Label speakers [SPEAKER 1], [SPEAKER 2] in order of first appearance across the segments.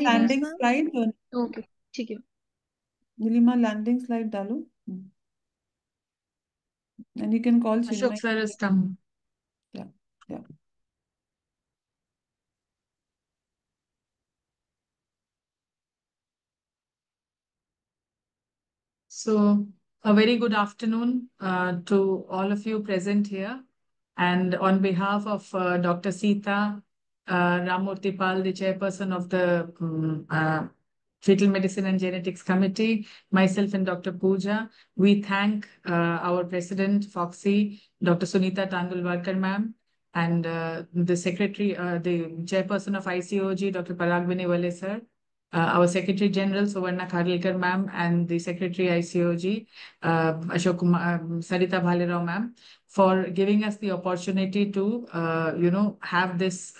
[SPEAKER 1] continues,
[SPEAKER 2] landing
[SPEAKER 1] ma'am?
[SPEAKER 2] slide
[SPEAKER 1] Okay, ठीक है.
[SPEAKER 2] Nilima landing slide डालो and you can call
[SPEAKER 3] Ashok
[SPEAKER 2] Chinmay.
[SPEAKER 3] sir has come.
[SPEAKER 2] Yeah, yeah.
[SPEAKER 3] So, a very good afternoon to all of you present here. And on behalf of Dr. Sita Ramurthy Pal, the chairperson of the Fetal Medicine and Genetics Committee, myself and Dr. Pooja, we thank our president, Foxy, Dr. Sunita Tandulwarkar ma'am, and the secretary, the chairperson of ICOG, Dr. Parag Biniwale sir, our Secretary General Suvarna Kharlekar ma'am, and the Secretary ICOG Ashok Kumar, Sarita Bhalerao ma'am, for giving us the opportunity to have this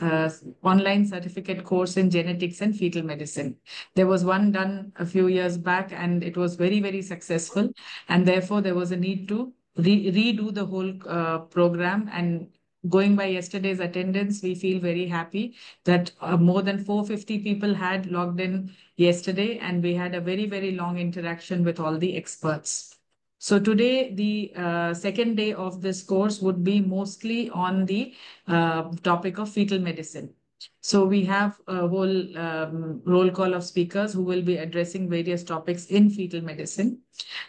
[SPEAKER 3] online certificate course in genetics and fetal medicine. There was one done a few years back and it was very, very successful, and therefore there was a need to redo the whole program. And going by yesterday's attendance, we feel very happy that more than 450 people had logged in yesterday, and we had a very, very long interaction with all the experts. So today, the second day of this course would be mostly on the topic of fetal medicine. So we have a whole roll call of speakers who will be addressing various topics in fetal medicine.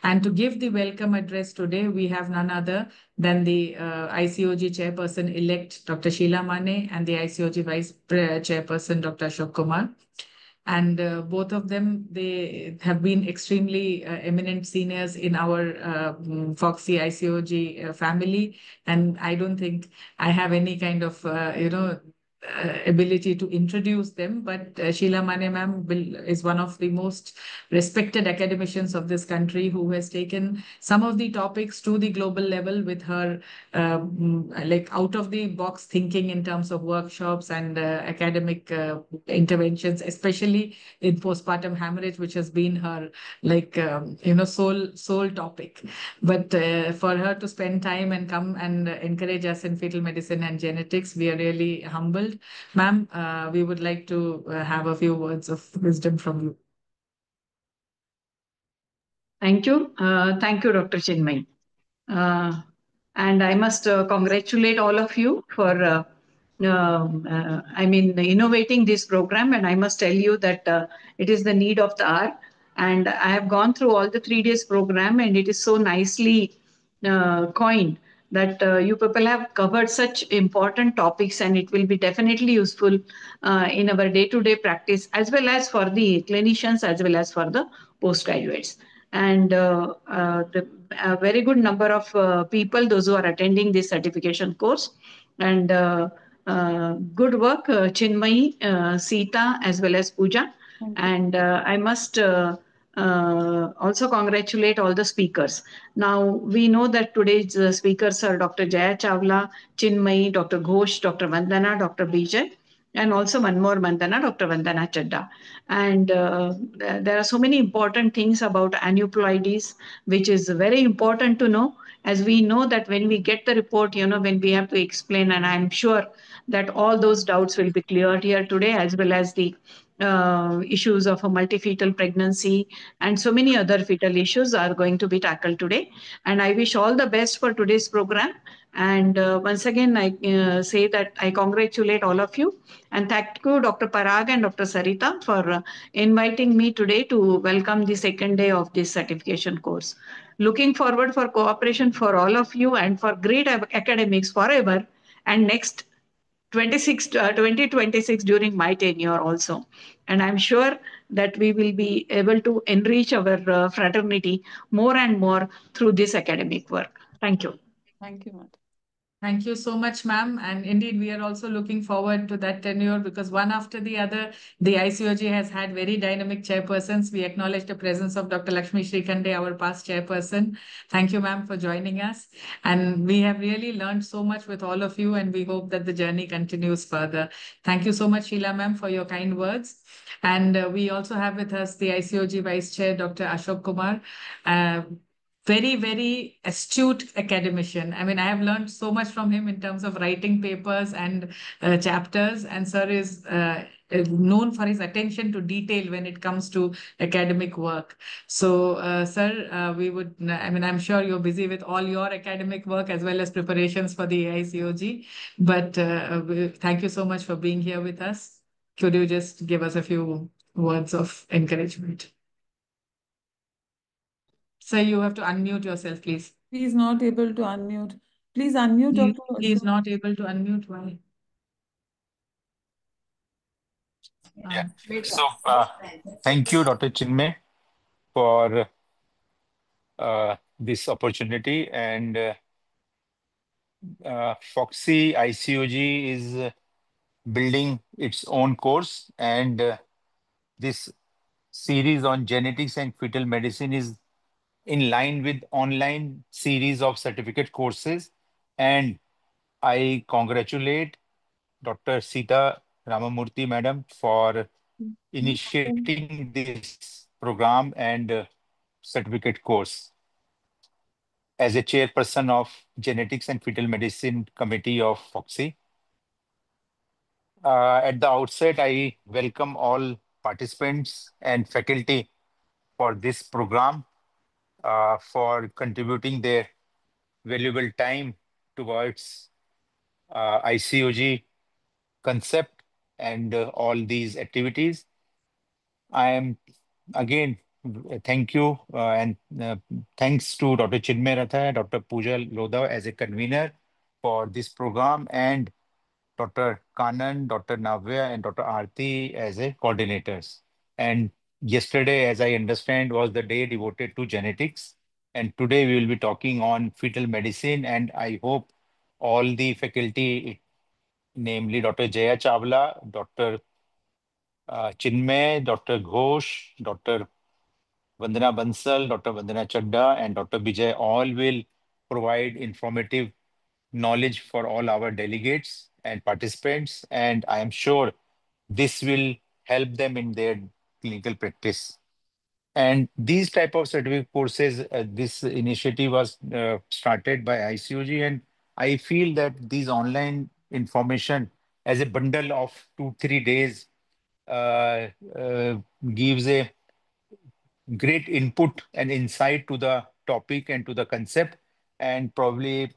[SPEAKER 3] And to give the welcome address today, we have none other than the ICOG chairperson-elect, Dr. Sheila Mane, and the ICOG vice chairperson, Dr. Ashok Kumar. And both of them, they have been extremely eminent seniors in our Foxy ICOG family. And I don't think I have any kind of, ability to introduce them, but Sheila Mane ma'am is one of the most respected academicians of this country who has taken some of the topics to the global level with her like out of the box thinking in terms of workshops and academic interventions, especially in postpartum hemorrhage, which has been her like sole topic. But for her to spend time and come and encourage us in fetal medicine and genetics, we are really humbled. Ma'am, we would like to have a few words of wisdom from you.
[SPEAKER 4] Thank you. Thank you, Dr. Chinmay. And I must congratulate all of you for, innovating this program. And I must tell you that it is the need of the hour. And I have gone through all the 3 days program, and it is so nicely coined that you people have covered such important topics, and it will be definitely useful in our day-to-day practice, as well as for the clinicians, as well as for the postgraduates. And a very good number of people, those who are attending this certification course. And good work, Chinmay, Sita, as well as Pooja. And I must also congratulate all the speakers. Now, we know that today's speakers are Dr. Jaya Chawla, Chinmay, Dr. Ghosh, Dr. Vandana, Dr. Bijay, and also one more Vandana, Dr. Vandana Chadda. And there are so many important things about aneuploidies, which is very important to know, as we know that when we get the report, when we have to explain, and I'm sure that all those doubts will be cleared here today, as well as the issues of a multifetal pregnancy and so many other fetal issues are going to be tackled today. And I wish all the best for today's program. And once again, I say that I congratulate all of you. And thank you, Dr. Parag and Dr. Sarita, for inviting me today to welcome the second day of this certification course. Looking forward for cooperation for all of you and for great academics forever and next 2026 during my tenure also. And I'm sure that we will be able to enrich our fraternity more and more through this academic work. Thank you.
[SPEAKER 2] Thank you, madam.
[SPEAKER 3] Thank you so much, ma'am. And indeed, we are also looking forward to that tenure, because one after the other, the ICOG has had very dynamic chairpersons. We acknowledge the presence of Dr. Lakshmi Shrikande, our past chairperson. Thank you, ma'am, for joining us. And we have really learned so much with all of you, and we hope that the journey continues further. Thank you so much, Sheila, ma'am, for your kind words. And we also have with us the ICOG Vice Chair, Dr. Ashok Kumar. very, very astute academician. I mean, I have learned so much from him in terms of writing papers and chapters. And sir is known for his attention to detail when it comes to academic work. So, sir, I mean, I'm sure you're busy with all your academic work as well as preparations for the AICOG. But thank you so much for being here with us. Could you just give us a few words of encouragement? Sir, you have to unmute yourself, please.
[SPEAKER 2] He is not able to unmute. Please unmute, Dr.
[SPEAKER 3] He is not able to unmute. Why?
[SPEAKER 1] Yeah.
[SPEAKER 3] Wait.
[SPEAKER 1] So, thank you, Dr. Chinmay, for this opportunity. And Foxy ICOG is building its own course, and this series on genetics and fetal medicine is in line with online series of certificate courses. And I congratulate Dr. Sita Ramamurthy, madam, for initiating this program and certificate course. As a chairperson of Genetics and Fetal Medicine Committee of Foxy, at the outset, I welcome all participants and faculty for this program, for contributing their valuable time towards ICOG concept and all these activities. I am again, thank you, and thanks to Dr. Chinmay Ratha, Dr. Pooja Lodha as a convener for this program, and Dr. Kanan, Dr. Navya, and Dr. Aarti as a coordinators. And yesterday, as I understand, was the day devoted to genetics. And today we will be talking on fetal medicine. And I hope all the faculty, namely Dr. Jaya Chawla, Dr. Chinmay, Dr. Ghosh, Dr. Vandana Bansal, Dr. Vandana Chadda, and Dr. Vijay all will provide informative knowledge for all our delegates and participants. And I am sure this will help them in their clinical practice. And these type of certificate courses, this initiative was started by ICOG, and I feel that these online information as a bundle of 2 3 days uh, uh, gives a great input and insight to the topic and to the concept. And probably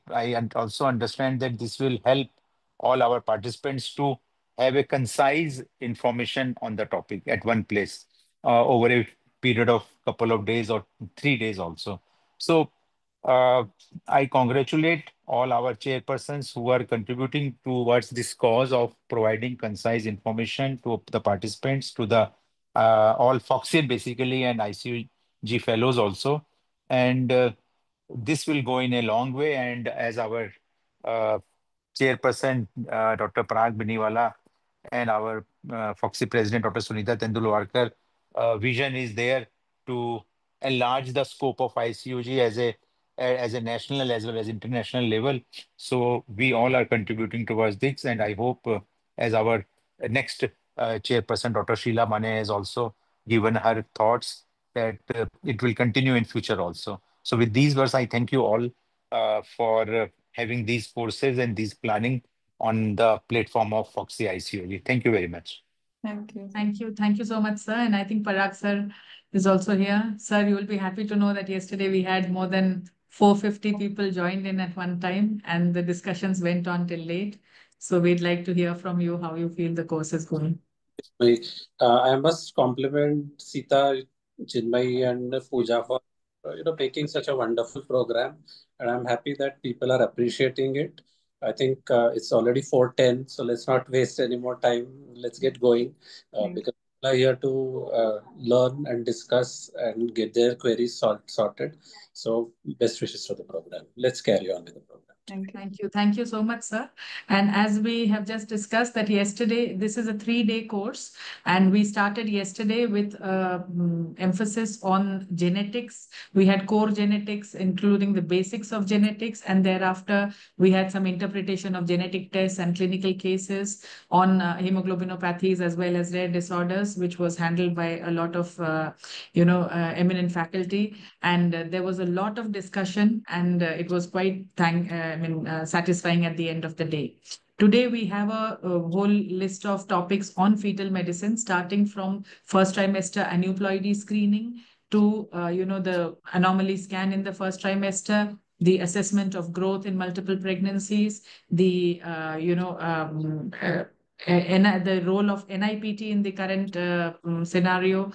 [SPEAKER 1] also understand that this will help all our participants to have a concise information on the topic at one place over a period of couple of days or 3 days also. So I congratulate all our chairpersons who are contributing towards this cause of providing concise information to the participants, to the all Foxian basically, and ICUG fellows also. And this will go in a long way. And as our uh, chairperson, Dr. Parag Biniwala, and our Foxy president, Dr. Sunita Tendulwarkar, vision is there to enlarge the scope of ICUG as a national as well as international level. So we all are contributing towards this, and I hope as our next chairperson, Dr. Sheila Mane, has also given her thoughts that it will continue in future also. So with these words, I thank you all for having these courses and these planning on the platform of Foxy ICOG. Thank you very much.
[SPEAKER 2] Thank you.
[SPEAKER 3] Thank you. Thank you so much, sir. And I think Parag sir is also here. Sir, you will be happy to know that yesterday we had more than 450 people joined in at one time, and the discussions went on till late. So we'd like to hear from you how you feel the course is going.
[SPEAKER 5] I must compliment Sita, Chinmay, and Pooja for making such a wonderful program, and I'm happy that people are appreciating it. I think it's already 4:10, so let's not waste any more time. Let's get going
[SPEAKER 2] Thank
[SPEAKER 5] because people are here to learn and discuss and get their queries sorted. So best wishes for the program. Let's carry on with the program.
[SPEAKER 2] Thank you.
[SPEAKER 3] Thank you. Thank you so much, sir. And as we have just discussed that yesterday, this is a 3-day course, and we started yesterday with emphasis on genetics. We had core genetics, including the basics of genetics, and thereafter we had some interpretation of genetic tests and clinical cases on hemoglobinopathies as well as rare disorders, which was handled by a lot of eminent faculty. And there was a lot of discussion, and it was quite satisfying at the end of the day. Today we have a whole list of topics on fetal medicine, starting from first trimester aneuploidy screening to the anomaly scan in the first trimester, the assessment of growth in multiple pregnancies, the the role of NIPT in the current scenario,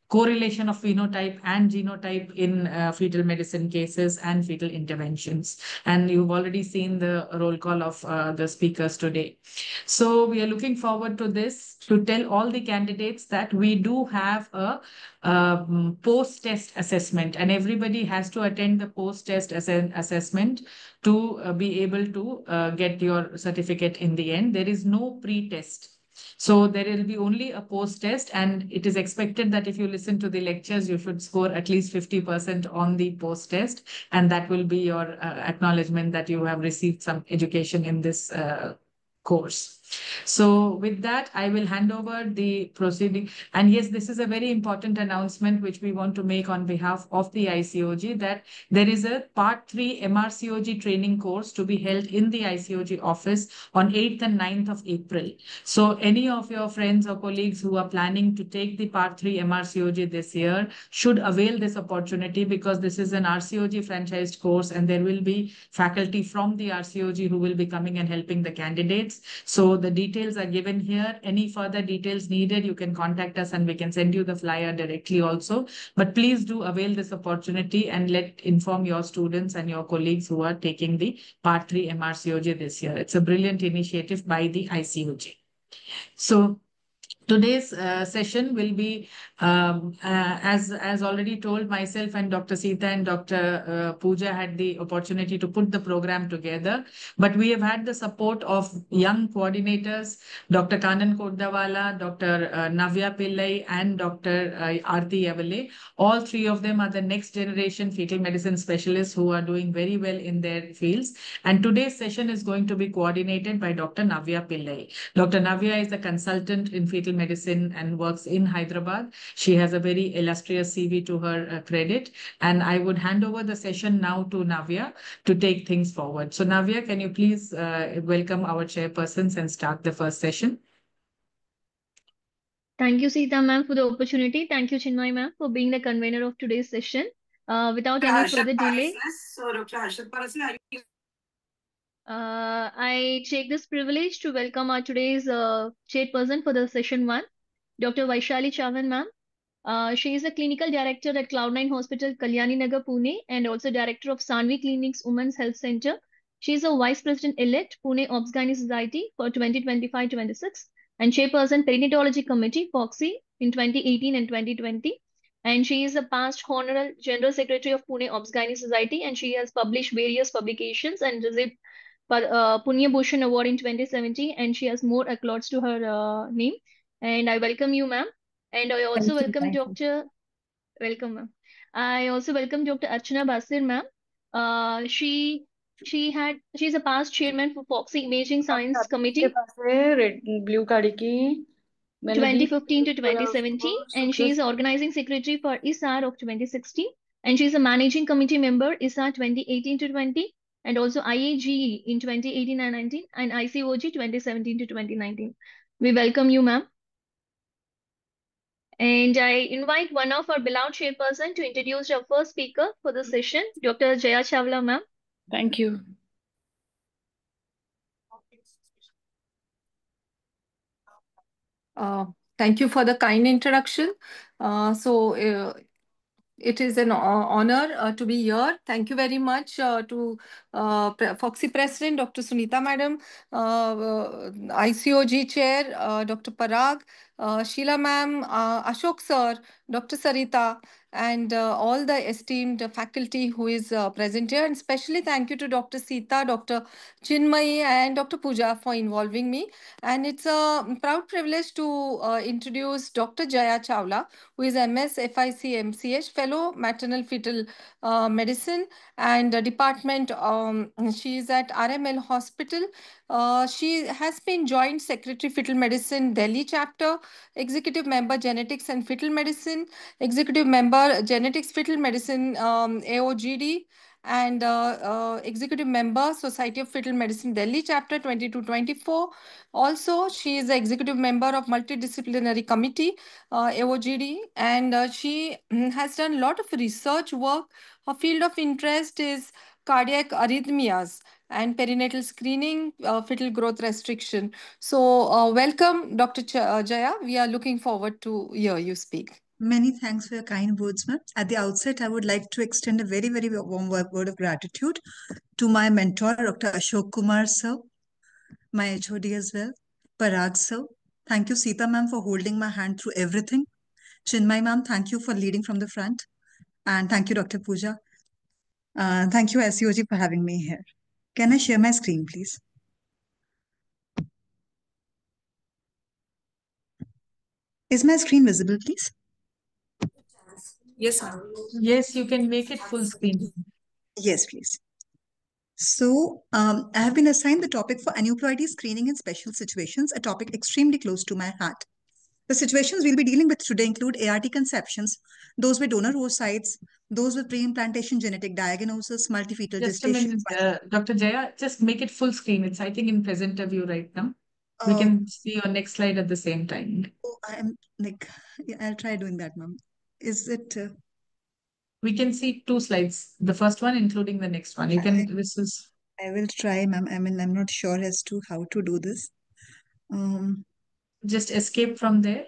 [SPEAKER 3] correlation of phenotype and genotype in fetal medicine cases and fetal interventions. And you've already seen the roll call of the speakers today. So we are looking forward to this, to tell all the candidates that we do have a post-test assessment, and everybody has to attend the post-test assessment to be able to get your certificate in the end. There is no pre-test. So there will be only a post test, and it is expected that if you listen to the lectures, you should score at least 50% on the post test, and that will be your acknowledgement that you have received some education in this course. So with that, I will hand over the proceeding. And yes, this is a very important announcement which we want to make on behalf of the ICOG, that there is a Part 3 MRCOG training course to be held in the ICOG office on 8th and 9th of April. So any of your friends or colleagues who are planning to take the Part 3 MRCOG this year should avail this opportunity, because this is an RCOG franchised course, and there will be faculty from the RCOG who will be coming and helping the candidates. So the details are given here. Any further details needed, you can contact us and we can send you the flyer directly also. But please do avail this opportunity and inform your students and your colleagues who are taking the Part 3 MRCOG this year. It's a brilliant initiative by the ICOG. So today's session will be, as already told, myself and Dr. Sita and Dr. Pooja had the opportunity to put the program together, but we have had the support of young coordinators, Dr. Kanan Kordawala, Dr. Navya Pillai, and Dr. Aarti Yavale. All three of them are the next generation fetal medicine specialists who are doing very well in their fields. And today's session is going to be coordinated by Dr. Navya Pillai. Dr. Navya is a consultant in fetal medicine and works in Hyderabad. She has a very illustrious CV to her credit. And I would hand over the session now to Navya to take things forward. So Navya, can you please welcome our chairpersons and start the first session?
[SPEAKER 6] Thank you, Sita ma'am, for the opportunity. Thank you, Chinmay ma'am, for being the convener of today's session. Without any further delay, I take this privilege to welcome our today's chairperson for the session 1, Dr. Vaishali Chavan ma'am. She is a clinical director at Cloud9 Hospital, Kalyani Nagar, Pune, and also director of Sanvi Clinics Women's Health Center. She is a vice president elect, Pune Obs-Gynae Society for 2025-26, and chairperson Perinatology Committee, FOXY, in 2018 and 2020. And she is a past honorary general secretary of Pune Obs-Gynae Society, and she has published various publications and received Punya Bhushan Award in 2017, and she has more accolades to her name. And I welcome you, ma'am. And I also welcome Dr. Welcome, ma'am. I also welcome Dr. Archana Basir, ma'am. She's a past chairman for Foxy Imaging Science Committee,
[SPEAKER 4] red blue card की
[SPEAKER 6] 2015 to 2017, and she is organizing secretary for ISAR of 2016, and she is a managing committee member ISAR 2018 to 20, and also IAGE in 2018 and 19, and ICOG 2017 to 2019. We welcome you, ma'am. And I invite one of our beloved chairperson to introduce our first speaker for the session, Dr. Jaya Chawla, ma'am.
[SPEAKER 4] Thank you.
[SPEAKER 7] Thank you for the kind introduction. It is an honor to be here. Thank you very much to Foxy President, Dr. Sunita Madam, ICOG Chair, Dr. Parag, Sheila ma'am, Ashok sir, Dr. Sarita, and all the esteemed faculty who is present here. And especially thank you to Dr. Sita, Dr. Chinmayi, and Dr. Pooja for involving me. And it's a proud privilege to introduce Dr. Jaya Chawla, who is MS FIC MCH, Fellow Maternal Fetal Medicine and Department. She is at RML Hospital. She has been Joint Secretary Fetal Medicine Delhi chapter, Executive Member Genetics and Fetal Medicine, Executive Member Genetics Fetal Medicine AOGD, and Executive Member Society of Fetal Medicine Delhi chapter 2224. Also, she is the Executive Member of Multidisciplinary Committee AOGD, and she has done a lot of research work. Her field of interest is cardiac arrhythmias and perinatal screening, fetal growth restriction. So, welcome, Dr. Jaya. We are looking forward to hear you speak.
[SPEAKER 8] Many thanks for your kind words, ma'am. At the outset, I would like to extend a very, very warm word of gratitude to my mentor, Dr. Ashok Kumar sir, my HOD as well, Parag sir. Thank you, Sita ma'am, for holding my hand through everything. Chinmay ma'am, thank you for leading from the front. And thank you, Dr. Pooja. Thank you, SCOG, for having me here. Can I share my screen, please? Is my screen visible, please?
[SPEAKER 3] Yes, ma'am. Yes, you can make it full screen.
[SPEAKER 8] Yes, please. So, I have been assigned the topic for aneuploidy screening in special situations, a topic extremely close to my heart. The situations we'll be dealing with today include ART conceptions, those with donor oocytes, those with pre-implantation genetic diagnosis, multifetal
[SPEAKER 3] Just a
[SPEAKER 8] gestation.
[SPEAKER 3] minute, Dr. Jaya, just make it full screen. It's, I think, in presenter view right now. We can see your next slide at the same time.
[SPEAKER 8] Oh, I'm like, yeah, I'll try doing that, ma'am. Is it?
[SPEAKER 3] We can see two slides. The first one, including the next one. You can. This is.
[SPEAKER 8] I will try, ma'am. I mean, I'm not sure as to how to do this.
[SPEAKER 3] Just escape from there.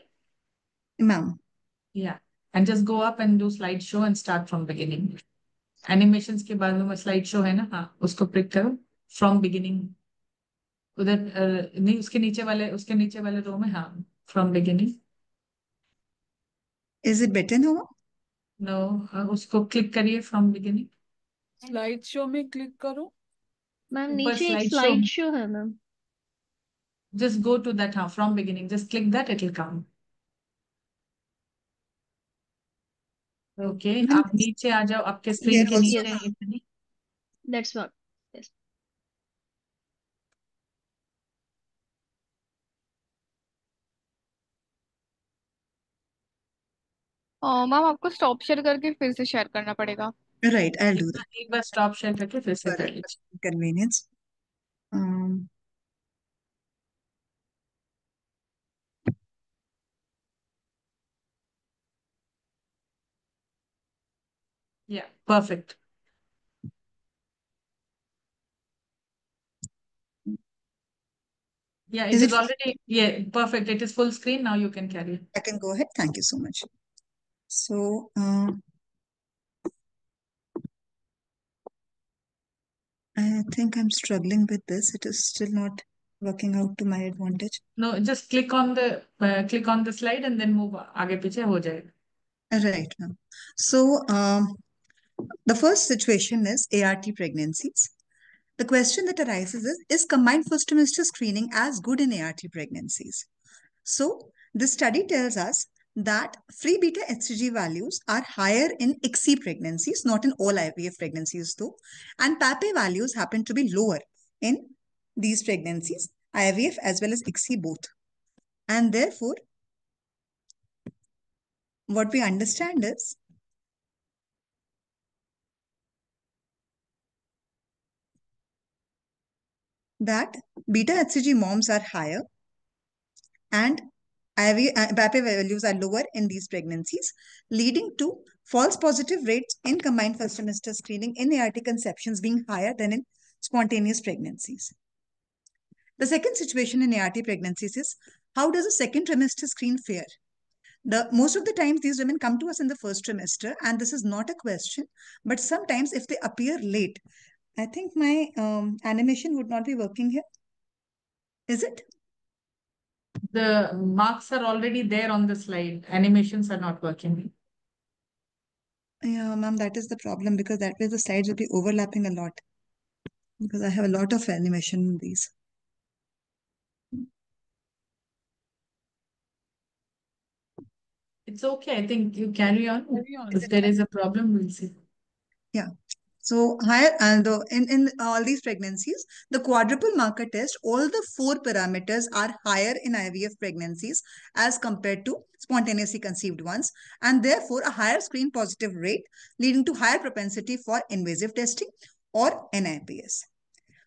[SPEAKER 8] Ma'am.
[SPEAKER 3] Yeah, and just go up and do slideshow and start from beginning. Animations के बाद में slideshow है ना, हाँ, उसको click करो from beginning. उधर नहीं, उसके नीचे वाले रो में, हाँ, from beginning.
[SPEAKER 8] Is it better now?
[SPEAKER 3] No, उसको click करिए from beginning.
[SPEAKER 2] Slideshow में click करो.
[SPEAKER 6] मैम
[SPEAKER 3] ऊपर
[SPEAKER 6] नीचे एक
[SPEAKER 3] slideshow.
[SPEAKER 6] स्लाइड शो है ma'am.
[SPEAKER 3] Just go to that, हाँ, from beginning. Just click that, it will come. Okay, आप नीचे आ जाओ, आपके screen के नीचे
[SPEAKER 6] Yes.
[SPEAKER 3] इतनी.
[SPEAKER 6] That's what. Yes.
[SPEAKER 9] मैम आपको स्टॉप शेयर करके फिर से शेयर करना पड़ेगा.
[SPEAKER 8] Right, I'll do that.
[SPEAKER 3] एक बार stop share करके फिर से कर लीजिए.
[SPEAKER 8] Convenience.
[SPEAKER 3] Yeah, perfect. Yeah, it is already, yeah, perfect. It is full screen. Now you can carry.
[SPEAKER 8] I can go ahead. Thank you so much. So, I think I'm struggling with this. It is still not working out to my advantage.
[SPEAKER 3] No, just click on the slide and then move आगे पीछे हो जाएगा.
[SPEAKER 8] Right, ma'am. So, the first situation is ART pregnancies. The question that arises is combined first trimester screening as good in ART pregnancies? So, this study tells us that free beta HCG values are higher in ICSI pregnancies, not in all IVF pregnancies though, and PAPE values happen to be lower in these pregnancies, IVF as well as ICSI both. And therefore, what we understand is that beta HCG moms are higher and PAPE values are lower in these pregnancies, leading to false positive rates in combined first trimester screening in ART conceptions being higher than in spontaneous pregnancies. The second situation in ART pregnancies is, how does a second trimester screen fare? Most of the times these women come to us in the first trimester, and this is not a question, but sometimes if they appear late, I think my animation would not be working here. Is it?
[SPEAKER 3] The marks are already there on the slide. Animations are not working.
[SPEAKER 8] Yeah, ma'am, that is the problem because that way the slides will be overlapping a lot because I have a lot of animation in these.
[SPEAKER 3] It's okay. I think you carry on. If there is a problem, we'll see.
[SPEAKER 8] Yeah. So higher and in all these pregnancies, the quadruple marker test, all the 4 parameters are higher in IVF pregnancies as compared to spontaneously conceived ones, and therefore a higher screen positive rate, leading to higher propensity for invasive testing or NIPS.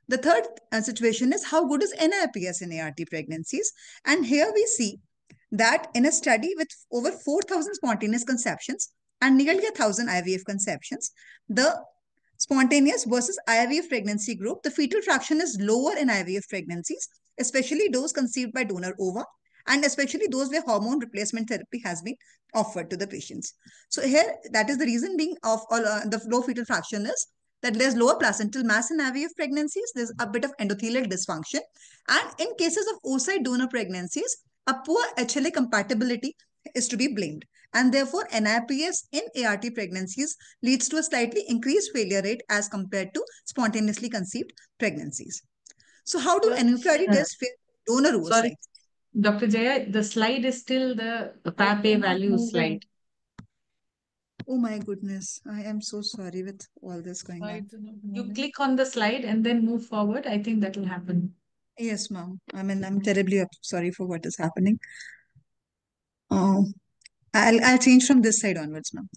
[SPEAKER 8] The third situation is how good is NIPS in ART pregnancies, and here we see that in a study with over 4,000 spontaneous conceptions and nearly 1,000 IVF conceptions, the spontaneous versus IVF pregnancy group, the fetal fraction is lower in IVF pregnancies, especially those conceived by donor ova, and especially those where hormone replacement therapy has been offered to the patients. So here, that is the reason being of the low fetal fraction is that there's lower placental mass in IVF pregnancies, there's a bit of endothelial dysfunction, and in cases of oocyte donor pregnancies, a poor HLA compatibility is to be blamed. And therefore, NIPS in ART pregnancies leads to a slightly increased failure rate as compared to spontaneously conceived pregnancies. So how do aneuploidy tests fare donor
[SPEAKER 3] Sorry,
[SPEAKER 8] oocytes?
[SPEAKER 3] Dr. Jaya, the slide is still the PAPA value slide.
[SPEAKER 8] Oh my goodness, I am so sorry with all this going on.
[SPEAKER 3] You click on the slide and then move forward. I think that will happen.
[SPEAKER 8] Yes, ma'am. I mean, I'm terribly sorry for what is happening. I'll change from this side onwards, ma'am.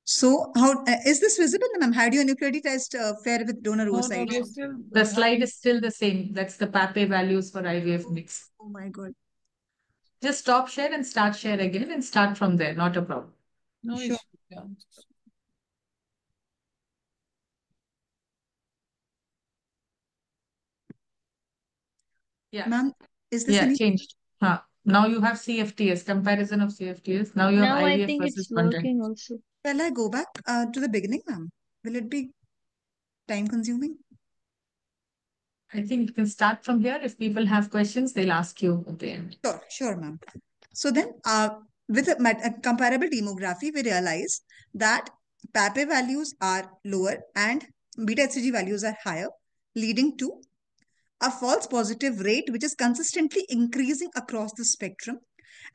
[SPEAKER 8] So, how is this visible, ma'am? How do you aneuploidy test fare with donor oocytes?
[SPEAKER 3] The slide is still the same. That's the PAPA values for IVF mix.
[SPEAKER 8] Oh my God.
[SPEAKER 3] Just stop share and start share again and start from there. Not a problem.
[SPEAKER 2] No
[SPEAKER 8] Sure.
[SPEAKER 2] issue. Yeah.
[SPEAKER 3] Yeah.
[SPEAKER 8] Ma'am, is this
[SPEAKER 3] Yeah,
[SPEAKER 8] any?
[SPEAKER 3] changed. Now you have CFTS, comparison of CFTS. Now you have
[SPEAKER 6] Now I
[SPEAKER 3] IVF
[SPEAKER 6] think
[SPEAKER 3] versus
[SPEAKER 6] it's working
[SPEAKER 3] spontaneous.
[SPEAKER 6] also.
[SPEAKER 8] Shall I go back to the beginning, ma'am? Will it be time consuming?
[SPEAKER 3] I think you can start from here. If people have questions, they'll ask you at the end.
[SPEAKER 8] Sure, ma'am. So then, with a comparable demography, we realize that PAPA values are lower and beta HCG values are higher, leading to a false positive rate which is consistently increasing across the spectrum,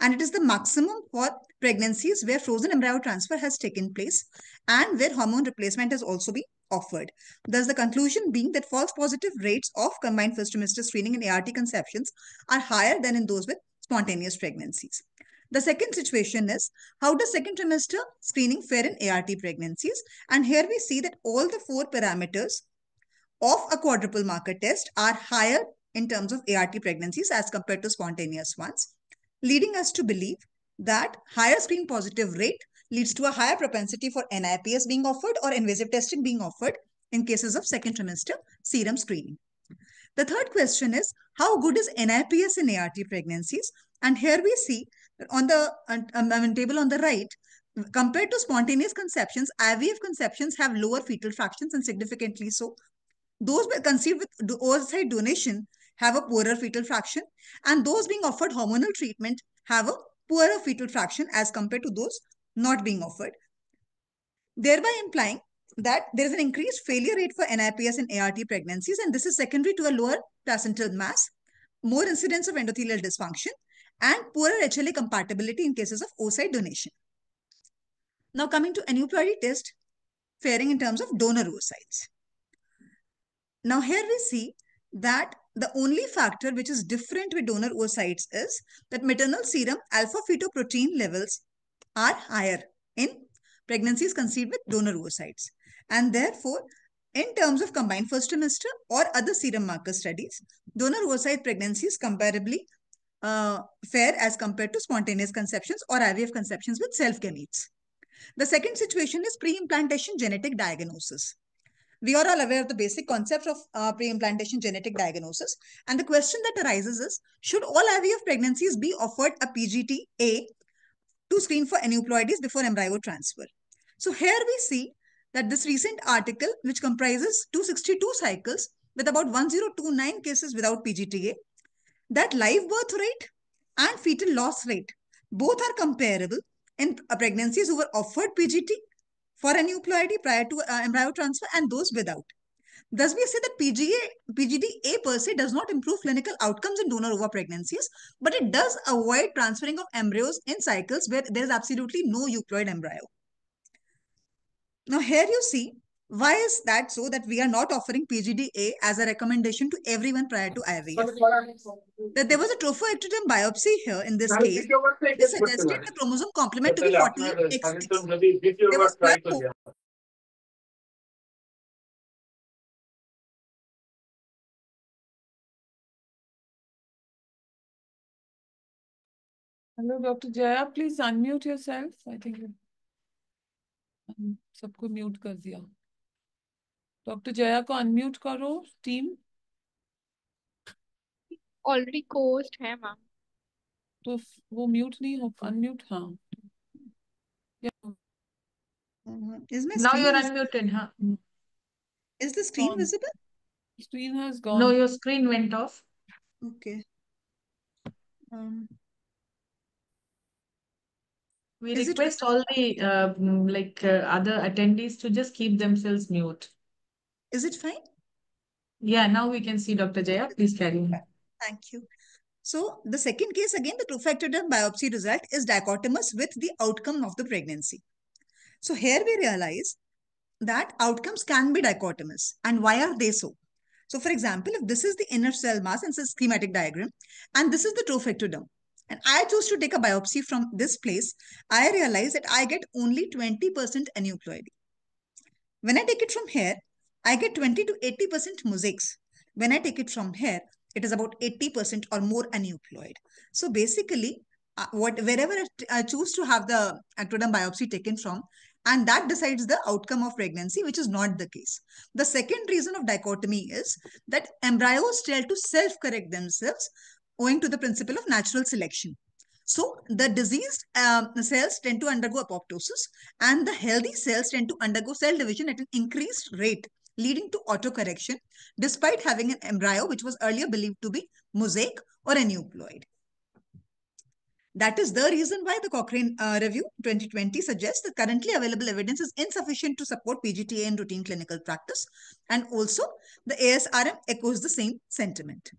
[SPEAKER 8] and it is the maximum for pregnancies where frozen embryo transfer has taken place and where hormone replacement has also been offered. Thus, the conclusion being that false positive rates of combined first trimester screening in ART conceptions are higher than in those with spontaneous pregnancies. The second situation is how does second trimester screening fare in ART pregnancies? And here we see that all the 4 parameters of a quadruple marker test are higher in terms of ART pregnancies as compared to spontaneous ones, leading us to believe that higher screen positive rate leads to a higher propensity for NIPS being offered or invasive testing being offered in cases of second trimester serum screening. The third question is, how good is NIPS in ART pregnancies? And here we see that on the table on the right, compared to spontaneous conceptions, IVF conceptions have lower fetal fractions and significantly so. Those conceived with oocyte donation have a poorer fetal fraction, and those being offered hormonal treatment have a poorer fetal fraction as compared to those not being offered, thereby implying that there is an increased failure rate for NIPS in ART pregnancies, and this is secondary to a lower placental mass, more incidence of endothelial dysfunction, and poorer HLA compatibility in cases of oocyte donation. Now coming to aneuploidy test faring in terms of donor oocytes. Now here we see that the only factor which is different with donor oocytes is that maternal serum alpha fetoprotein levels are higher in pregnancies conceived with donor oocytes. And therefore, in terms of combined first trimester or other serum marker studies, donor oocyte pregnancies comparably fare as compared to spontaneous conceptions or IVF conceptions with self-gametes. The second situation is pre-implantation genetic diagnosis. We are all aware of the basic concept of pre-implantation genetic diagnosis. And the question that arises is, should all IVF pregnancies be offered a PGT-A to screen for aneuploidies before embryo transfer? So here we see that this recent article, which comprises 262 cycles with about 1029 cases without PGT-A, that live birth rate and fetal loss rate. Both are comparable in pregnancies who were offered PGT for aneuploidy prior to embryo transfer and those without. Thus, we say that PGD-A per se does not improve clinical outcomes in donor ova pregnancies, but it does avoid transferring of embryos in cycles where there is absolutely no euploid embryo. Now, here you see why is that so that we are not offering PGD-A as a recommendation to everyone prior to IVF. That there was a trophoectoderm biopsy here in this case. It suggested the chromosome complement to be 48XX. There was blood
[SPEAKER 2] Hello, Dr. Jaya, please unmute yourself. I think सबको mute कर दिया. Doctor Jaya को unmute करो team.
[SPEAKER 9] Already coast है ma'am.
[SPEAKER 2] तो वो mute नहीं हो, अनम्यूट. हाँ.
[SPEAKER 8] Is my
[SPEAKER 3] Now
[SPEAKER 8] screen
[SPEAKER 3] you're
[SPEAKER 8] visible?
[SPEAKER 3] unmuted, huh?
[SPEAKER 8] Is the screen visible?
[SPEAKER 2] Screen has gone.
[SPEAKER 3] No, your screen went off.
[SPEAKER 8] Okay.
[SPEAKER 3] We
[SPEAKER 8] Is it
[SPEAKER 3] request all the other attendees to just keep themselves mute.
[SPEAKER 8] Is it fine?
[SPEAKER 3] Yeah, now we can see Dr. Jaya. Please carry on.
[SPEAKER 8] Thank you. So the second case, again, the trifectoderm biopsy result is dichotomous with the outcome of the pregnancy. So here we realize that outcomes can be dichotomous. And why are they so? So for example, if this is the inner cell mass and it's a schematic diagram, and this is the trophectoderm, and I choose to take a biopsy from this place, I realize that I get only 20% aneuploidy. When I take it from here, I get 20 to 80% mosaics. When I take it from here, it is about 80% or more aneuploid. So basically, wherever I choose to have the ectoderm biopsy taken from, and that decides the outcome of pregnancy, which is not the case. The second reason of dichotomy is that embryos tend to self-correct themselves owing to the principle of natural selection. So the diseased cells tend to undergo apoptosis and the healthy cells tend to undergo cell division at an increased rate, leading to autocorrection despite having an embryo which was earlier believed to be mosaic or aneuploid. That is the reason why the Cochrane Review 2020 suggests that currently available evidence is insufficient to support PGTA in routine clinical practice. And also the ASRM echoes the same sentiment.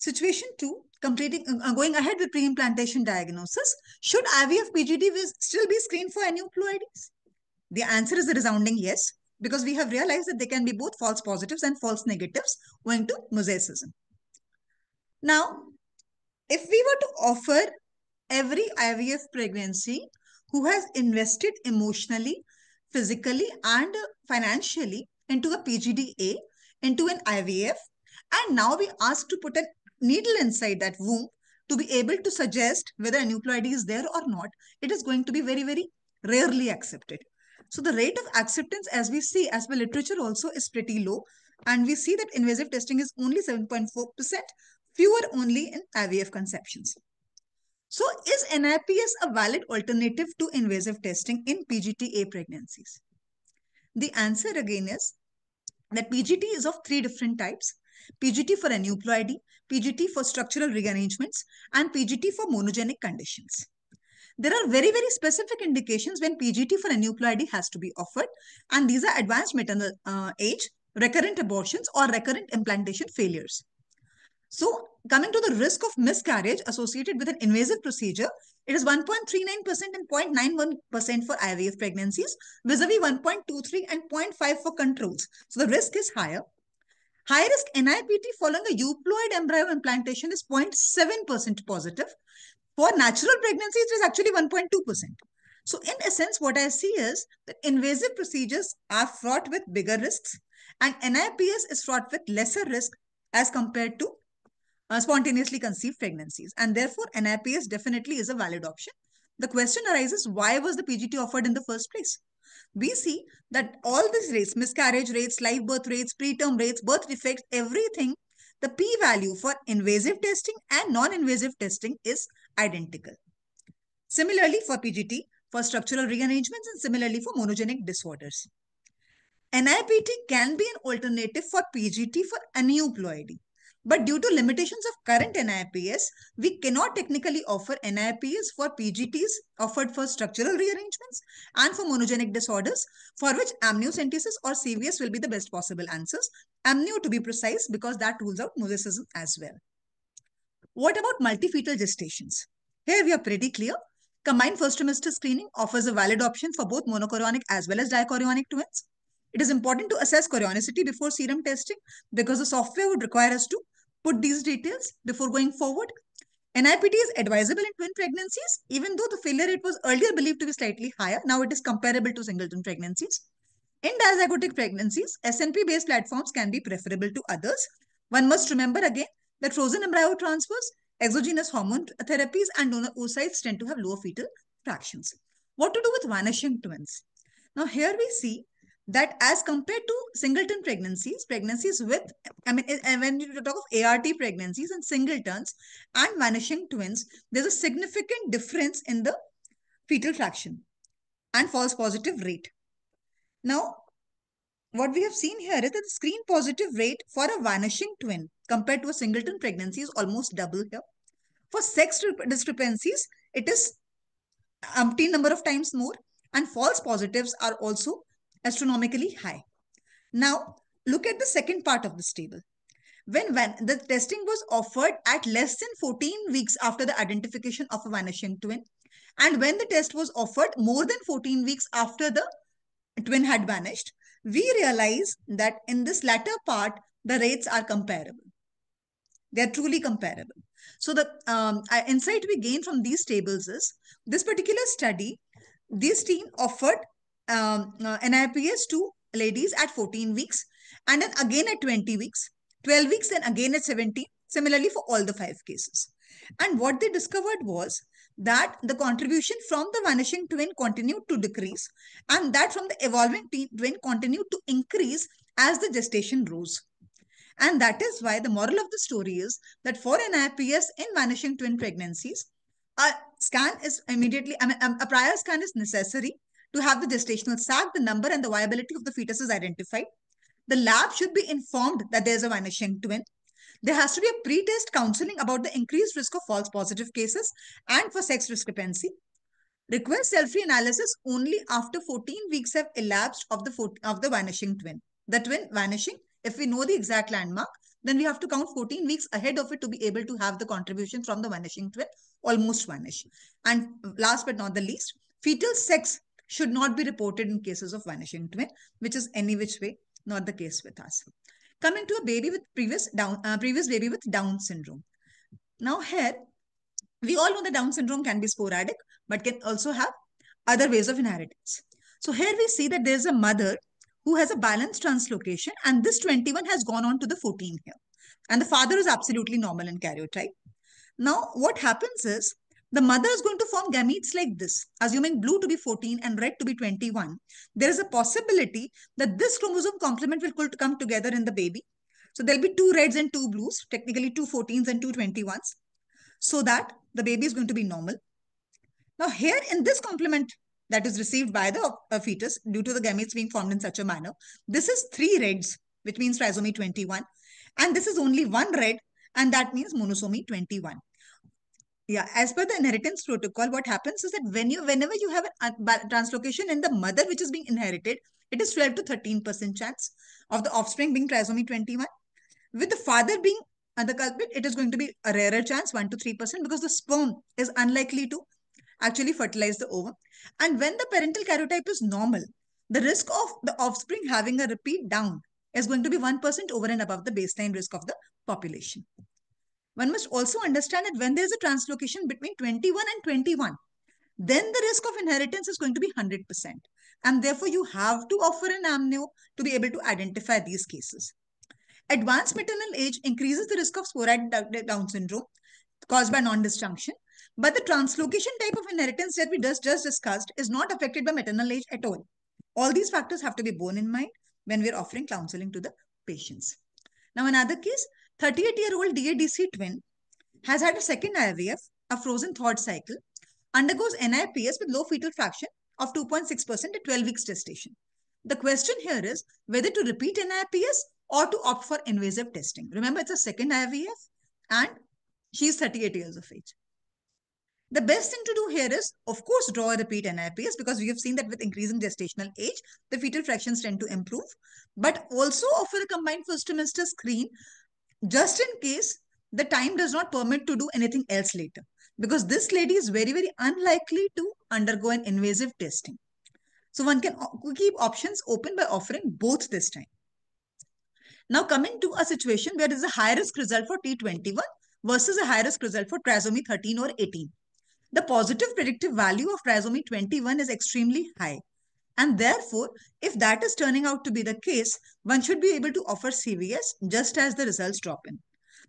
[SPEAKER 8] Situation 2, going ahead with pre-implantation diagnosis, should IVF PGD still be screened for aneuploidies? The answer is a resounding yes, because we have realized that they can be both false positives and false negatives owing to mosaicism. Now, if we were to offer every IVF pregnancy who has invested emotionally, physically, and financially into a PGDA, into an IVF, and now we ask to put a needle inside that womb to be able to suggest whether aneuploidy is there or not, it is going to be very, very rarely accepted. So the rate of acceptance, as we see, as per literature also, is pretty low. And we see that invasive testing is only 7.4%, fewer only in IVF conceptions. So is NIPS a valid alternative to invasive testing in PGT-A pregnancies? The answer again is that PGT is of three different types: PGT for aneuploidy, PGT for structural rearrangements, and PGT for monogenic conditions. There are very, very specific indications when PGT for aneuploidy has to be offered, and these are advanced maternal age, recurrent abortions, or recurrent implantation failures. So coming to the risk of miscarriage associated with an invasive procedure, it is 1.39% and 0.91% for IVF pregnancies, vis-a-vis 1.23 and 0.5 for controls. So the risk is higher. High risk NIPT following a euploid embryo implantation is 0.7% positive. For natural pregnancies, it is actually 1.2%. So in essence, what I see is that invasive procedures are fraught with bigger risks and NIPS is fraught with lesser risk as compared to spontaneously conceived pregnancies. And therefore, NIPS definitely is a valid option. The question arises, why was the PGT offered in the first place? We see that all these rates, miscarriage rates, live birth rates, preterm rates, birth defects, everything, the p-value for invasive testing and non-invasive testing is identical. Similarly for PGT, for structural rearrangements, and similarly for monogenic disorders. NIPT can be an alternative for PGT for aneuploidy. But due to limitations of current NIPS, we cannot technically offer NIPS for PGTs offered for structural rearrangements and for monogenic disorders, for which amniocentesis or CVS will be the best possible answers. Amnio to be precise, because that rules out mosaicism as well. What about multifetal gestations? Here we are pretty clear. Combined first trimester screening offers a valid option for both monochorionic as well as dichorionic twins. It is important to assess chorionicity before serum testing because the software would require us to put these details before going forward. NIPT is advisable in twin pregnancies, even though the failure rate was earlier believed to be slightly higher. Now it is comparable to singleton pregnancies. In dizygotic pregnancies, SNP-based platforms can be preferable to others. One must remember again that frozen embryo transfers, exogenous hormone therapies, and donor oocytes tend to have lower fetal fractions. What to do with vanishing twins? Now here we see that as compared to singleton pregnancies, with, when you talk of ART pregnancies and singletons and vanishing twins, there's a significant difference in the fetal fraction and false positive rate. Now, what we have seen here is that the screen positive rate for a vanishing twin compared to a singleton pregnancy is almost double here. For sex discrepancies, it is umpteen number of times more, and false positives are also astronomically high. Now, look at the second part of this table. When the testing was offered at less than 14 weeks after the identification of a vanishing twin, and when the test was offered more than 14 weeks after the twin had vanished, we realize that in this latter part, the rates are comparable. They are truly comparable. So the insight we gain from these tables is this particular study, this team offered NIPS to ladies at 14 weeks and then again at 20 weeks, 12 weeks and again at 17, similarly for all the 5 cases. And what they discovered was that the contribution from the vanishing twin continued to decrease and that from the evolving twin continued to increase as the gestation rose. And that is why the moral of the story is that for NIPS in vanishing twin pregnancies, a scan is immediately, a prior scan is necessary to have the gestational sac, the number and the viability of the fetus is identified. The lab should be informed that there is a vanishing twin. There has to be a pre-test counseling about the increased risk of false positive cases and for sex discrepancy. Request cell-free analysis only after 14 weeks have elapsed of the vanishing twin. The twin vanishing, if we know the exact landmark, then we have to count 14 weeks ahead of it to be able to have the contribution from the vanishing twin almost vanish. And last but not the least, fetal sex should not be reported in cases of vanishing twin, which is any which way not the case with us. Coming to a baby with previous baby with Down syndrome. Now here, we all know that Down syndrome can be sporadic, but can also have other ways of inheritance. So here we see that there's a mother who has a balanced translocation, and this 21 has gone on to the 14 here. And the father is absolutely normal in karyotype. Now, what happens is, the mother is going to form gametes like this, assuming blue to be 14 and red to be 21. There is a possibility that this chromosome complement will come together in the baby. So there'll be 2 reds and 2 blues, technically 2 14s and 2 21s, so that the baby is going to be normal. Now here in this complement that is received by the fetus due to the gametes being formed in such a manner, this is 3 reds, which means trisomy 21. And this is only 1 red, and that means monosomy 21. Yeah, as per the inheritance protocol, what happens is that whenever you have a translocation in the mother which is being inherited, it is 12 to 13% chance of the offspring being trisomy 21. With the father being the culprit, it is going to be a rarer chance, 1 to 3%, because the sperm is unlikely to actually fertilize the ovum. And when the parental karyotype is normal, the risk of the offspring having a repeat down is going to be 1% over and above the baseline risk of the population. One must also understand that when there is a translocation between 21 and 21, then the risk of inheritance is going to be 100%. And therefore, you have to offer an amnio to be able to identify these cases. Advanced maternal age increases the risk of sporadic Down syndrome caused by non-disjunction, but the translocation type of inheritance that we just discussed is not affected by maternal age at all. All these factors have to be borne in mind when we're offering counseling to the patients. Now, another case, 38-year-old DADC twin has had a second IVF, a frozen third cycle, undergoes NIPS with low fetal fraction of 2.6% at 12 weeks gestation. The question here is whether to repeat NIPS or to opt for invasive testing. Remember, it's a second IVF and she's 38 years of age. The best thing to do here is, of course, draw a repeat NIPS, because we have seen that with increasing gestational age, the fetal fractions tend to improve, but also offer a combined first trimester screen just in case the time does not permit to do anything else later, because this lady is very, very unlikely to undergo an invasive testing. So one can keep options open by offering both this time. Now coming to a situation where there is a high risk result for T21 versus a high risk result for trisomy 13 or 18. The positive predictive value of trisomy 21 is extremely high. And therefore, if that is turning out to be the case, one should be able to offer CVS just as the results drop in.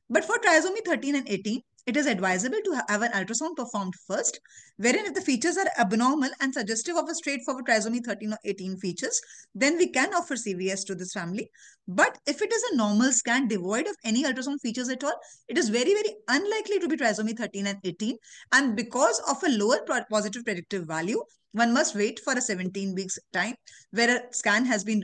[SPEAKER 8] But for trisomy 13 and 18, it is advisable to have an ultrasound performed first, wherein if the features are abnormal and suggestive of a straightforward trisomy 13 or 18 features, then we can offer CVS to this family. But if it is a normal scan devoid of any ultrasound features at all, it is very, very unlikely to be trisomy 13 and 18. And because of a lower positive predictive value, one must wait for a 17 weeks time where a scan has been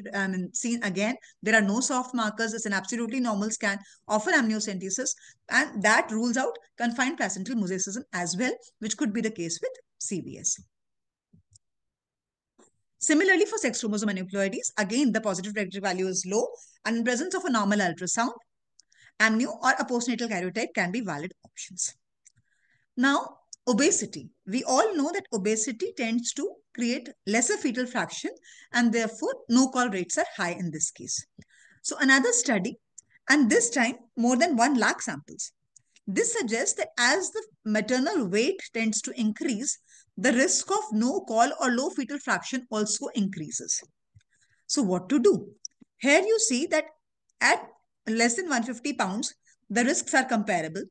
[SPEAKER 8] seen again. There are no soft markers. It's an absolutely normal scan of an amniocentesis, and that rules out confined placental mosaicism as well, which could be the case with CVS. Similarly, for sex chromosome aneuploidies, again, the positive predictive value is low, and in presence of a normal ultrasound, amnio or a postnatal karyotype can be valid options. Now, obesity. We all know that obesity tends to create lesser fetal fraction, and therefore no-call rates are high in this case. So another study, and this time more than 1 lakh samples. This suggests that as the maternal weight tends to increase, the risk of no-call or low fetal fraction also increases. So what to do? Here you see that at less than 150 pounds, the risks are comparable.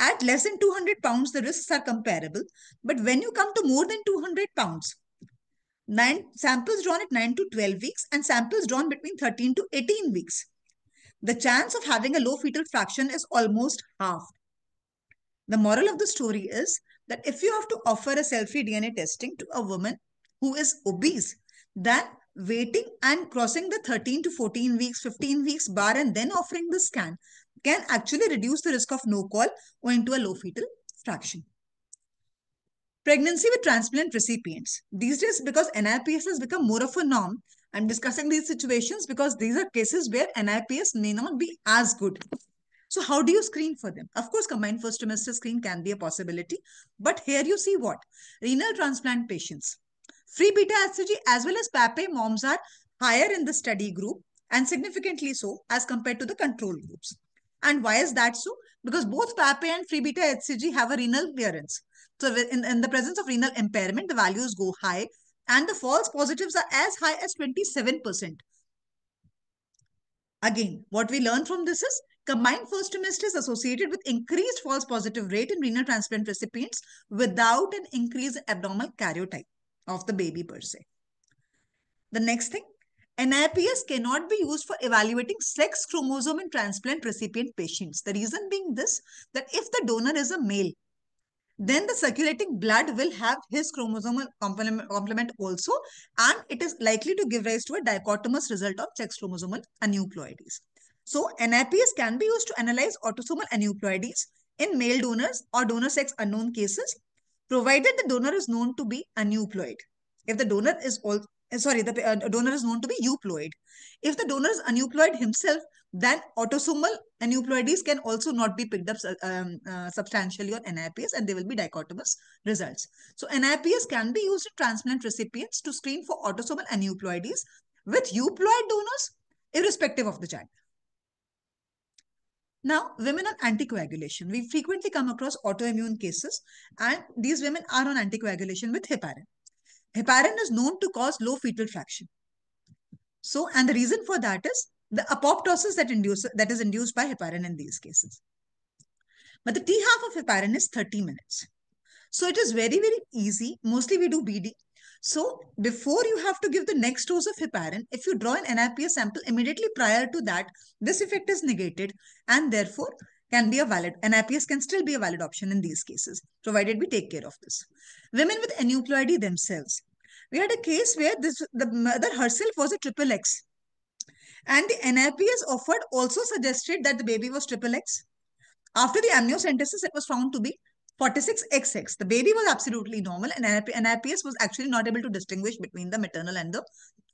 [SPEAKER 8] At less than 200 pounds, the risks are comparable. But when you come to more than 200 pounds, samples drawn at 9 to 12 weeks and samples drawn between 13 to 18 weeks, the chance of having a low fetal fraction is almost half. The moral of the story is that if you have to offer a cell-free DNA testing to a woman who is obese, then waiting and crossing the 13 to 14 weeks, 15 weeks bar and then offering the scan can actually reduce the risk of no-call owing to a low fetal fraction. Pregnancy with transplant recipients. These days, because NIPS has become more of a norm, I'm discussing these situations because these are cases where NIPS may not be as good. So how do you screen for them? Of course, combined first trimester screen can be a possibility. But here you see what? Renal transplant patients. Free beta HCG as well as PAPE moms are higher in the study group, and significantly so as compared to the control groups. And why is that so? Because both PAPE and free beta HCG have a renal clearance. So in the presence of renal impairment, the values go high and the false positives are as high as 27%. Again, what we learn from this is combined first trimester is associated with increased false positive rate in renal transplant recipients without an increase in abnormal karyotype of the baby per se. The next thing, NIPS cannot be used for evaluating sex chromosome in transplant recipient patients. The reason being this, that if the donor is a male, then the circulating blood will have his chromosomal complement also, and it is likely to give rise to a dichotomous result of sex chromosomal aneuploidies. So NIPS can be used to analyze autosomal aneuploidies in male donors or donor sex unknown cases, provided the donor is known to be aneuploid. If the donor is the donor is known to be euploid. If the donor is aneuploid himself, then autosomal aneuploidies can also not be picked up substantially on NIPS, and they will be dichotomous results. So NIPS can be used in transplant recipients to screen for autosomal aneuploidies with euploid donors, irrespective of the gender. Now, women on anticoagulation. We frequently come across autoimmune cases, and these women are on anticoagulation with heparin. Heparin is known to cause low fetal fraction. So, and the reason for that is the apoptosis that is induced by heparin in these cases. But the T-half of heparin is 30 minutes. So it is very, very easy. Mostly we do BD. So before you have to give the next dose of heparin, if you draw an NIPS sample immediately prior to that, this effect is negated and therefore can be a valid, NIPS can still be a valid option in these cases, provided we take care of this. Women with aneuploidy themselves. We had a case where the mother herself was a triple X. And the NIPS offered also suggested that the baby was triple X. After the amniocentesis, it was found to be 46XX. The baby was absolutely normal, and NIPS was actually not able to distinguish between the maternal and the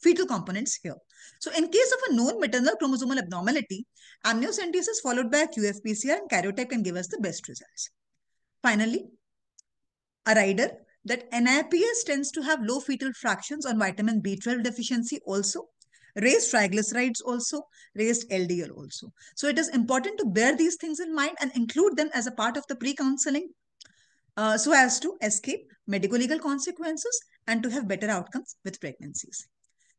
[SPEAKER 8] fetal components here. So, in case of a known maternal chromosomal abnormality, amniocentesis followed by a QFPCR and karyotype can give us the best results. Finally, a rider that NIPS tends to have low fetal fractions on vitamin B12 deficiency also, raised triglycerides also, raised LDL also. So it is important to bear these things in mind and include them as a part of the pre-counseling so as to escape medical legal consequences and to have better outcomes with pregnancies.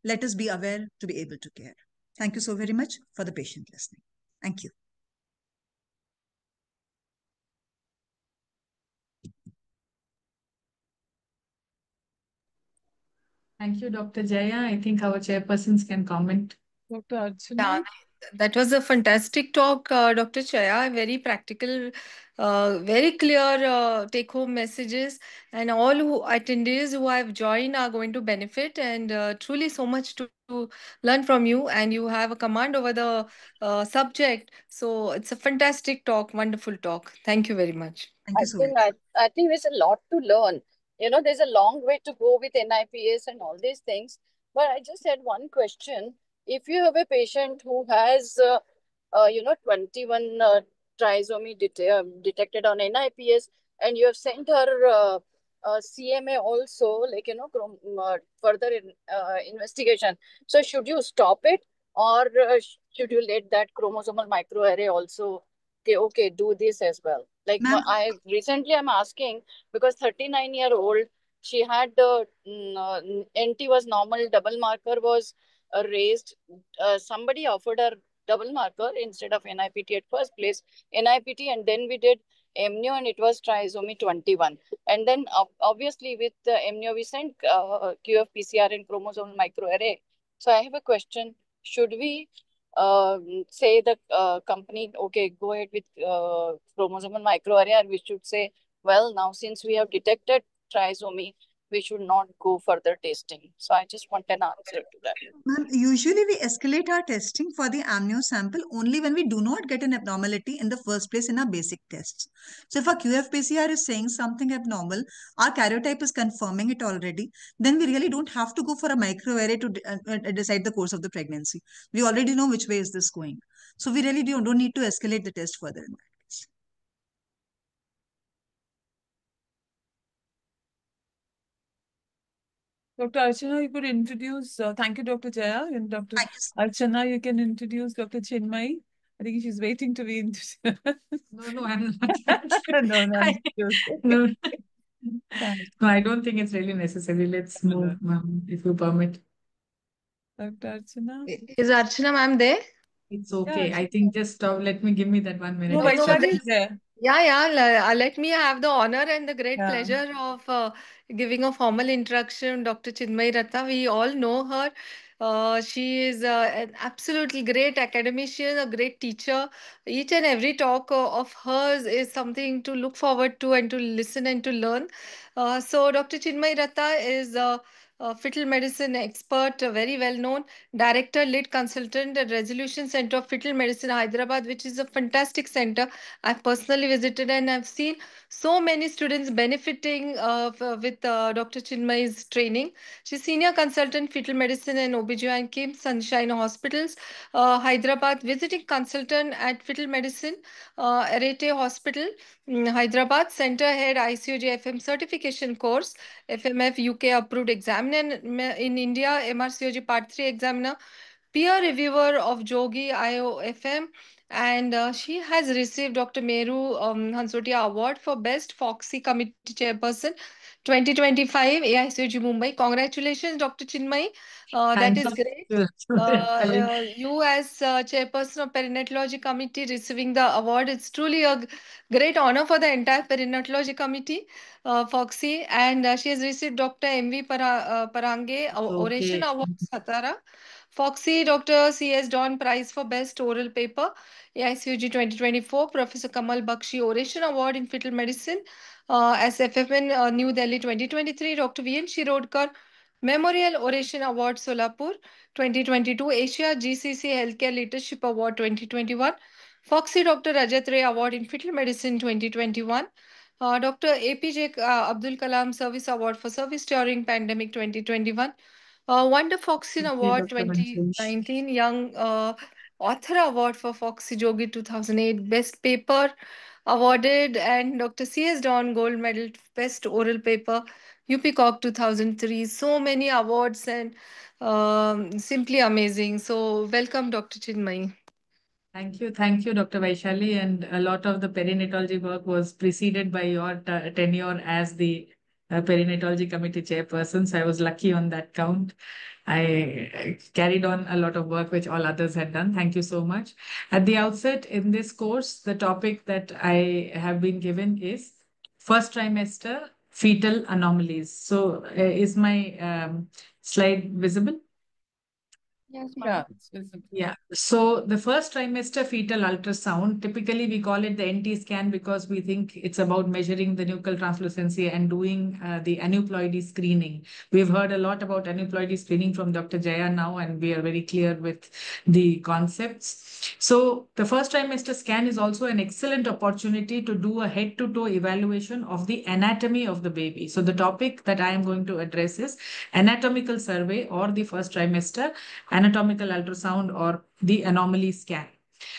[SPEAKER 8] Let us be aware to be able to care. Thank you so very much for the patient listening. Thank you.
[SPEAKER 3] Thank you, Dr. Jaya. I think our chairpersons can comment.
[SPEAKER 2] Dr. Archana?
[SPEAKER 7] Yeah, that was a fantastic talk, Dr. Chaya. Very practical, very clear take-home messages, and all who attendees who have joined are going to benefit, and truly so much to learn from you, and you have a command over the subject. So it's a fantastic talk, wonderful talk. Thank you very much.
[SPEAKER 8] Thank you
[SPEAKER 10] I
[SPEAKER 8] so
[SPEAKER 10] think
[SPEAKER 8] much.
[SPEAKER 10] I think there's a lot to learn. There's a long way to go with NIPS and all these things. But I just had one question. If you have a patient who has, 21 trisomy detected on NIPS, and you have sent her CMA also, like, further investigation. So should you stop it, or should you let that chromosomal microarray also? Okay, do this as well. Like,
[SPEAKER 8] Ma'am,
[SPEAKER 10] I recently I'm asking because 39-year-old, she had the NT was normal, double marker was raised. Somebody offered her double marker instead of NIPT at first place, NIPT, and then we did amnio, and it was trisomy 21. And then obviously with the amnio we sent QFPCR and chromosomal microarray. So I have a question: should we say the company, okay, go ahead with chromosomal microarray, and we should say, well, now since we have detected trisomy, we should not go further testing? So I just want an answer to that.
[SPEAKER 8] ma'am, usually we escalate our testing for the amnio sample only when we do not get an abnormality in the first place in our basic tests. So if our QFPCR is saying something abnormal, our karyotype is confirming it already, then we really don't have to go for a microarray to decide the course of the pregnancy. We already know which way is this going. So we really don't need to escalate the test further in that case.
[SPEAKER 2] Dr. Archana, you could introduce, thank you, Dr. Jaya, and Dr.
[SPEAKER 8] Thank you.
[SPEAKER 2] Archana, you can introduce Dr. Chinmay. I think she's waiting to be introduced.
[SPEAKER 3] No, I'm not.
[SPEAKER 2] No, I'm just
[SPEAKER 3] No,
[SPEAKER 2] Thanks.
[SPEAKER 3] no, I don't think it's really necessary. Let's move, if you permit.
[SPEAKER 2] Dr. Archana?
[SPEAKER 7] Is Archana ma'am there?
[SPEAKER 3] It's okay.
[SPEAKER 2] Yeah.
[SPEAKER 3] I think just give me that 1 minute
[SPEAKER 2] No,
[SPEAKER 7] No, no,
[SPEAKER 3] extra.
[SPEAKER 2] Vaishali is there.
[SPEAKER 7] Yeah, let me have the honor and the great
[SPEAKER 2] Yeah.
[SPEAKER 7] pleasure of giving a formal introduction, Dr. Chinmay Ratta. We all know her. She is an absolutely great academician, a great teacher. Each and every talk of hers is something to look forward to and to listen and to learn. So, Dr. Chinmay Ratta is a fetal medicine expert, very well known director, lead consultant at Resolution Center of Fetal Medicine, Hyderabad, which is a fantastic center. I've personally visited and I've seen so many students benefiting with Dr. Chinmay's training. She's senior consultant fetal medicine and OBGYN, KIMS Sunshine Hospitals, Hyderabad, visiting consultant at fetal medicine, Arete Hospital, Hyderabad, center head ICOG FM certification course, FMF UK approved examiner in India, MRCOG Part 3 examiner, peer reviewer of Jogi IOFM, and she has received Dr. Meru Hansotia Award for Best Foxy Committee Chairperson 2025 AICG Mumbai. Congratulations, Dr. Chinmay. That is great. You as chairperson of Perinatology Committee receiving the award, it's truly a great honor for the entire Perinatology Committee, Foxy, and she has received Dr. M.V. Parange Oration Award, Satara. Foxy, Dr. C.S. Don Prize for Best Oral Paper, AICUG 2024, Professor Kamal Bakshi Oration Award in Fetal Medicine, SFFN New Delhi 2023, Dr. V.N. Shirodkar Memorial Oration Award Solapur 2022, Asia GCC Healthcare Leadership Award 2021, Foxy Dr. Rajat Ray Award in Fetal Medicine 2021, Dr. APJ Abdul Kalam Service Award for Service during Pandemic 2021, Wonder Foxin
[SPEAKER 3] Thank you,
[SPEAKER 7] Award
[SPEAKER 3] Dr. Vanshul.
[SPEAKER 7] 2019, Young Author Award for Foxy Jogi 2008, Best Paper awarded, and Dr. C.S. Don Gold Medal, Best Oral Paper, UP 2003. So many awards and simply amazing. So welcome, Dr. Chinmay.
[SPEAKER 3] Thank you, Dr. Vaishali. And a lot of the perinatology work was preceded by your tenure as the perinatology committee chairperson. So I was lucky on that count. I carried on a lot of work which all others had done. Thank you so much. At the outset in this course, the topic that I have been given is first trimester fetal anomalies. So is my slide visible?
[SPEAKER 9] Yes,
[SPEAKER 2] Yeah,
[SPEAKER 9] ma'am.
[SPEAKER 2] it's visible.
[SPEAKER 3] Yeah. So the first trimester fetal ultrasound, typically we call it the NT scan because we think it's about measuring the nuchal translucency and doing the aneuploidy screening. We've heard a lot about aneuploidy screening from Dr. Jaya now, and we are very clear with the concepts. So the first trimester scan is also an excellent opportunity to do a head-to-toe evaluation of the anatomy of the baby. So the topic that I am going to address is anatomical survey or the first trimester anatomical ultrasound or the anomaly scan.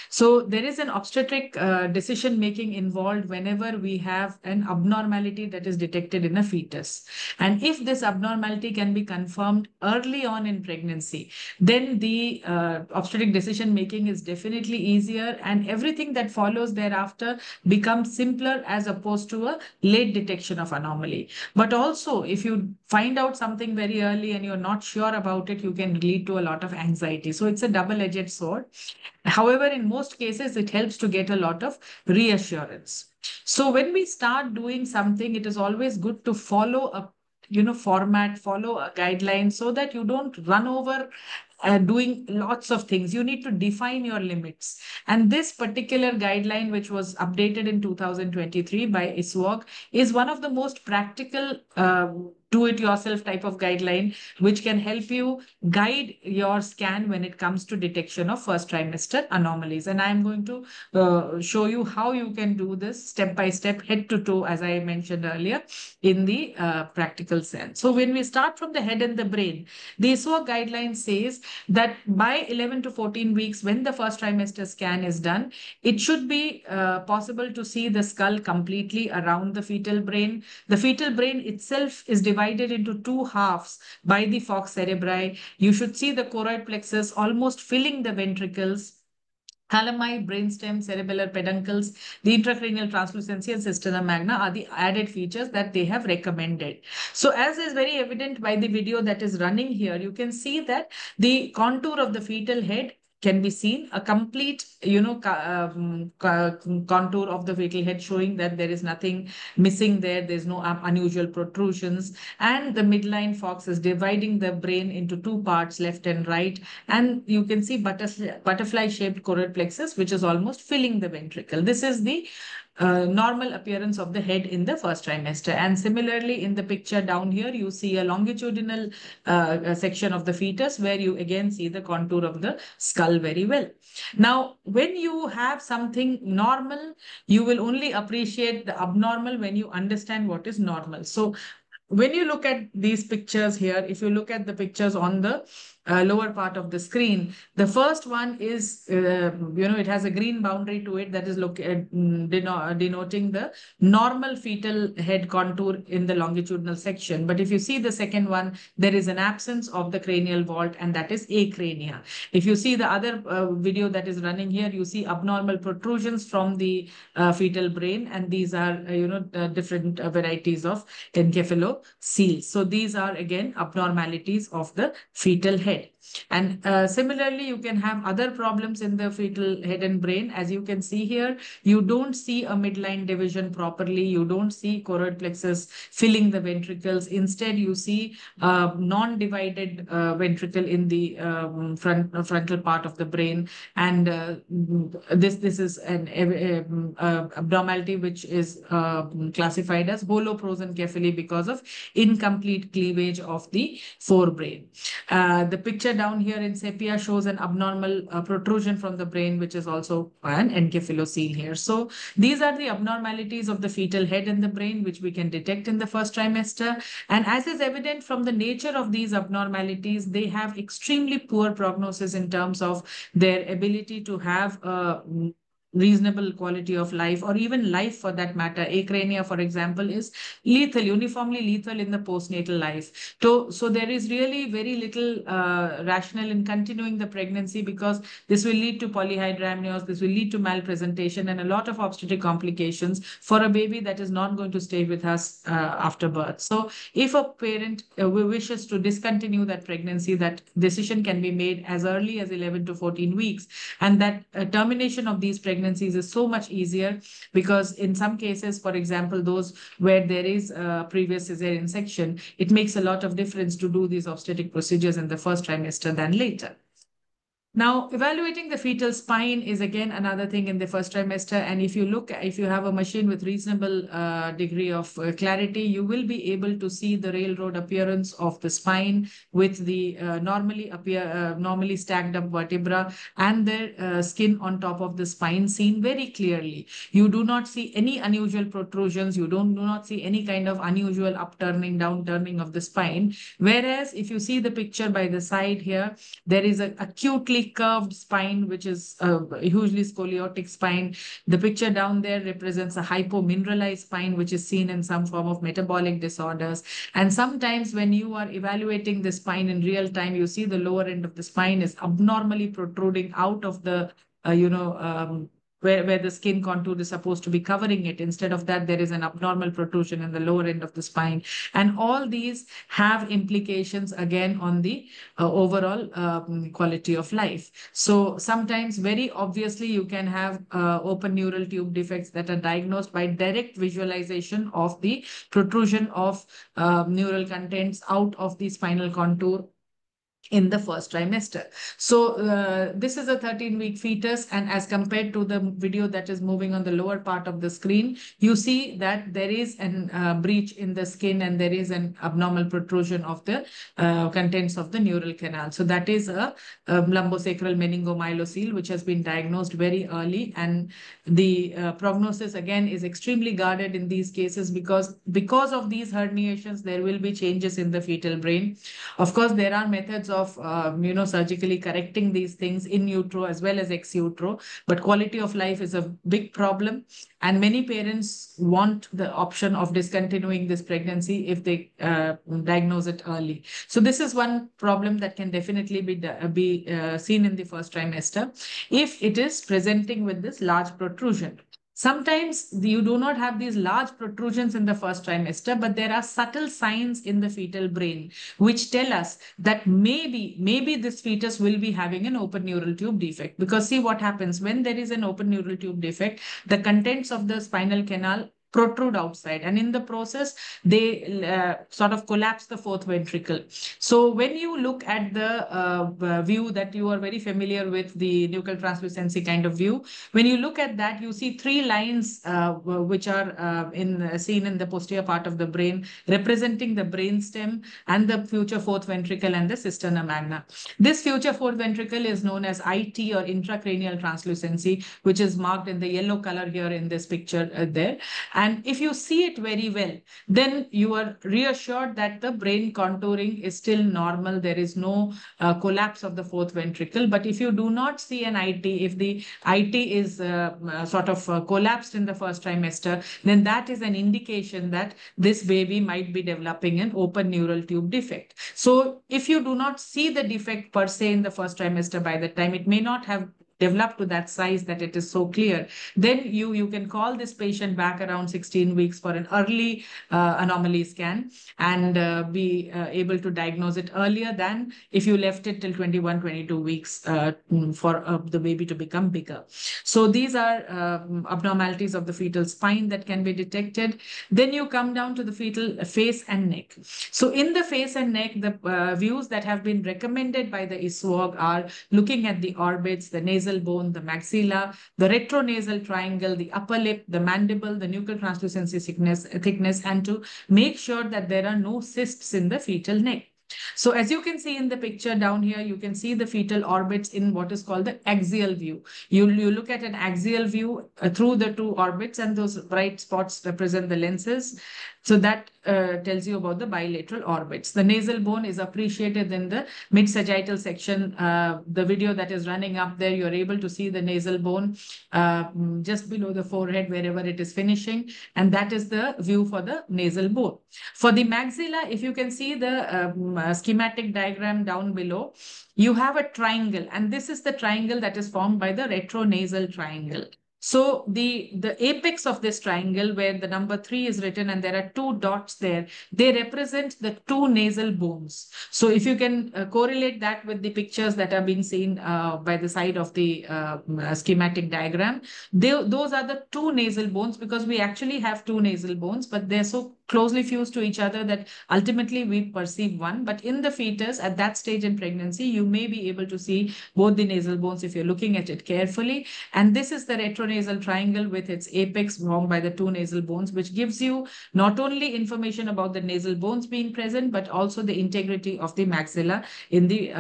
[SPEAKER 3] So there is an obstetric decision making involved whenever we have an abnormality that is detected in a fetus. And if this abnormality can be confirmed early on in pregnancy, then the obstetric decision making is definitely easier, and everything that follows thereafter becomes simpler as opposed to a late detection of anomaly. But also, if you find out something very early and you're not sure about it, you can lead to a lot of anxiety. So it's a double-edged sword. However, in most cases, it helps to get a lot of reassurance. So when we start doing something, it is always good to follow a format, follow a guideline so that you don't run over doing lots of things. You need to define your limits. And this particular guideline, which was updated in 2023 by ISWOG, is one of the most practical do-it-yourself type of guideline, which can help you guide your scan when it comes to detection of first trimester anomalies. And I'm going to show you how you can do this step by step, head to toe, as I mentioned earlier, in the practical sense. So when we start from the head and the brain, the ISWOG guideline says that by 11 to 14 weeks, when the first trimester scan is done, it should be possible to see the skull completely around the fetal brain. The fetal brain itself is divided into two halves by the falx cerebri. You should see the choroid plexus almost filling the ventricles. Thalami, brainstem, cerebellar peduncles, the intracranial translucency, and cisterna magna are the added features that they have recommended. So as is very evident by the video that is running here, you can see that the contour of the fetal head can be seen, a complete, contour of the fetal head showing that there is nothing missing there. There's no unusual protrusions. And the midline falx is dividing the brain into two parts, left and right. And you can see butterfly-shaped choroid plexus, which is almost filling the ventricle. This is the normal appearance of the head in the first trimester. And similarly, in the picture down here, you see a longitudinal section of the fetus where you again see the contour of the skull very well. Now, when you have something normal, you will only appreciate the abnormal when you understand what is normal. So when you look at these pictures here, if you look at the pictures on the lower part of the screen, the first one is, it has a green boundary to it that is denoting the normal fetal head contour in the longitudinal section. But if you see the second one, there is an absence of the cranial vault, and that is acrania. If you see the other video that is running here, you see abnormal protrusions from the fetal brain, and these are, different varieties of encephaloceles. So these are again abnormalities of the fetal head. head. And similarly, you can have other problems in the fetal head and brain. As you can see here, you don't see a midline division properly. You don't see choroid plexus filling the ventricles. Instead, you see non-divided ventricle in the frontal part of the brain. And this is an abnormality which is classified as holoprosencephaly because of incomplete cleavage of the forebrain. The picture down here in sepia shows an abnormal protrusion from the brain, which is also an encephalocele here. So these are the abnormalities of the fetal head and the brain, which we can detect in the first trimester. And as is evident from the nature of these abnormalities, they have extremely poor prognosis in terms of their ability to have a reasonable quality of life, or even life for that matter. Acrania, for example, is lethal, uniformly lethal in the postnatal life. So there is really very little rationale in continuing the pregnancy, because this will lead to polyhydramnios, this will lead to malpresentation and a lot of obstetric complications for a baby that is not going to stay with us after birth. So if a parent wishes to discontinue that pregnancy, that decision can be made as early as 11 to 14 weeks. And that termination of these pregnancies is so much easier, because in some cases, for example, those where there is a previous cesarean section, it makes a lot of difference to do these obstetric procedures in the first trimester than later. Now, evaluating the fetal spine is again another thing in the first trimester. And if you have a machine with reasonable degree of clarity, you will be able to see the railroad appearance of the spine with the normally stacked up vertebra and the skin on top of the spine seen very clearly. You do not see any unusual protrusions. You do not see any kind of unusual upturning, downturning of the spine. Whereas if you see the picture by the side here, there is an acutely curved spine, which is a hugely scoliotic spine. The picture down there represents a hypomineralized spine, which is seen in some form of metabolic disorders. And sometimes when you are evaluating the spine in real time, you see the lower end of the spine is abnormally protruding out of the, where the skin contour is supposed to be covering it. Instead of that, there is an abnormal protrusion in the lower end of the spine. And all these have implications again on the overall quality of life. So sometimes very obviously you can have open neural tube defects that are diagnosed by direct visualization of the protrusion of neural contents out of the spinal contour in the first trimester. So this is a 13-week fetus, and as compared to the video that is moving on the lower part of the screen, you see that there is an breach in the skin and there is an abnormal protrusion of the contents of the neural canal. So that is a lumbosacral meningomyelocele, which has been diagnosed very early, and the prognosis again is extremely guarded in these cases, because of these herniations there will be changes in the fetal brain. Of course, there are methods of surgically correcting these things in utero as well as ex utero, but quality of life is a big problem, and many parents want the option of discontinuing this pregnancy if they diagnose it early. So this is one problem that can definitely be seen in the first trimester if it is presenting with this large protrusion. Sometimes you do not have these large protrusions in the first trimester, but there are subtle signs in the fetal brain which tell us that maybe this fetus will be having an open neural tube defect. Because see what happens when there is an open neural tube defect, the contents of the spinal canal protrude outside, and in the process they sort of collapse the fourth ventricle. So when you look at the view that you are very familiar with, the nuchal translucency kind of view, when you look at that, you see three lines which are seen in the posterior part of the brain, representing the brain stem and the future fourth ventricle and the cisterna magna. This future fourth ventricle is known as IT, or intracranial translucency, which is marked in the yellow color here in this picture there. And if you see it very well, then you are reassured that the brain contouring is still normal. There is no collapse of the fourth ventricle. But if you do not see an IT, if the IT is sort of collapsed in the first trimester, then that is an indication that this baby might be developing an open neural tube defect. So if you do not see the defect per se in the first trimester, by the time it may not have developed to that size that it is so clear, then you can call this patient back around 16 weeks for an early anomaly scan and be able to diagnose it earlier than if you left it till 21, 22 weeks for the baby to become bigger. So these are abnormalities of the fetal spine that can be detected. Then you come down to the fetal face and neck. So in the face and neck, the views that have been recommended by the ISWOG are looking at the orbits, the nasal bone, the maxilla, the retronasal triangle, the upper lip, the mandible, the nuchal translucency thickness, and to make sure that there are no cysts in the fetal neck. So as you can see in the picture down here, you can see the fetal orbits in what is called the axial view. You look at an axial view through the two orbits, and those bright spots represent the lenses. So that tells you about the bilateral orbits. The nasal bone is appreciated in the mid-sagittal section. The video that is running up there, you're able to see the nasal bone just below the forehead, wherever it is finishing. And that is the view for the nasal bone. For the maxilla, if you can see the schematic diagram down below, you have a triangle, and this is the triangle that is formed by the retronasal triangle. So the apex of this triangle, where the number 3 is written and there are 2 dots there, they represent the 2 nasal bones. So if you can correlate that with the pictures that are being seen by the side of the schematic diagram, those are the 2 nasal bones, because we actually have 2 nasal bones, but they're so closely fused to each other that ultimately we perceive one. But in the fetus at that stage in pregnancy, you may be able to see both the nasal bones if you're looking at it carefully. And this is the retronasal triangle with its apex formed by the 2 nasal bones, which gives you not only information about the nasal bones being present, but also the integrity of the maxilla in the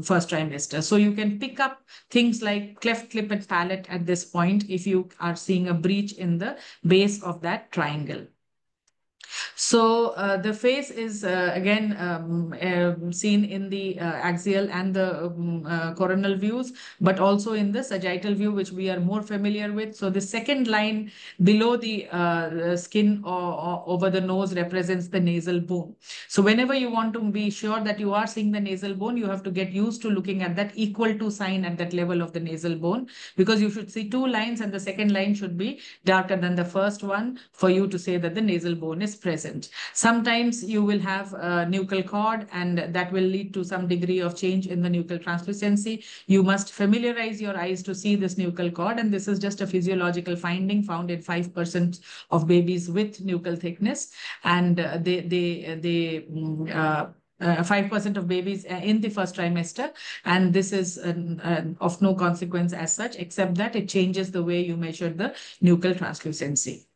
[SPEAKER 3] first trimester. So you can pick up things like cleft lip and palate at this point if you are seeing a breach in the base of that triangle. So the face is again seen in the axial and the coronal views, but also in the sagittal view, which we are more familiar with. So the second line below the skin or over the nose represents the nasal bone. So whenever you want to be sure that you are seeing the nasal bone, you have to get used to looking at that equal to sign at that level of the nasal bone, because you should see 2 lines and the second line should be darker than the first one for you to say that the nasal bone is present. Sometimes you will have a nuchal cord, and that will lead to some degree of change in the nuchal translucency. You must familiarize your eyes to see this nuchal cord, and this is just a physiological finding found in 5% of babies with nuchal thickness, and 5% of babies in the first trimester, and this is of no consequence as such, except that it changes the way you measure the nuchal translucency.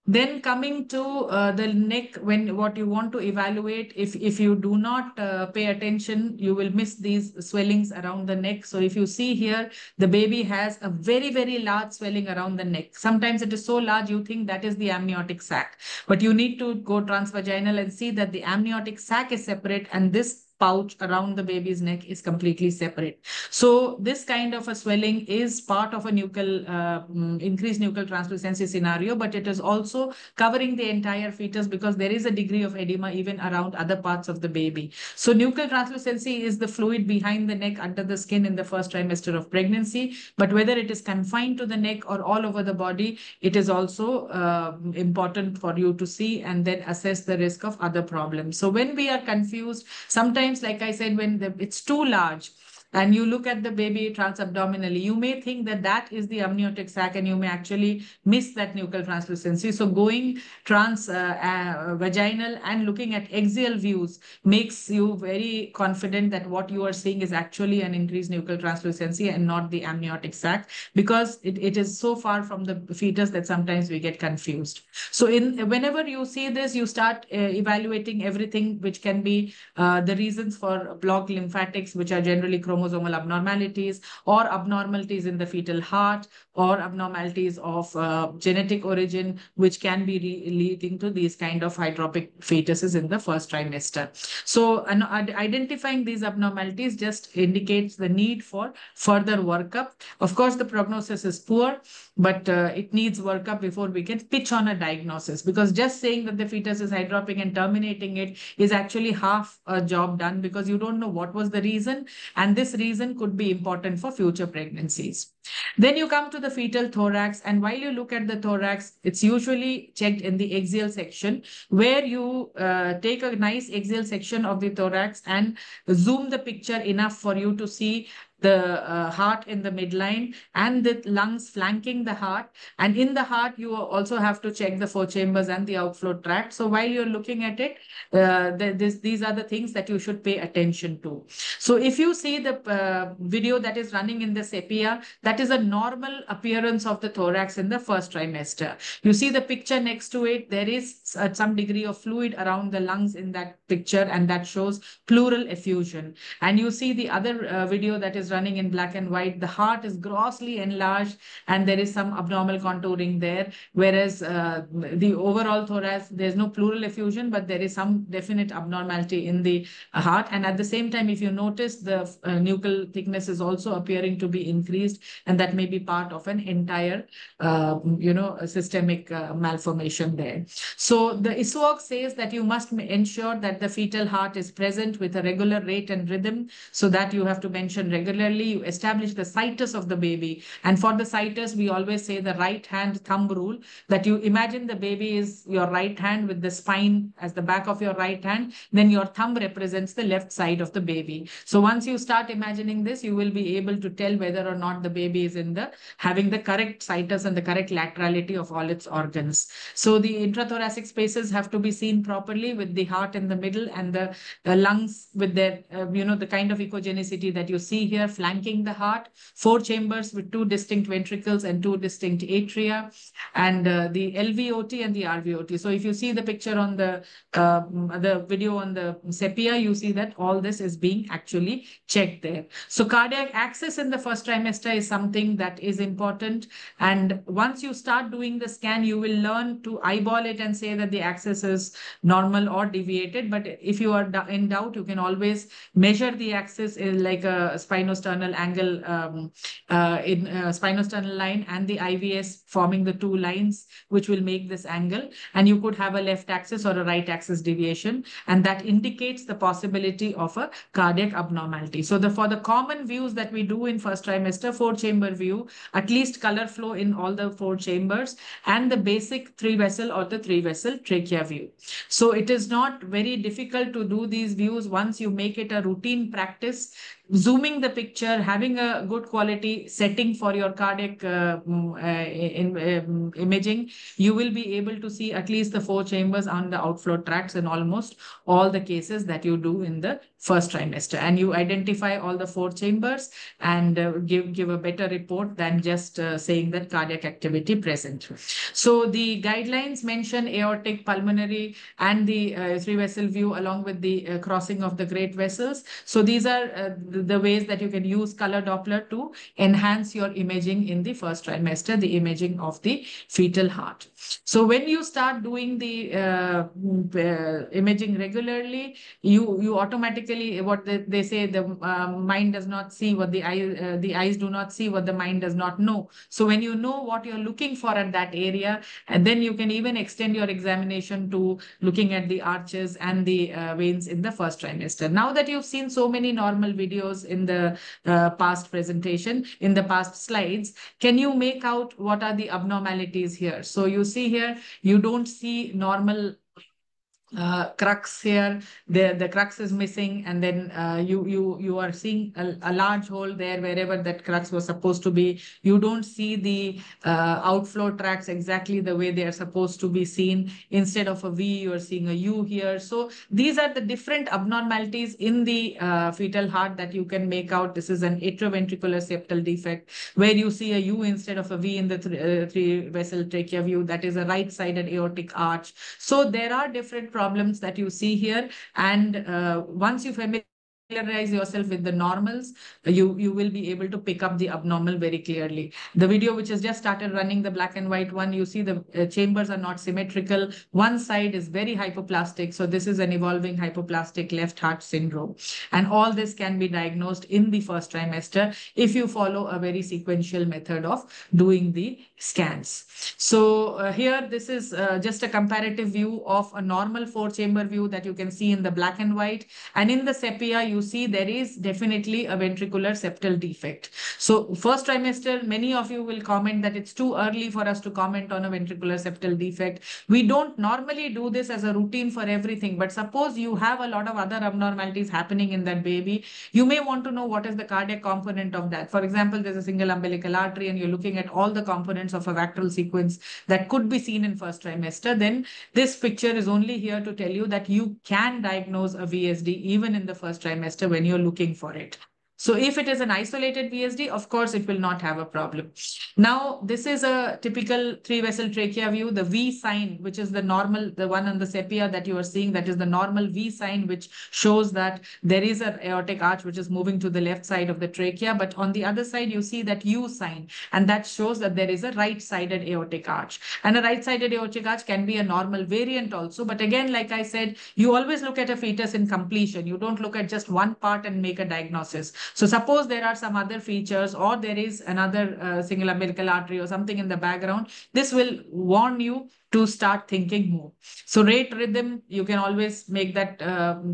[SPEAKER 3] Then coming to the neck, when what you want to evaluate, if you do not pay attention, you will miss these swellings around the neck. So if you see here, the baby has a very, very large swelling around the neck. Sometimes it is so large you think that is the amniotic sac, but you need to go transvaginal and see that the amniotic sac is separate and this pouch around the baby's neck is completely separate. So this kind of a swelling is part of a increased nuchal translucency scenario, but it is also covering the entire fetus because there is a degree of edema even around other parts of the baby. So nuchal translucency is the fluid behind the neck under the skin in the first trimester of pregnancy, but whether it is confined to the neck or all over the body, it is also important for you to see and then assess the risk of other problems. So when we are confused, sometimes, like I said, when it's too large and you look at the baby transabdominally, you may think that that is the amniotic sac and you may actually miss that nuchal translucency. So going vaginal and looking at axial views makes you very confident that what you are seeing is actually an increased nuchal translucency and not the amniotic sac, because it is so far from the fetus that sometimes we get confused. So whenever you see this, you start evaluating everything which can be the reasons for blocked lymphatics, which are generally chromosomal abnormalities or abnormalities in the fetal heart or abnormalities of genetic origin, which can be leading to these kind of hydropic fetuses in the first trimester. So identifying these abnormalities just indicates the need for further workup. Of course, the prognosis is poor, but it needs workup before we can pitch on a diagnosis, because just saying that the fetus is hydropic and terminating it is actually half a job done, because you don't know what was the reason, and this this reason could be important for future pregnancies. Then you come to the fetal thorax, and while you look at the thorax, it's usually checked in the axial section, where you take a nice axial section of the thorax and zoom the picture enough for you to see the heart in the midline and the lungs flanking the heart. And in the heart, you also have to check the four chambers and the outflow tract. So while you're looking at it, these are the things that you should pay attention to. So if you see the video that is running in the sepia, that is a normal appearance of the thorax in the first trimester. You see the picture next to it, there is some degree of fluid around the lungs in that picture, and that shows pleural effusion. And you see the other video that is running in black and white, the heart is grossly enlarged and there is some abnormal contouring there, whereas the overall thorax, there's no pleural effusion, but there is some definite abnormality in the heart. And at the same time, if you notice, the nuchal thickness is also appearing to be increased, and that may be part of an entire systemic malformation there. So the ISWOG says that you must ensure that the fetal heart is present with a regular rate and rhythm, so that you have to mention regularly. You establish the situs of the baby, and for the situs, we always say the right hand thumb rule, that you imagine the baby is your right hand with the spine as the back of your right hand, then your thumb represents the left side of the baby. So once you start imagining this, you will be able to tell whether or not the baby is having the correct situs and the correct laterality of all its organs. So the intrathoracic spaces have to be seen properly, with the heart in the middle and the lungs with their, the kind of echogenicity that you see here flanking the heart, four chambers with two distinct ventricles and two distinct atria, and the LVOT and the RVOT. So if you see the picture on the video on the sepia, you see that all this is being actually checked there. So cardiac access in the first trimester is something that is important. And once you start doing the scan, you will learn to eyeball it and say that the axis is normal or deviated. But if you are in doubt, you can always measure the axis like a spinosternal angle in spinosternal line and the IVS forming the two lines, which will make this angle. And you could have a left axis or a right axis deviation, and that indicates the possibility of a cardiac abnormality. So for the common views that we do in first trimester, four chamber view, at least color flow in all the four chambers, and the basic three vessel or the three vessel trachea view. So it is not very difficult to do these views once you make it a routine practice. Zooming the picture, having a good quality setting for your cardiac imaging, you will be able to see at least the four chambers on the outflow tracts in almost all the cases that you do in the first trimester. And you identify all the four chambers and give a better report than just saying that cardiac activity present. So the guidelines mention aortic, pulmonary, and the three vessel view, along with the crossing of the great vessels. So these are the ways that you can use color Doppler to enhance your imaging in the first trimester, the imaging of the fetal heart. So when you start doing the imaging regularly, you automatically, what they say, the mind does not see what the eyes do not see what the mind does not know. So when you know what you're looking for at that area, and then you can even extend your examination to looking at the arches and the veins in the first trimester. Now that you've seen so many normal videos in the past presentation, in the past slides, can you make out what are the abnormalities here? So you see here, you don't see normal crux here. The crux is missing, and then you are seeing a large hole there wherever that crux was supposed to be. You don't see the outflow tracts exactly the way they are supposed to be seen. Instead of a V, you are seeing a U here. So these are the different abnormalities in the fetal heart that you can make out. This is an atrioventricular septal defect, where you see a U instead of a V in the three vessel trachea view. That is a right sided aortic arch. So there are different problems that you see here. And once you familiarize yourself with the normals, you will be able to pick up the abnormal very clearly. The video which has just started running, the black and white one, you see the chambers are not symmetrical. One side is very hypoplastic. So this is an evolving hypoplastic left heart syndrome. And all this can be diagnosed in the first trimester if you follow a very sequential method of doing the scans. So here, this is just a comparative view of a normal four chamber view that you can see in the black and white. And in the sepia, you you see there is definitely a ventricular septal defect. So first trimester, many of you will comment that it's too early for us to comment on a ventricular septal defect. We don't normally do this as a routine for everything, but suppose you have a lot of other abnormalities happening in that baby, you may want to know what is the cardiac component of that. For example, there's a single umbilical artery and you're looking at all the components of a vectoral sequence that could be seen in first trimester. Then this picture is only here to tell you that you can diagnose a VSD even in the first trimester when you're looking for it. So if it is an isolated VSD, of course, it will not have a problem. Now, this is a typical three-vessel trachea view. The V sign, which is the normal, the one on the sepia that you are seeing, that is the normal V sign, which shows that there is an aortic arch which is moving to the left side of the trachea. But on the other side, you see that U sign, and that shows that there is a right-sided aortic arch. And a right-sided aortic arch can be a normal variant also. But again, like I said, you always look at a fetus in completion. You don't look at just one part and make a diagnosis. So suppose there are some other features or there is another single umbilical artery or something in the background, this will warn you to start thinking more. So rate rhythm, you can always make that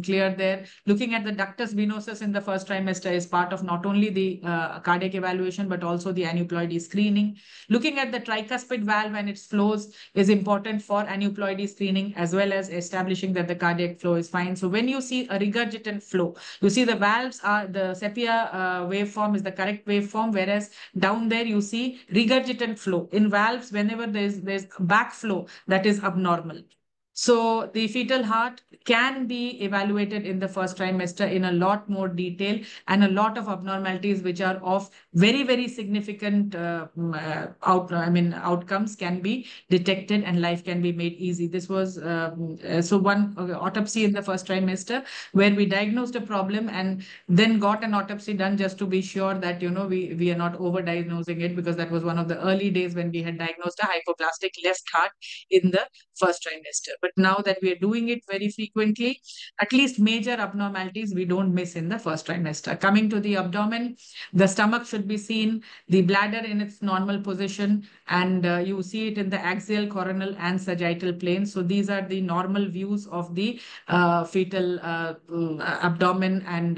[SPEAKER 3] clear there. Looking at the ductus venosus in the first trimester is part of not only the cardiac evaluation, but also the aneuploidy screening. Looking at the tricuspid valve and its flows is important for aneuploidy screening, as well as establishing that the cardiac flow is fine. So when you see a regurgitant flow, you see the valves are, the sepia waveform is the correct waveform, whereas down there you see regurgitant flow. In valves, whenever there's backflow, that is abnormal. So the fetal heart can be evaluated in the first trimester in a lot more detail, and a lot of abnormalities which are of very, very significant outcomes can be detected and life can be made easy. This was so one autopsy in the first trimester where we diagnosed a problem and then got an autopsy done just to be sure that, you know, we are not over diagnosing it, because that was one of the early days when we had diagnosed a hypoplastic left heart in the first trimester. But now that we are doing it very frequently, at least major abnormalities we don't miss in the first trimester. Coming to the abdomen, the stomach should be seen, the bladder in its normal position, and you see it in the axial, coronal, and sagittal planes. So these are the normal views of the fetal abdomen, and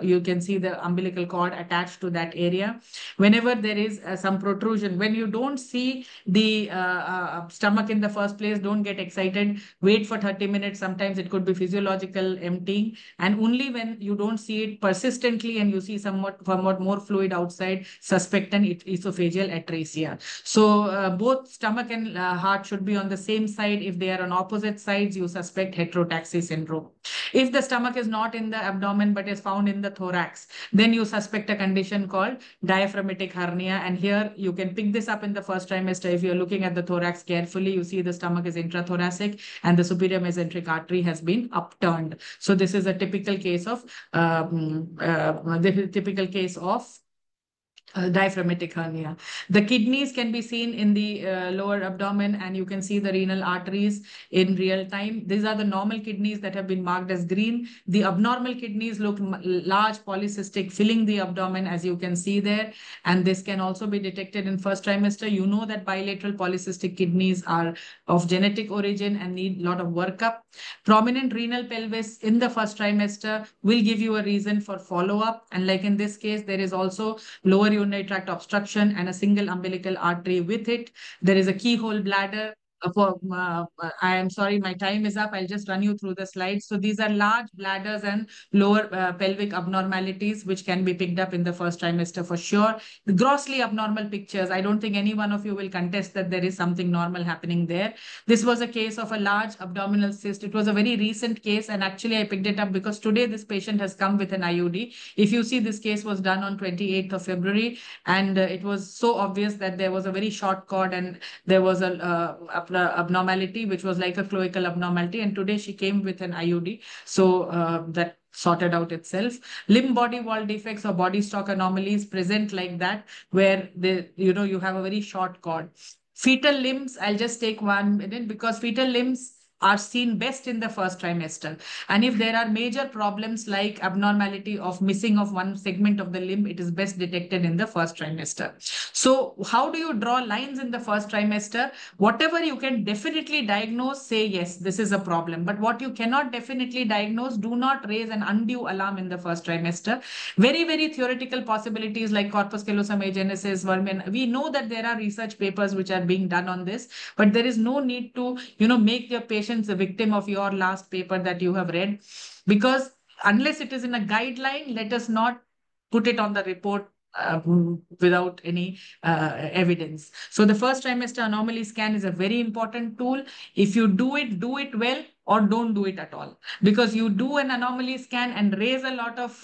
[SPEAKER 3] you can see the umbilical cord attached to that area. Whenever there is some protrusion, when you don't see the stomach in the first place, don't get excited. Wait for 30 minutes. Sometimes it could be physiological emptying. And only when you don't see it persistently and you see somewhat more fluid outside, suspect an esophageal atresia. So both stomach and heart should be on the same side. If they are on opposite sides, you suspect heterotaxy syndrome. If the stomach is not in the abdomen but is found in the thorax, then you suspect a condition called diaphragmatic hernia. And here you can pick this up in the first trimester. If you're looking at the thorax carefully, you see the stomach is intrathoracic and the superior mesenteric artery has been upturned. So this is a typical case of diaphragmatic hernia. The kidneys can be seen in the lower abdomen, and you can see the renal arteries in real time. These are the normal kidneys that have been marked as green. The abnormal kidneys look large, polycystic, filling the abdomen, as you can see there. And this can also be detected in first trimester. You know that bilateral polycystic kidneys are of genetic origin and need a lot of workup. Prominent renal pelvis in the first trimester will give you a reason for follow-up. And like in this case, there is also lower urinary tract obstruction and a single umbilical artery with it. There is a keyhole bladder. I am sorry, my time is up. I'll just run you through the slides. So these are large bladders and lower pelvic abnormalities, which can be picked up in the first trimester for sure. The grossly abnormal pictures, I don't think any one of you will contest that there is something normal happening there. This was a case of a large abdominal cyst. It was a very recent case, and actually I picked it up because today this patient has come with an IUD. If you see, this case was done on 28th of February, and it was so obvious that there was a very short cord and there was a abnormality which was like a cloacal abnormality, and today she came with an IUD. So that sorted out itself. Limb body wall defects or body stalk anomalies present like that, where you have a very short cord. Fetal limbs, I'll just take 1 minute, because fetal limbs are seen best in the first trimester. And if there are major problems like abnormality of missing of one segment of the limb, it is best detected in the first trimester. So how do you draw lines in the first trimester? Whatever you can definitely diagnose, say yes, this is a problem. But what you cannot definitely diagnose, do not raise an undue alarm in the first trimester. Very, very theoretical possibilities like corpus callosum agenesis, vermin. We know that there are research papers which are being done on this, but there is no need to, make your patients a victim of your last paper that you have read, because unless it is in a guideline, let us not put it on the report without any evidence. So the first trimester anomaly scan is a very important tool. If you do it well, or don't do it at all. Because you do an anomaly scan and raise a lot of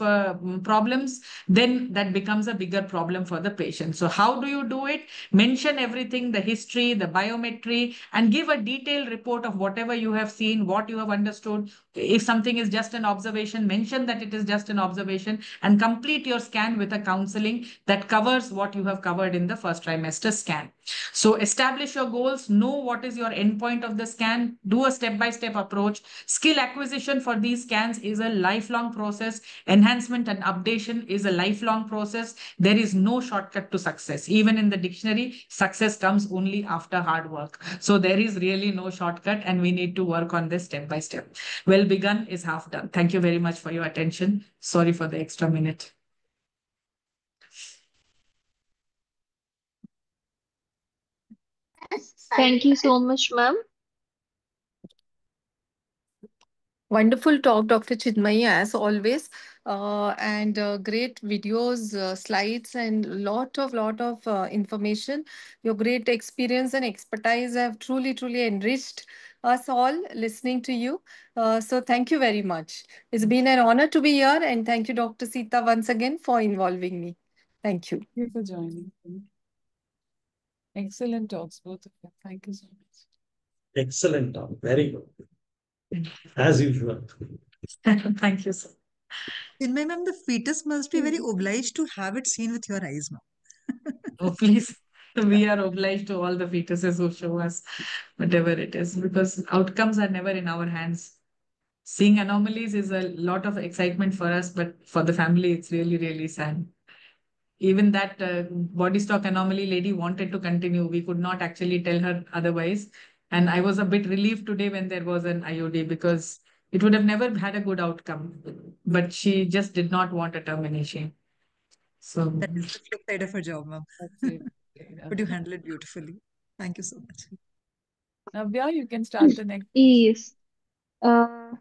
[SPEAKER 3] problems, then that becomes a bigger problem for the patient. So how do you do it? Mention everything, the history, the biometry, and give a detailed report of whatever you have seen, what you have understood. If something is just an observation, mention that it is just an observation, and complete your scan with a counseling that covers what you have covered in the first trimester scan. So establish your goals, know what is your endpoint of the scan, do a step-by-step approach. Skill acquisition for these scans is a lifelong process. Enhancement and updation is a lifelong process. There is no shortcut to success. Even in the dictionary, success comes only after hard work. So there is really no shortcut, and we need to work on this step by step. Well begun is half done. Thank you very much for your attention. Sorry for the extra minute.
[SPEAKER 6] Thank you so much, ma'am.
[SPEAKER 7] Wonderful talk, Dr. Chidmayi, as always, and great videos, slides, and lot of information. Your great experience and expertise have truly enriched us all listening to you. So thank you very much. It's been an honor to be here, and thank you, Dr. Sita, once again for involving me. Thank you.
[SPEAKER 2] Thank you for joining. Excellent talks, both of you. Thank you so much.
[SPEAKER 11] Excellent talk. Very good. As usual.
[SPEAKER 3] Thank you, sir.
[SPEAKER 8] Chinmay ma'am, the fetus must be very obliged to have it seen with your eyes, ma'am.
[SPEAKER 3] Oh, please. We are obliged to all the fetuses who show us whatever it is, because outcomes are never in our hands. Seeing anomalies is a lot of excitement for us, but for the family, it's really sad. Even that body stock anomaly lady wanted to continue. We could not actually tell her otherwise. And I was a bit relieved today when there was an IOD, because it would have never had a good outcome. But she just did not want a termination. So
[SPEAKER 8] That is the flip side of her job, ma'am.
[SPEAKER 2] That's it.
[SPEAKER 8] But you handle it beautifully. Thank you so much.
[SPEAKER 2] Navya, you can start the next.
[SPEAKER 6] Yes. Uh,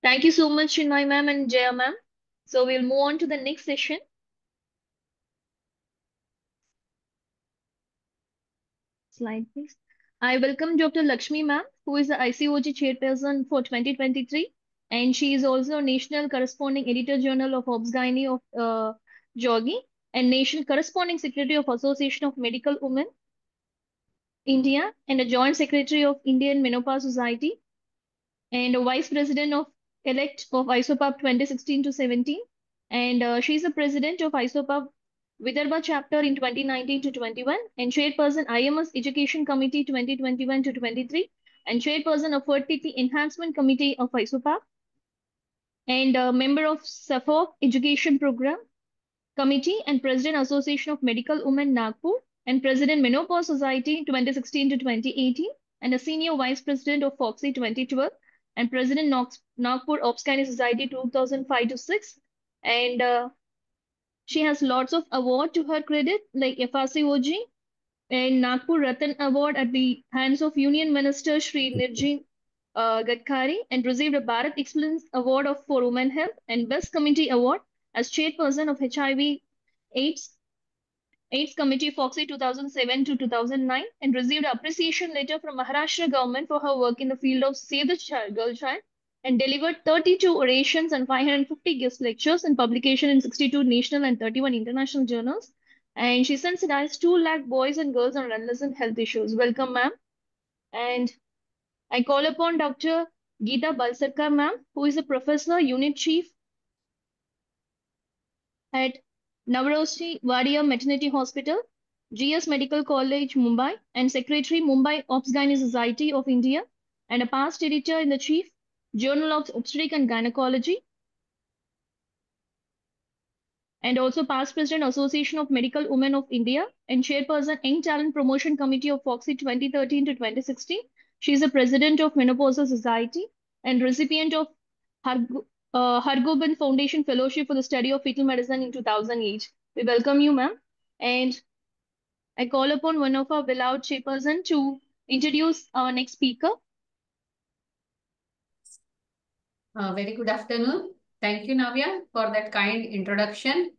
[SPEAKER 6] Thank you so much, Chinmay ma'am and Jaya ma'am. So we'll move on to the next session. Slide, please. I welcome Dr. Lakshmi ma'am, who is the ICOG chairperson for 2023, and she is also National Corresponding Editor Journal of Obs-Gynae of Jogi, and National Corresponding Secretary of Association of Medical Women India, and a Joint Secretary of Indian Menopause Society, and a Vice President of elect of ISOPAP 2016 to 17, and she's the President of ISOPAP Vidarbha chapter in 2019 to 21, and Chairperson IMS Education Committee 2021 to 23, and Chairperson of Fertility Enhancement Committee of ISOPAP, and a member of SAFOC Education Program Committee, and President Association of Medical Women Nagpur, and President Menopause Society 2016 to 2018, and a Senior Vice President of FOXY 2012, and President Nagpur Obs-Gynae Society 2005 to 6, and she has lots of award to her credit, like FRCOG and Nagpur Ratan Award at the hands of Union Minister Shri Nirjin Gadkari, and received a Bharat Excellence Award for Women Health and Best Committee Award as chairperson of HIV AIDS Committee FOXY 2007 to 2009, and received appreciation letter from Maharashtra government for her work in the field of Save the Girl Child, and delivered 32 orations and 550 guest lectures and publication in 62 national and 31 international journals. And she sensitized 2 lakh boys and girls on adolescent health issues. Welcome, ma'am. And I call upon Dr. Geeta Balsarkar, ma'am, who is a professor, unit chief at Navroji Wadia Maternity Hospital, GS Medical College, Mumbai, and Secretary, Mumbai Obs-Gynae Society of India, and a past editor in the chief, Journal of Obstetric and Gynecology, and also past president, Association of Medical Women of India, and chairperson, Young Talent Promotion Committee of FOXY 2013 to 2016. She is a president of Menopausal Society and recipient of Hargobind Foundation Fellowship for the Study of Fetal Medicine in 2008. We welcome you, ma'am. And I call upon one of our beloved chairperson to introduce our next speaker.
[SPEAKER 4] Very good afternoon. Thank you, Navya, for that kind introduction.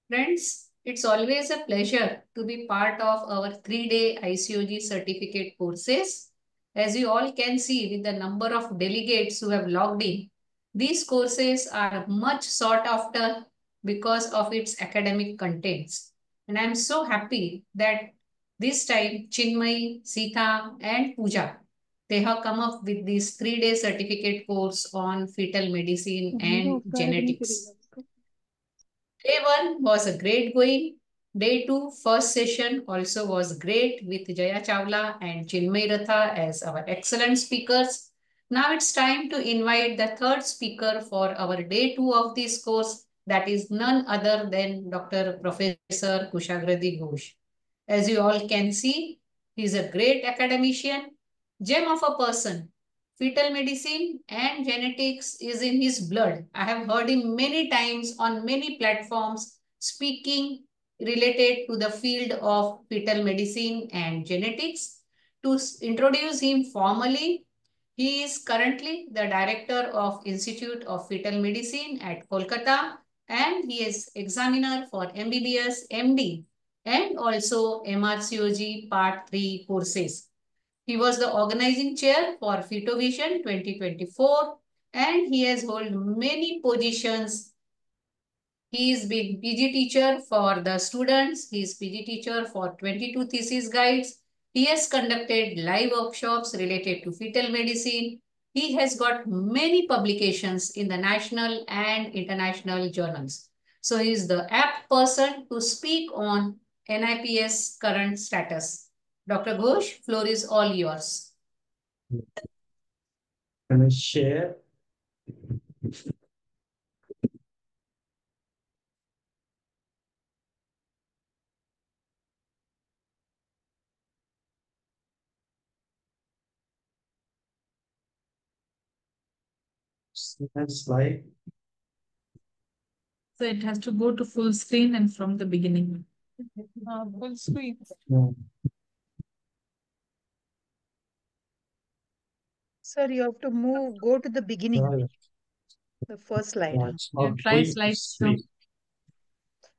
[SPEAKER 4] Friends, it's always a pleasure to be part of our 3-day ICOG certificate courses. As you all can see with the number of delegates who have logged in, these courses are much sought after because of its academic contents. And I'm so happy that this time Chinmay, Sita, and Pooja, they have come up with this 3-day certificate course on fetal medicine and genetics. Day 1 was a great going. Day 2, first session also was great with Jaya Chawla and Chinmay Ratha as our excellent speakers. Now it's time to invite the third speaker for our day 2 of this course, that is none other than Dr. Professor Kushagrati Ghosh. As you all can see, he is a great academician, gem of a person. Fetal medicine and genetics is in his blood. I have heard him many times on many platforms speaking related to the field of fetal medicine and genetics. To introduce him formally, he is currently the director of Institute of Fetal Medicine at Kolkata, and he is examiner for MBBS, MD, and also MRCOG Part 3 courses. He was the organizing chair for Fetovision 2024, and he has held many positions. He is been PG teacher for the students. He is PG teacher for 22 thesis guides. He has conducted live workshops related to fetal medicine. He has got many publications in the national and international journals. So he is the apt person to speak on NIPS current status. Dr. Ghosh, floor is all yours.
[SPEAKER 11] Can I share? Next slide.
[SPEAKER 3] So it has to go to full screen and from the beginning.
[SPEAKER 2] Full screen.
[SPEAKER 11] No.
[SPEAKER 8] Sir, you have to go to the beginning,
[SPEAKER 11] Sorry.
[SPEAKER 8] the first slide.
[SPEAKER 11] No, it's
[SPEAKER 3] Yeah,
[SPEAKER 11] not
[SPEAKER 3] try
[SPEAKER 11] going to
[SPEAKER 3] slides.
[SPEAKER 11] screen.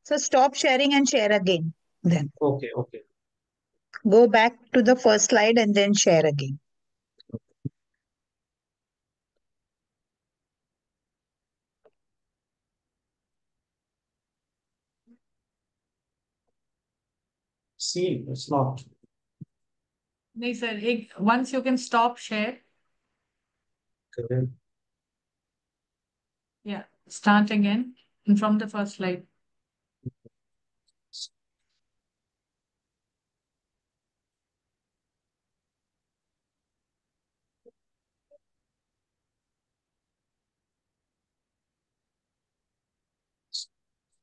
[SPEAKER 8] So stop sharing and share again. Then
[SPEAKER 11] Okay, okay.
[SPEAKER 8] go back to the first slide and then share again.
[SPEAKER 11] See, it's not.
[SPEAKER 3] No, sir. Once you can stop share,
[SPEAKER 11] Okay.
[SPEAKER 3] yeah, start again and from the first slide.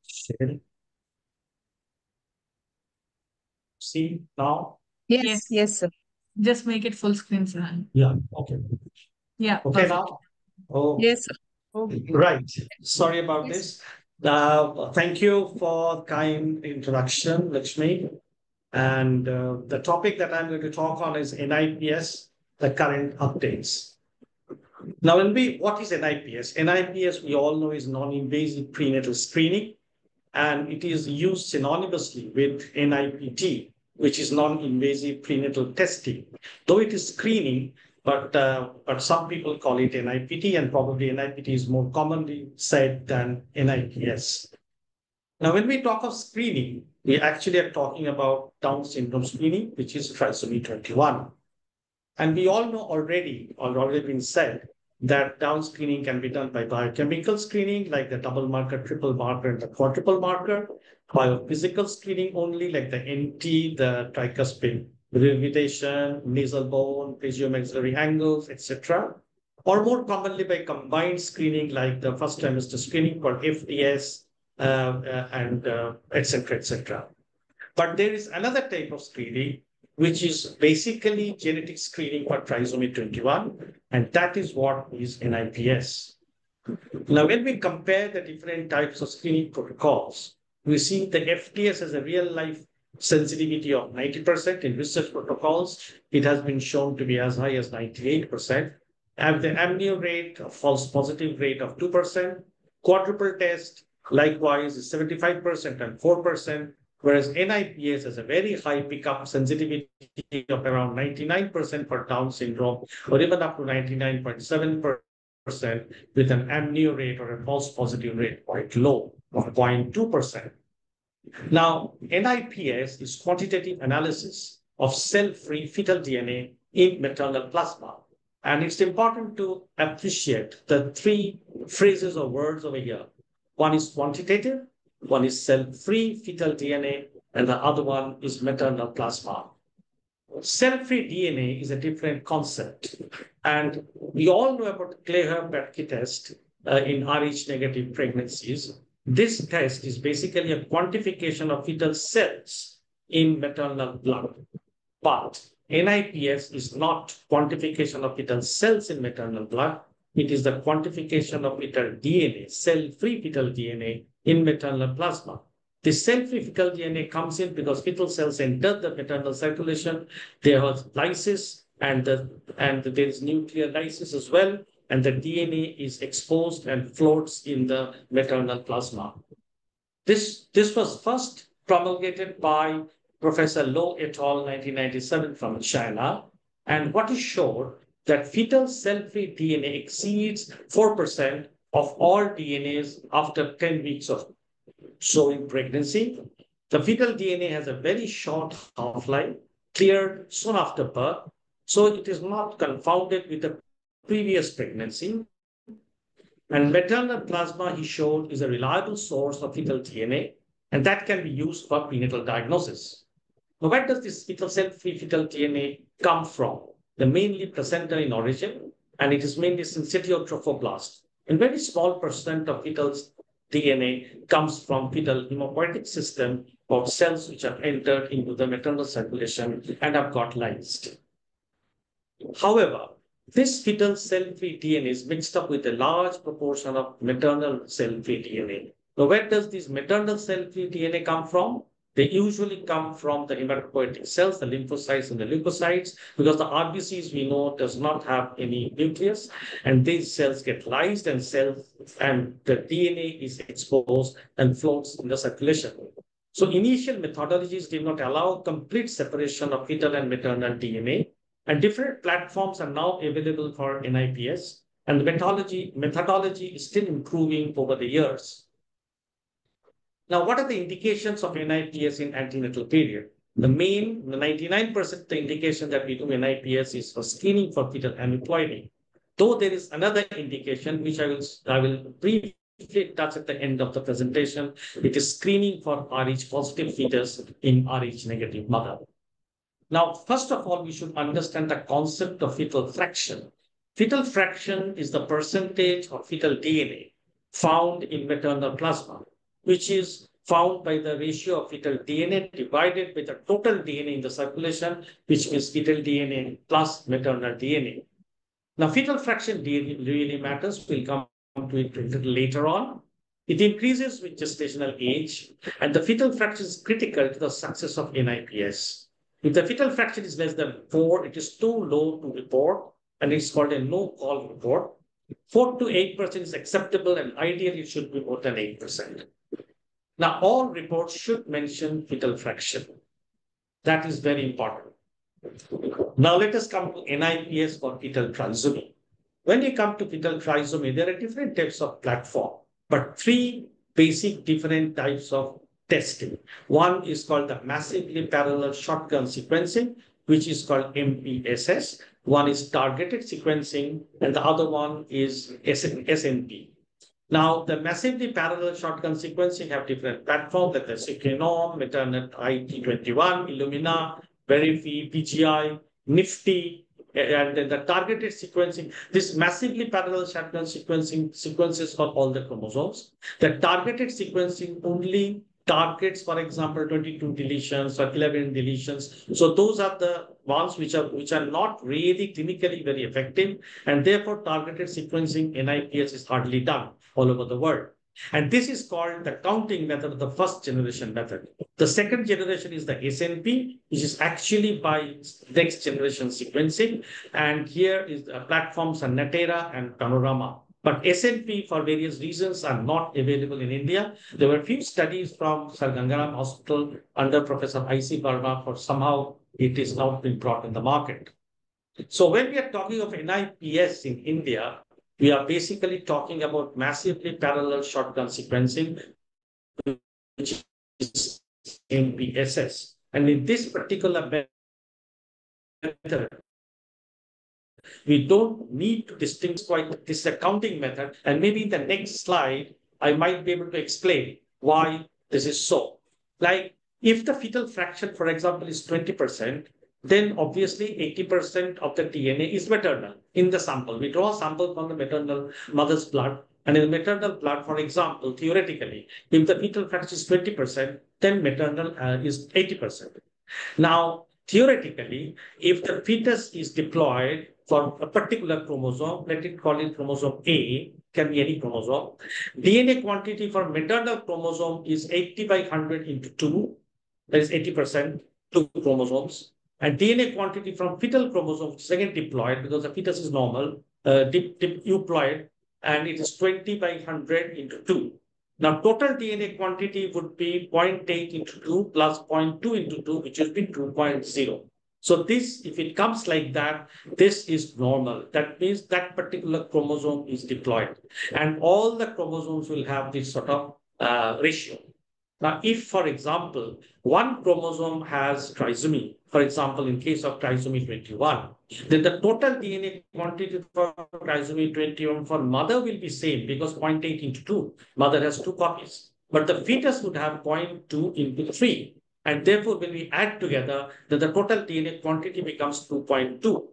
[SPEAKER 11] Share. See now?
[SPEAKER 8] Yes, yes, sir.
[SPEAKER 3] Just make it full screen, sir.
[SPEAKER 11] Yeah, okay.
[SPEAKER 3] Yeah,
[SPEAKER 11] Okay
[SPEAKER 3] perfect.
[SPEAKER 11] now? Oh,
[SPEAKER 8] Yes, sir.
[SPEAKER 11] right. Sorry about this. Thank you for kind introduction, Lakshmi. And the topic that I'm going to talk on is NIPS, the current updates. Now, what is NIPS? NIPS, we all know, is non-invasive prenatal screening, and it is used synonymously with NIPT, which is non-invasive prenatal testing. Though it is screening, but some people call it NIPT, and probably NIPT is more commonly said than NIPS. Now, when we talk of screening, we actually are talking about Down syndrome screening, which is trisomy 21. And we all know already been said, that Down screening can be done by biochemical screening, like the double marker, triple marker, and the quadruple marker, biophysical screening only, like the NT, the tricuspid revitation, nasal bone, physiomaxillary angles, etc., or more commonly by combined screening like the first trimester screening called FTS, and etc., etc. But there is another type of screening, which is basically genetic screening for trisomy 21, and that is what is NIPS. Now, when we compare the different types of screening protocols, we see the FTS has a real life sensitivity of 90%. In research protocols, it has been shown to be as high as 98%. And the amnio rate, a false positive rate of 2%. Quadruple test, likewise, is 75% and 4%, whereas NIPS has a very high pickup sensitivity of around 99% for Down syndrome, or even up to 99.7% with an amnio rate or a false positive rate quite low, 1.2%. Now, NIPS is quantitative analysis of cell-free fetal DNA in maternal plasma. And it's important to appreciate the three phrases or words over here. One is quantitative, one is cell-free fetal DNA, and the other one is maternal plasma. Cell-free DNA is a different concept. And we all know about the Kleher-Patke test in Rh-negative pregnancies. This test is basically a quantification of fetal cells in maternal blood. But NIPS is not quantification of fetal cells in maternal blood. It is the quantification of fetal DNA, cell-free fetal DNA in maternal plasma. The cell-free fetal DNA comes in because fetal cells enter the maternal circulation. There was lysis and there is nuclear lysis as well. And the DNA is exposed and floats in the maternal plasma. This was first promulgated by Professor Low et al. 1997 from China. And what is showed that fetal cell-free DNA exceeds 4% of all DNAs after 10 weeks of showing pregnancy. The fetal DNA has a very short half-life, cleared soon after birth, so it is not confounded with the previous pregnancy. And maternal plasma, he showed, is a reliable source of fetal DNA, and that can be used for prenatal diagnosis. Now, where does this fetal cell-free fetal DNA come from? The mainly placenta in origin, and it is mainly syncytial trophoblast. And very small percent of fetal DNA comes from fetal hematopoietic system of cells which have entered into the maternal circulation and have got lysed. However, this fetal cell-free DNA is mixed up with a large proportion of maternal cell-free DNA. Now, where does this maternal cell-free DNA come from? They usually come from the hematopoietic cells, the lymphocytes and the leukocytes, because the RBCs we know does not have any nucleus, and these cells get lysed and the DNA is exposed and floats in the circulation. So initial methodologies did not allow complete separation of fetal and maternal DNA, and different platforms are now available for NIPS, and the methodology is still improving over the years. Now, what are the indications of NIPS in antenatal period? The 99% of the indication that we do NIPS is for screening for fetal aneuploidy. Though there is another indication, which I will briefly touch at the end of the presentation. It is screening for Rh positive fetus in Rh negative mother. Now, first of all, we should understand the concept of fetal fraction. Fetal fraction is the percentage of fetal DNA found in maternal plasma, which is found by the ratio of fetal DNA divided by the total DNA in the circulation, which is fetal DNA plus maternal DNA. Now, fetal fraction really matters. We'll come to it a little later on. It increases with gestational age, and the fetal fraction is critical to the success of NIPS. If the fetal fraction is less than 4, it is too low to report, and it's called a no-call report. 4 to 8% is acceptable, and ideally it should be more than 8%. Now, all reports should mention fetal fraction. That is very important. Now, let us come to NIPS for fetal trisomy. When you come to fetal trisomy, there are different types of platform, but 3 basic different types of testing. One is called the massively parallel shotgun sequencing, which is called MPSS. One is targeted sequencing, and the other one is SNP. Now, the massively parallel shotgun sequencing have different platforms like the Sequenom, Meternet IT21, Illumina, Verifi, PGI, Nifty, and then the targeted sequencing. This massively parallel shotgun sequencing sequences for all the chromosomes. The targeted sequencing only targets, for example, 22 deletions or 11 deletions. So those are the ones which are not really clinically very effective, and therefore targeted sequencing NIPS is hardly done all over the world. And this is called the counting method, the first generation method. The second generation is the SNP, which is actually by next generation sequencing. And here is the platforms are Natera and Panorama. But SNP, for various reasons, are not available in India. There were a few studies from Sir Gangaram Hospital under Professor I.C. Barma, for somehow it is now being brought in the market. So when we are talking of NIPS in India, we are basically talking about massively parallel shotgun sequencing, which is MPSS. And in this particular method, we don't need to distinguish quite this accounting method. And maybe in the next slide, I might be able to explain why this is so. Like if the fetal fraction, for example, is 20%, then obviously 80% of the DNA is maternal in the sample. We draw a sample from the maternal mother's blood. And in the maternal blood, for example, theoretically, if the fetal fraction is 20%, then maternal is 80%. Now, theoretically, if the fetus is deployed for a particular chromosome, let it call it chromosome A, can be any chromosome. DNA quantity for maternal chromosome is 80 by 100 into 2, that is 80%, 2 chromosomes. And DNA quantity from fetal chromosome, which is again deployed because the fetus is normal, diploid, and it is 20 by 100 into 2. Now, total DNA quantity would be 0.8 into 2 plus 0.2 into 2, which would be 2.0. So this, if it comes like that, this is normal. That means that particular chromosome is deployed. And all the chromosomes will have this sort of ratio. Now, if, for example, one chromosome has trisomy, for example, in case of trisomy 21, then the total DNA quantity for trisomy 21 for mother will be same because 0.8 into 2. Mother has 2 copies. But the fetus would have 0.2 into 3. And therefore, when we add together, then the total DNA quantity becomes 2.2.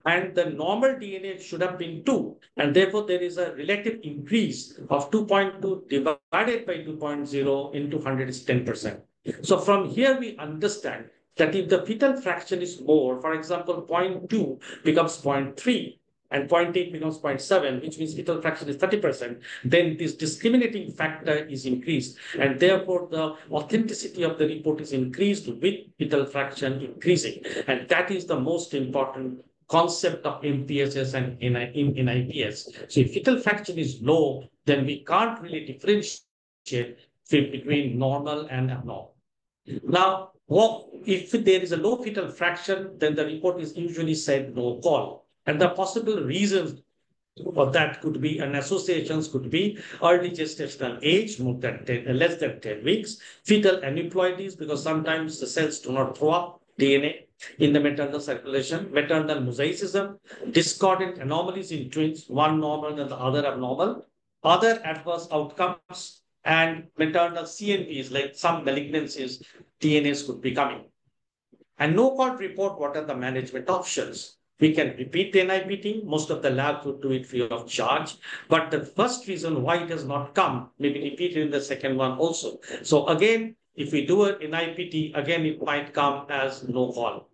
[SPEAKER 11] And the normal DNA should have been 2. And therefore, there is a relative increase of 2.2 divided by 2.0 into 100 is 10%. So from here, we understand that if the fetal fraction is more, for example, 0.2 becomes 0.3 and 0.8 becomes 0.7, which means fetal fraction is 30%, then this discriminating factor is increased. And therefore, the authenticity of the report is increased with fetal fraction increasing. And that is the most important concept of MPSS and in NIPS. So if fetal fraction is low, then we can't really differentiate between normal and abnormal. Now, if there is a low fetal fraction, then the report is usually said no call. And the possible reasons for that could be, and associations could be early gestational age, less than 10 weeks, fetal aneuploidies, because sometimes the cells do not throw up DNA in the maternal circulation, maternal mosaicism, discordant anomalies in twins, one normal and the other abnormal, other adverse outcomes, and maternal CNPs, like some malignancies, DNAs could be coming. And no call report, what are the management options? We can repeat the NIPT. Most of the labs would do it free of charge. But the first reason why it has not come may be repeated in the second one also. So again, if we do an NIPT, again, it might come as no call.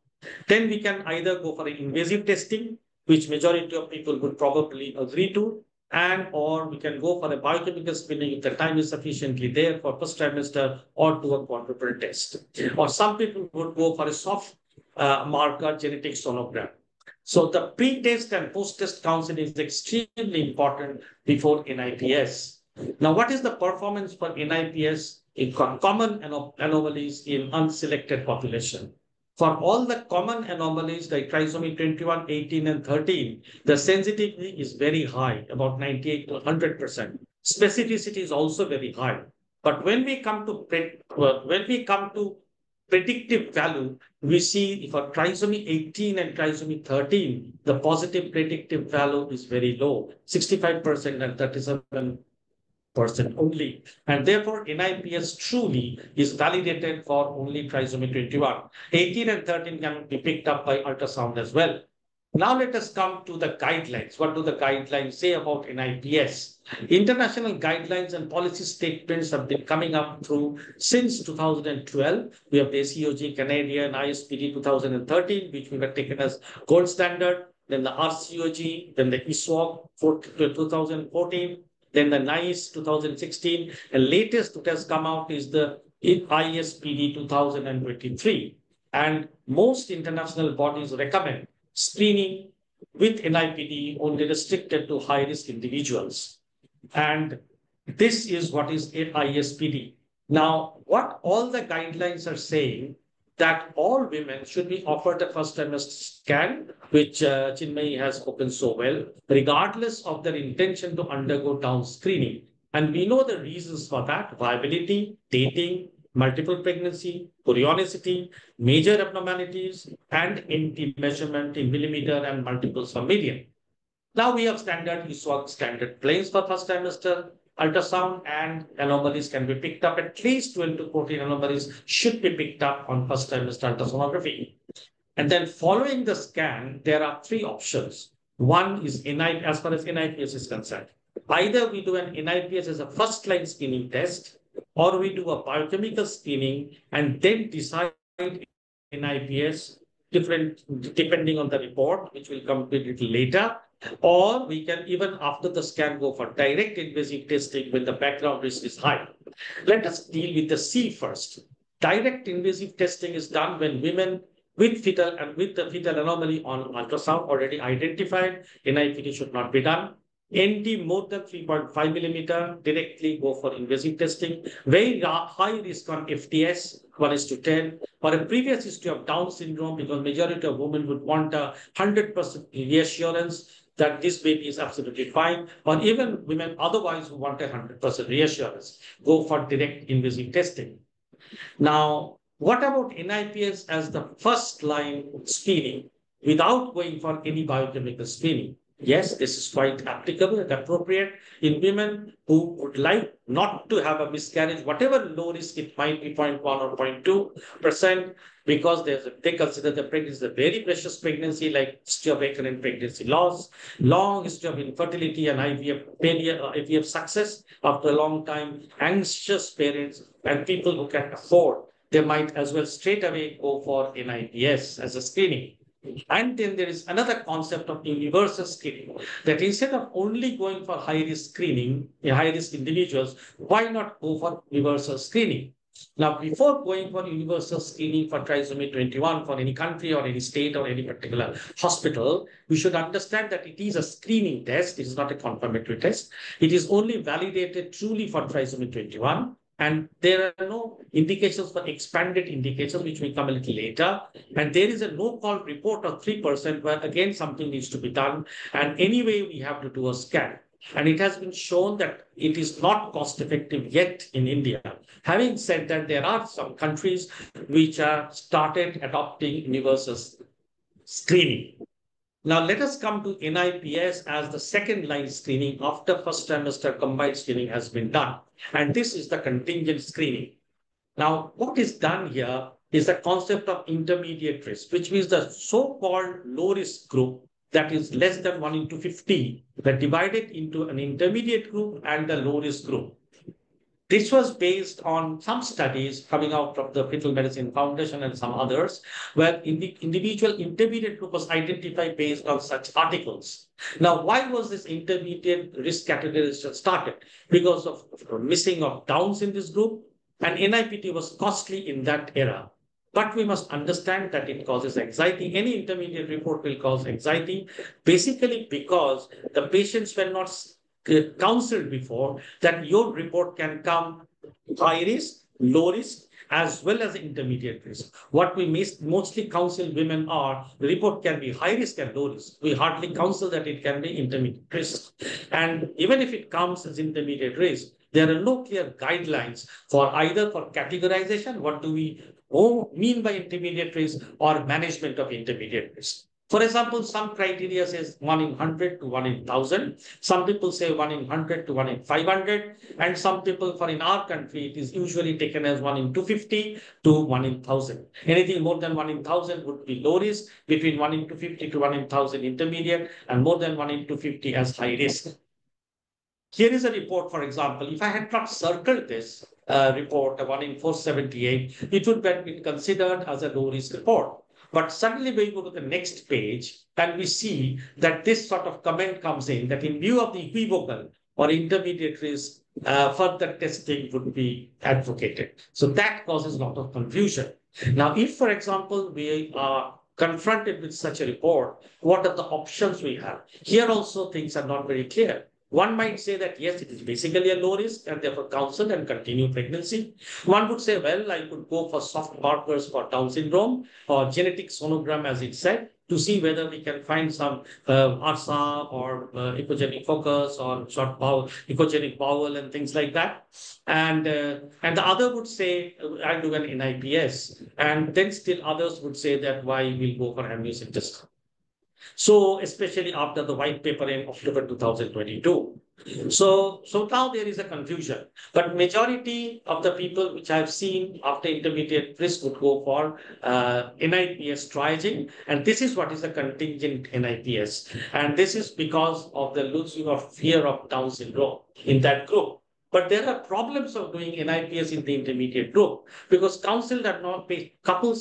[SPEAKER 11] Then we can either go for an invasive testing, which majority of people would probably agree to, and or we can go for a biochemical screening if the time is sufficiently there for first trimester, or do a quadruple test. Or some people would go for a soft marker genetic sonogram. So the pre-test and post-test counseling is extremely important before NIPS. Now, what is the performance for NIPS in common anomalies in unselected population? For all the common anomalies like trisomy 21, 18, and 13, the sensitivity is very high, about 98 to 100%. Specificity is also very high. But when we come to predictive value, we see for trisomy 18 and trisomy 13, the positive predictive value is very low, 65% and 37%. 6% only. And therefore, NIPS truly is validated for only trisomy 21. 18 and 13 can be picked up by ultrasound as well. Now let us come to the guidelines. What do the guidelines say about NIPS? International guidelines and policy statements have been coming up through since 2012. We have the COG Canadian ISPD 2013, which we have taken as gold standard. Then the RCOG, then the ISWAG 2014, then the NICE 2016, and latest that has come out is the ISPD 2023. And most international bodies recommend screening with NIPD only restricted to high-risk individuals. And this is what is ISPD. Now, what all the guidelines are saying that all women should be offered a first trimester scan, which Chinmay has spoken so well, regardless of their intention to undergo down screening. And we know the reasons for that: viability, dating, multiple pregnancy, chorionicity, major abnormalities, and NT measurement in millimeter and multiples per million. Now we have standard ISWAG standard planes for first trimester ultrasound, and anomalies can be picked up. At least 12 to 14 anomalies should be picked up on first trimester ultrasonography. And then following the scan, there are three options. One is NIPS, as far as NIPS is concerned. Either we do an NIPS as a first line screening test, or we do a biochemical screening and then decide NIPS different depending on the report, which will come a little later. Or we can, even after the scan, go for direct invasive testing when the background risk is high. Let us deal with the C first. Direct invasive testing is done when women with fetal and with the fetal anomaly on ultrasound already identified. NIPT should not be done. NT more than 3.5 millimeter, directly go for invasive testing. Very high risk on FTS, 1:10, or a previous history of Down syndrome, because majority of women would want a 100% reassurance that this baby is absolutely fine, or even women otherwise who want a 100% reassurance, go for direct invasive testing. Now, what about NIPS as the first line screening without going for any biochemical screening? Yes, this is quite applicable and appropriate in women who would like not to have a miscarriage, whatever low risk it might be, 0.1 or 0.2%, because they consider the pregnancy a very precious pregnancy, like history of recurrent pregnancy loss, long history of infertility and IVF failure, IVF success after a long time, anxious parents, and people who can afford, they might as well straight away go for NIPS as a screening. And then there is another concept of universal screening, that instead of only going for high risk screening in high risk individuals, why not go for universal screening? Now, before going for universal screening for trisomy 21 for any country or any state or any particular hospital, we should understand that it is a screening test. It is not a confirmatory test. It is only validated truly for trisomy 21. And there are no indications for expanded indications, which will come a little later. And there is a no-call report of 3%, where again something needs to be done. And anyway, we have to do a scan. And it has been shown that it is not cost effective yet in India. Having said that, there are some countries which have started adopting universal screening. Now, let us come to NIPS as the second line screening after first trimester combined screening has been done. And this is the contingent screening. Now, what is done here is the concept of intermediate risk, which means the so-called low risk group that is less than 1 into 50, that divided into an intermediate group and the low risk group. This was based on some studies coming out from the Fetal Medicine Foundation and some others, where the individual intermediate group was identified based on such articles. Now, why was this intermediate risk categorization started? Because of missing of Downs in this group, and NIPT was costly in that era. But we must understand that it causes anxiety. Any intermediate report will cause anxiety, basically because the patients were not counseled before that your report can come high risk, low risk, as well as intermediate risk. What we mostly counsel women are, the report can be high risk and low risk. We hardly counsel that it can be intermediate risk. And even if it comes as intermediate risk, there are no clear guidelines for either for categorization, what do we mean by intermediate risk, or management of intermediate risk. For example, some criteria says 1 in 100 to 1 in 1,000. Some people say 1 in 100 to 1 in 500. And some people, for in our country, it is usually taken as 1 in 250 to 1 in 1,000. Anything more than 1 in 1,000 would be low risk, between 1 in 250 to 1 in 1,000 intermediate, and more than 1 in 250 as high risk. Here is a report, for example. If I had not circled this report, 1 in 478, it would have been considered as a low risk report. But suddenly we go to the next page and we see that this sort of comment comes in that in view of the equivocal or intermediate risk, further testing would be advocated. So that causes a lot of confusion. Now, if, for example, we are confronted with such a report, what are the options we have? Here also things are not very clear. One might say that, yes, it is basically a low risk and therefore counsel and continue pregnancy. One would say, well, I could go for soft markers for Down syndrome or genetic sonogram, as it said, to see whether we can find some ARSA or echogenic focus or short bowel, echogenic bowel and things like that. And the other would say, I'll do an NIPS. And then still others would say that why we'll go for amniocentesis. So, especially after the white paper in October 2022. So now there is a confusion. But majority of the people which I've seen after intermediate risk would go for NIPS triaging. And this is what is the contingent NIPS. And this is because of the losing of fear of Down syndrome in that group. But there are problems of doing NIPS in the intermediate group because couples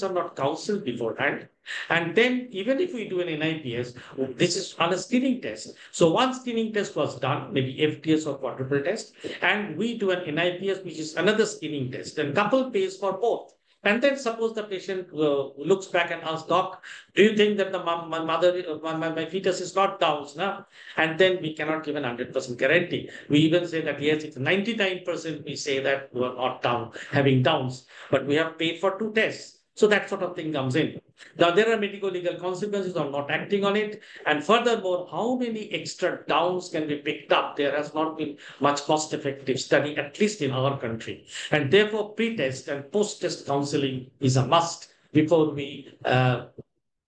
[SPEAKER 11] are not counseled beforehand. And then even if we do an NIPS, this is on a screening test. So one screening test was done, maybe FTS or quadruple test, and we do an NIPS, which is another screening test. And couple pays for both. And then suppose the patient looks back and asks, doc, do you think that my fetus is not Down's now? And then we cannot give an 100% guarantee. We even say that, yes, it's 99% we say that you are not Down, having Downs, but we have paid for 2 tests. So that sort of thing comes in. Now, there are medical legal consequences of not acting on it. And furthermore, how many extra Downs can be picked up? There has not been much cost-effective study, at least in our country. And therefore, pre-test and post-test counseling is a must before we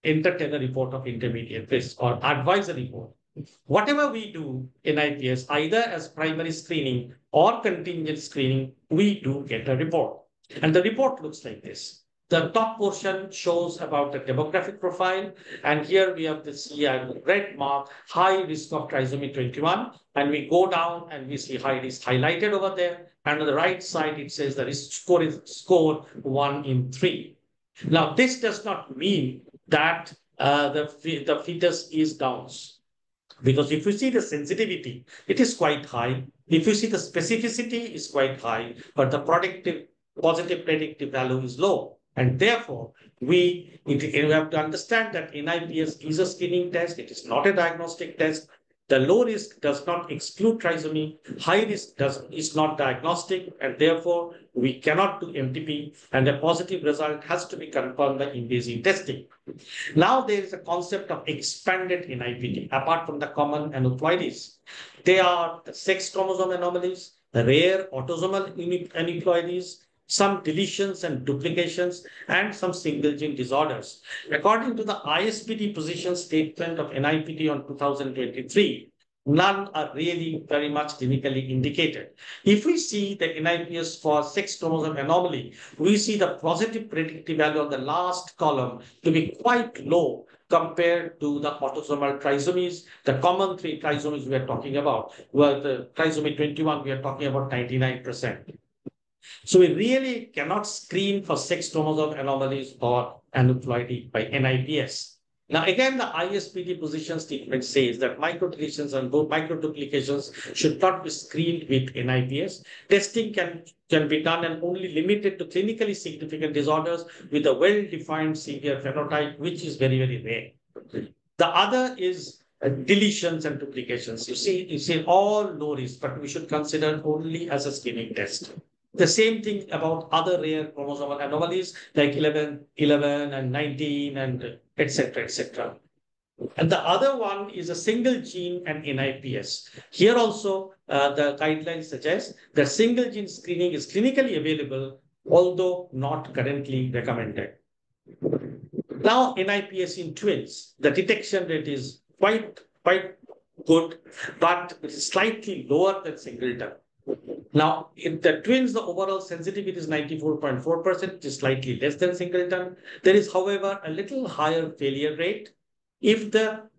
[SPEAKER 11] entertain a report of intermediate risk or advise a report. Whatever we do in IPS, either as primary screening or contingent screening, we do get a report. And the report looks like this. The top portion shows about the demographic profile. And here we have this red mark, high risk of trisomy 21. And we go down and we see high risk highlighted over there. And on the right side, it says the risk score is score 1 in 3. Now, this does not mean that the fetus is Downs. Because if you see the sensitivity, it is quite high. If you see the specificity is quite high, but the positive predictive value is low. And therefore, we have to understand that NIPS is a screening test. It is not a diagnostic test. The low risk does not exclude trisomy. High risk is not diagnostic. And therefore, we cannot do MTP. And the positive result has to be confirmed by invasive testing. Now, there is a concept of expanded NIPT, apart from the common aneuploidies. They are the sex chromosome anomalies, the rare autosomal aneuploidies, some deletions and duplications, and some single gene disorders. According to the ISPT position statement of NIPT on 2023, none are really very much clinically indicated. If we see the NIPS for sex chromosome anomaly, we see the positive predictive value on the last column to be quite low compared to the autosomal trisomies. The common 3 trisomies we are talking about, well, the trisomy 21, we are talking about 99%. So we really cannot screen for sex chromosome anomalies or aneuploidy by NIPS. Now, again, the ISPT position statement says that microdeletions and microduplications should not be screened with NIPS. Testing can be done and only limited to clinically significant disorders with a well-defined severe phenotype, which is very, very rare. The other is deletions and duplications. You see all low risk, but we should consider only as a screening test. The same thing about other rare chromosomal anomalies like 11 and 19 and etc. etc. And the other one is a single gene and NIPS. Here also, the guidelines suggest that single gene screening is clinically available, although not currently recommended. Now, NIPS in twins, the detection rate is quite good, but it is slightly lower than singleton. Now, in the twins, the overall sensitivity is 94.4%, which is slightly less than singleton. There is, however, a little higher failure rate. If the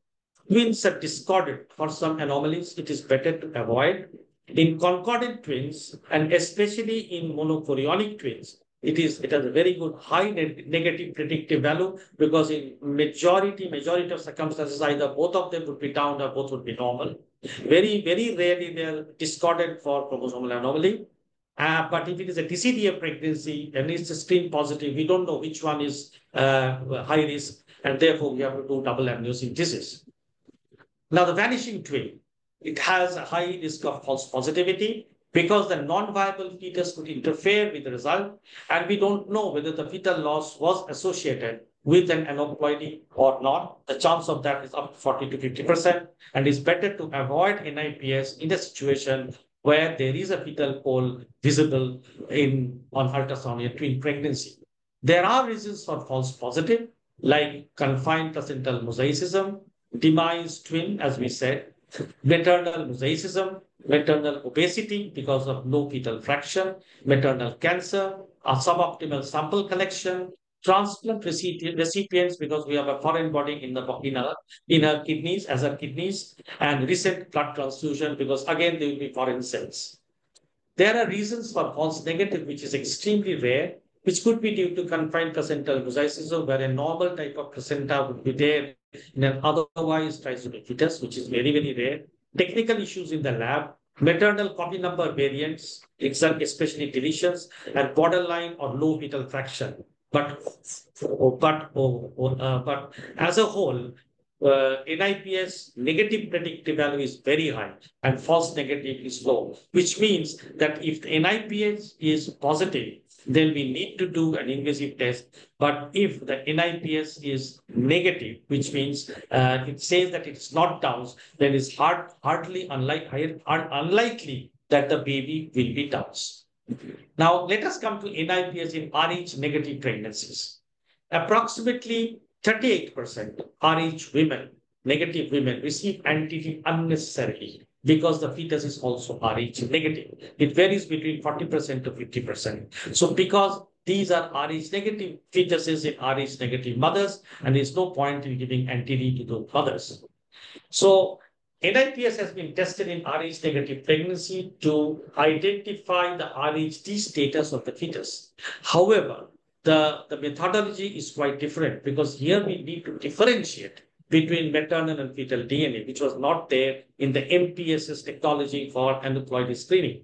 [SPEAKER 11] twins are discordant for some anomalies, it is better to avoid. In concordant twins, and especially in monochorionic twins, it has a very good high negative predictive value because in majority of circumstances, either both of them would be down or both would be normal. Very rarely they are discordant for chromosomal anomaly. But if it is a DCDA pregnancy and it's a screen positive, we don't know which one is high risk, and therefore we have to do double amniocentesis. Now, the vanishing twin, it has a high risk of false positivity because the non-viable fetus could interfere with the result, and we don't know whether the fetal loss was associated with an aneuploidy or not. The chance of that is up to 40 to 50%, and it's better to avoid NIPS in a situation where there is a fetal pole visible on ultrasound in twin pregnancy. There are reasons for false positive, like confined placental mosaicism, demise twin, as we said, maternal mosaicism, maternal obesity because of low fetal fraction, maternal cancer, a suboptimal sample collection, transplant recipients because we have a foreign body in our kidneys, as our kidneys, and recent blood transfusion because again there will be foreign cells. There are reasons for false negative, which is extremely rare, which could be due to confined placental mosaicism, where a normal type of placenta would be there in an otherwise trisomic fetus, which is very rare. Technical issues in the lab, maternal copy number variants, especially deletions, and borderline or low fetal fraction. But as a whole, NIPS negative predictive value is very high and false negative is low, which means that if the NIPS is positive, then we need to do an invasive test. But if the NIPS is negative, which means it says that it's not Downs, then it's unlikely that the baby will be Downs. Now, let us come to NIPS in Rh negative pregnancies. Approximately 38% Rh women, negative women, receive NTT unnecessarily because the fetus is also Rh negative. It varies between 40% to 50%. So because these are Rh negative fetuses in Rh negative mothers, and there's no point in giving NTD to those mothers. So NIPS has been tested in Rh negative pregnancy to identify the RHD status of the fetus. However, the methodology is quite different because here we need to differentiate between maternal and fetal DNA, which was not there in the MPSS technology for aneuploidy screening.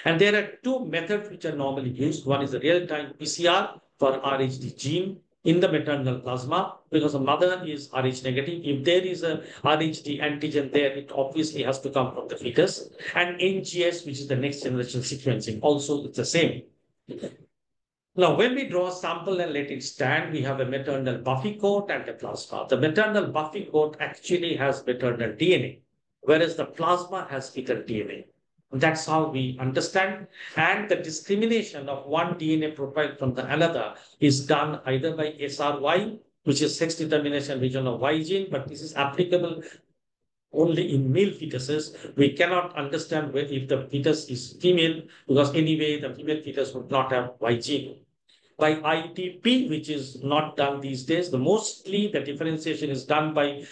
[SPEAKER 11] And there are two methods which are normally used. One is the real-time PCR for RHD gene in the maternal plasma because the mother is Rh negative. If there is a RHD antigen there, it obviously has to come from the fetus. And NGS, which is the next generation sequencing, also it's the same. Now, when we draw a sample and let it stand, we have a maternal buffy coat and a plasma. The maternal buffy coat actually has maternal DNA, whereas the plasma has fetal DNA. That's how we understand. And the discrimination of one DNA profile from the another is done either by SRY, which is sex determination region of Y gene, but this is applicable only in male fetuses. We cannot understand if the fetus is female because anyway, the female fetus would not have Y gene. By ITP, which is not done these days, mostly the differentiation is done by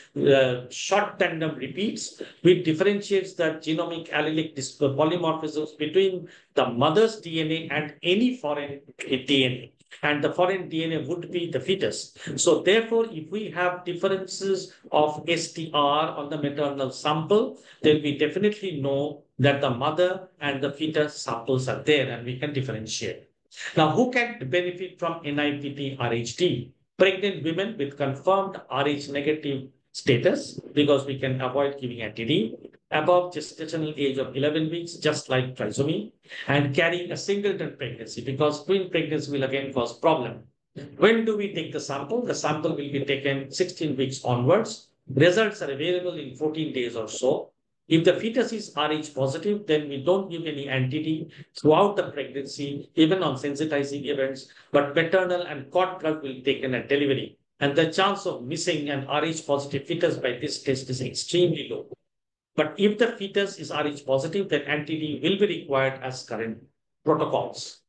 [SPEAKER 11] short tandem repeats, which differentiates the genomic allelic polymorphisms between the mother's DNA and any foreign DNA. And the foreign DNA would be the fetus. So therefore, if we have differences of STR on the maternal sample, then we definitely know that the mother and the fetus samples are there and we can differentiate. Now, who can benefit from NIPT RHD? Pregnant women with confirmed Rh negative status, because we can avoid giving NTD, above gestational age of 11 weeks, just like trisomy, and carrying a singleton pregnancy, because twin pregnancy will again cause problem. When do we take the sample? The sample will be taken 16 weeks onwards. Results are available in 14 days or so. If the fetus is Rh positive, then we don't give any NTD throughout the pregnancy, even on sensitizing events, but maternal and cord blood will be taken at delivery. and the chance of missing an Rh positive fetus by this test is extremely low. But if the fetus is Rh positive, then NTD will be required as current protocols.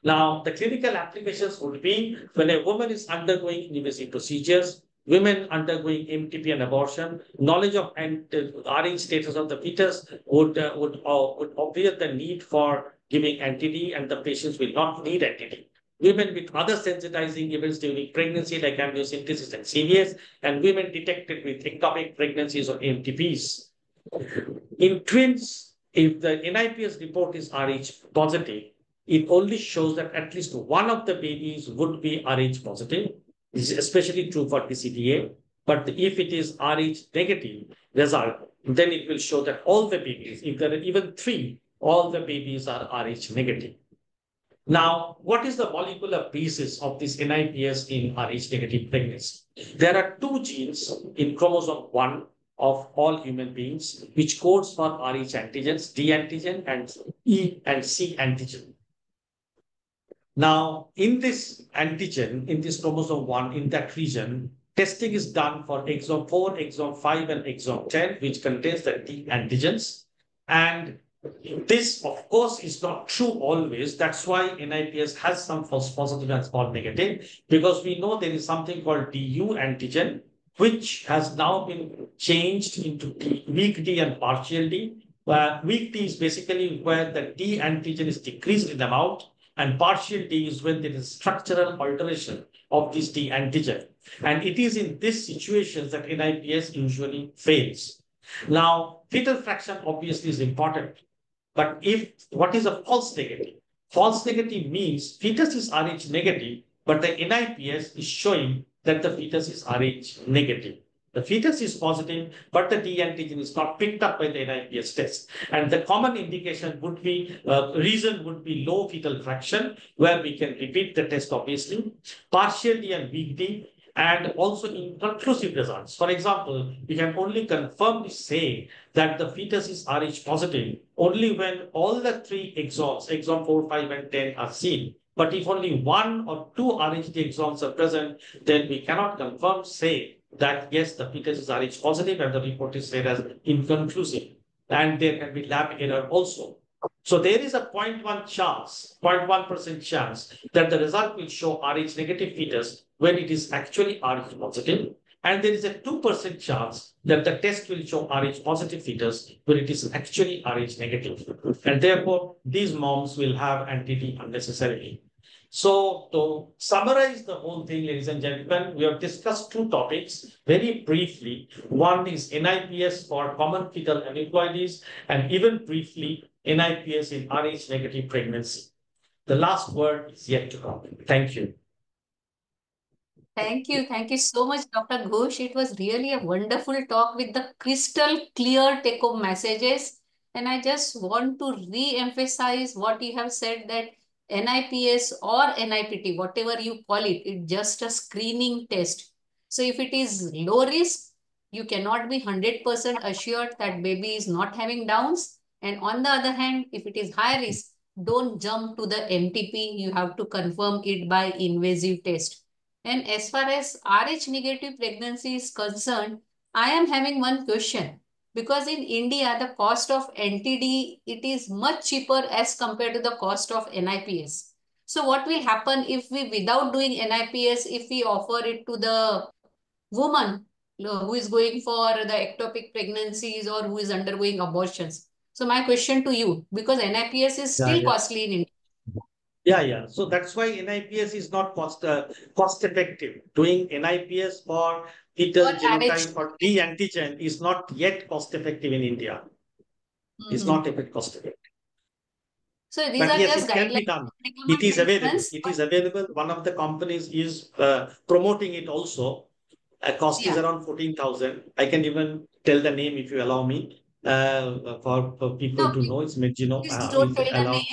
[SPEAKER 11] Now, the clinical applications would be when a woman is undergoing invasive procedures, women undergoing MTP and abortion, knowledge of Rh status of the fetus would obviate the need for giving NTD, and the patients will not need NTD. Women with other sensitizing events during pregnancy, like amniocentesis and CVS, and women detected with ectopic pregnancies or MTPs. In twins, if the NIPS report is Rh positive, it only shows that at least one of the babies would be Rh positive. This is especially true for PCDA. But if it is Rh negative result, then it will show that all the babies, if there are even three, all the babies are Rh negative. Now, what is the molecular basis of this NIPS in Rh negative pregnancy? There are two genes in chromosome 1 of all human beings, which codes for Rh antigens, D antigen and E and C antigen. Now, in this antigen, in this chromosome 1, in that region, testing is done for exon 4, exon 5, and exon 10, which contains the D antigens. And this, of course, is not true always. That's why NIPS has some false positive and false negative, because we know there is something called DU antigen, which has now been changed into weak D and partial D. Weak D is basically where the D antigen is decreased in amount, and partial D is when there is structural alteration of this D antigen. And it is in these situations that NIPS usually fails. Now, fetal fraction obviously is important. But if what is a false negative? False negative means fetus is Rh negative, but the NIPS is showing that the fetus is Rh negative. The fetus is positive, but the D antigen is not picked up by the NIPS test. And the common indication would be, reason would be low fetal fraction, where we can repeat the test obviously, partial D and weak D, and also inconclusive results. For example, we can only confirmly say that the fetus is Rh positive only when all the three exons, exon 4, 5, and 10 are seen. But if only one or two RHD exons are present, then we cannot confirm, say that yes, the fetus is Rh positive and the report is said as inconclusive. And there can be lab error also. So there is a 0.1 chance, 0.1% chance that the result will show Rh negative fetus when it is actually Rh positive. And there is a 2% chance that the test will show Rh positive fetus when it is actually Rh negative. And therefore, these moms will have NTD unnecessarily. So to summarize the whole thing, ladies and gentlemen, we have discussed two topics very briefly. One is NIPS for common fetal aneuploidies, and even briefly, NIPS in Rh negative pregnancy. The last word is yet to come. Thank you.
[SPEAKER 12] Thank you. Thank you so much, Dr. Ghosh. It was really a wonderful talk with the crystal clear take-home messages. And I just want to re-emphasize what you have said, that NIPS or NIPT, whatever you call it, it's just a screening test. So if it is low risk, you cannot be 100% assured that baby is not having Downs. And on the other hand, if it is high risk, don't jump to the MTP. You have to confirm it by invasive test. And as far as Rh negative pregnancy is concerned, I am having one question. Because in India, the cost of NTD, it is much cheaper as compared to the cost of NIPS. So what will happen if we, without doing NIPS, if we offer it to the woman who is going for the ectopic pregnancies or who is undergoing abortions? So my question to you, because NIPS is still costly in India.
[SPEAKER 11] Yeah. So that's why NIPS is not cost effective. Doing NIPS for fetal genotype or D antigen is not yet cost effective in India. It's not yet cost effective.
[SPEAKER 12] So these are
[SPEAKER 11] yes,
[SPEAKER 12] just
[SPEAKER 11] it can be
[SPEAKER 12] guidelines.
[SPEAKER 11] done. It is available. It is available. One of the companies is promoting it also. Cost is around 14,000. I can even tell the name if you allow me for people to know. It's Medgino.
[SPEAKER 12] Please don't tell the name.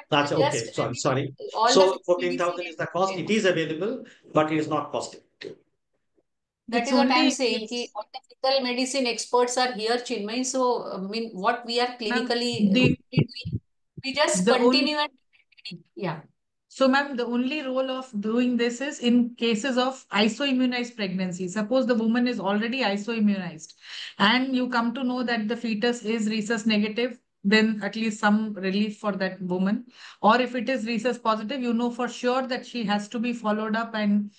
[SPEAKER 12] But
[SPEAKER 11] Okay,
[SPEAKER 12] just
[SPEAKER 11] sorry.
[SPEAKER 12] all
[SPEAKER 11] So
[SPEAKER 12] the
[SPEAKER 11] 14,000 is the cost. It is available, but it is not cost effective.
[SPEAKER 12] That is what I'm saying. All the fetal medicine experts are here, Chinmay. So, I mean, what we are clinically doing, we just continue and yeah.
[SPEAKER 3] So, ma'am, the only role of doing this is in cases of isoimmunized pregnancy. Suppose the woman is already isoimmunized and you come to know that the fetus is rhesus negative, then at least some relief for that woman. Or if it is rhesus positive, you know for sure that she has to be followed up, and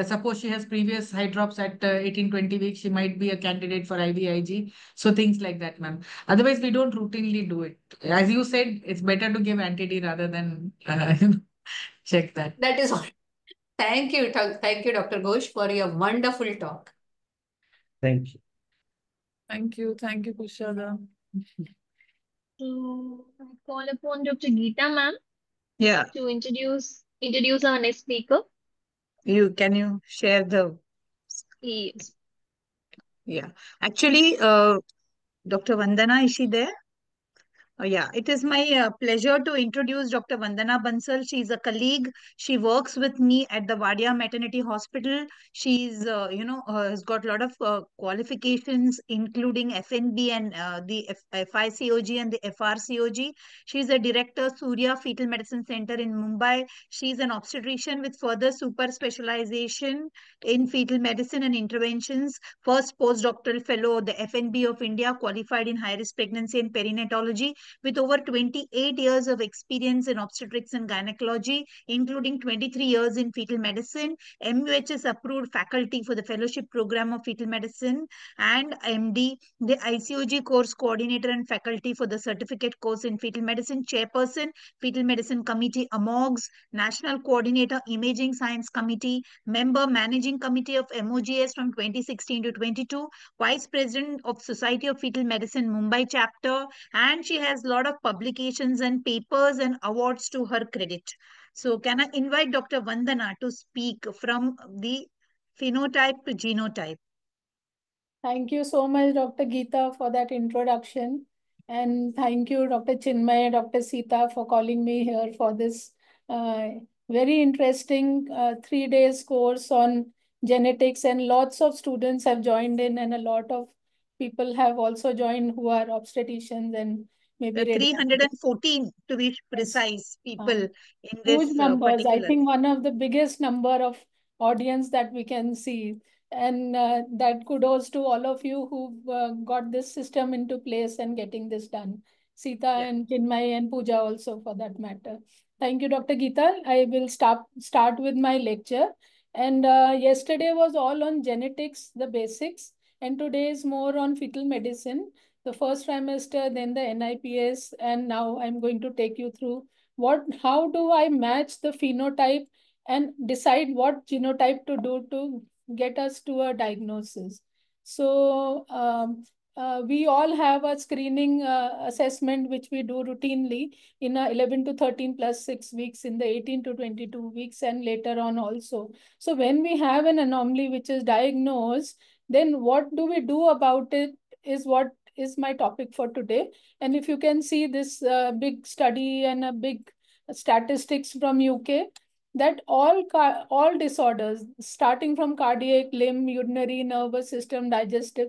[SPEAKER 3] suppose she has previous hydrops at 18-20 weeks, she might be a candidate for IVIG. So things like that, ma'am. Otherwise, we don't routinely do it. As you said, it's better to give anti-D rather than check that.
[SPEAKER 12] That is all. Thank you. Thank you, Dr. Ghosh, for your wonderful talk.
[SPEAKER 11] Thank you.
[SPEAKER 2] Thank you. Thank you, Kushada.
[SPEAKER 6] So I call upon Dr. Geeta ma'am
[SPEAKER 4] Yeah,
[SPEAKER 6] to introduce our next speaker.
[SPEAKER 4] can you share the,
[SPEAKER 6] Yes.
[SPEAKER 4] yeah. Actually, Dr. Vandana, is she there? Yeah, it is my pleasure to introduce Dr. Vandana Bansal. She is a colleague. She works with me at the Vadia Maternity Hospital. She's, has got a lot of qualifications, including FNB and the FICOG and the FRCOG. She's a director, Surya Fetal Medicine Center in Mumbai. She's an obstetrician with further super specialization in fetal medicine and interventions. First postdoctoral fellow, the FNB of India, qualified in high risk pregnancy and perinatology with over 28 years of experience in obstetrics and gynecology, including 23 years in fetal medicine, MUHS approved faculty for the fellowship program of fetal medicine, and MD, the ICOG course coordinator and faculty for the certificate course in fetal medicine, chairperson, fetal medicine committee, AMOGS, national coordinator, imaging science committee, member, managing committee of MOGS from 2016 to 22, vice president of Society of Fetal Medicine, Mumbai chapter, and she has a lot of publications and papers and awards to her credit. So can I invite Dr. Vandana to speak from the phenotype to genotype?
[SPEAKER 13] Thank you so much, Dr. Geeta, for that introduction. And thank you, Dr. Chinmay, Dr. Sita, for calling me here for this uh, very interesting 3 days course on genetics. And lots of students have joined in, and a lot of people have also joined who are obstetricians and maybe
[SPEAKER 4] 314 to be precise people in
[SPEAKER 13] huge
[SPEAKER 4] this
[SPEAKER 13] numbers. I
[SPEAKER 4] particular.
[SPEAKER 13] think one of the biggest number of audience that we can see. And that kudos to all of you who've got this system into place and getting this done. Sita and Chinmay and Pooja also for that matter. Thank you, Dr. Geeta. I will start with my lecture. And yesterday was all on genetics, the basics. And today is more on fetal medicine. The first trimester, then the NIPS. And now I'm going to take you through how do I match the phenotype and decide what genotype to do to get us to a diagnosis. So we all have a screening assessment which we do routinely in 11 to 13 plus 6 weeks, in the 18 to 22 weeks, and later on also. So when we have an anomaly which is diagnosed, then what do we do about it is what is my topic for today. And if you can see this big study and a big statistics from UK, that all disorders, starting from cardiac, limb, urinary, nervous system, digestive,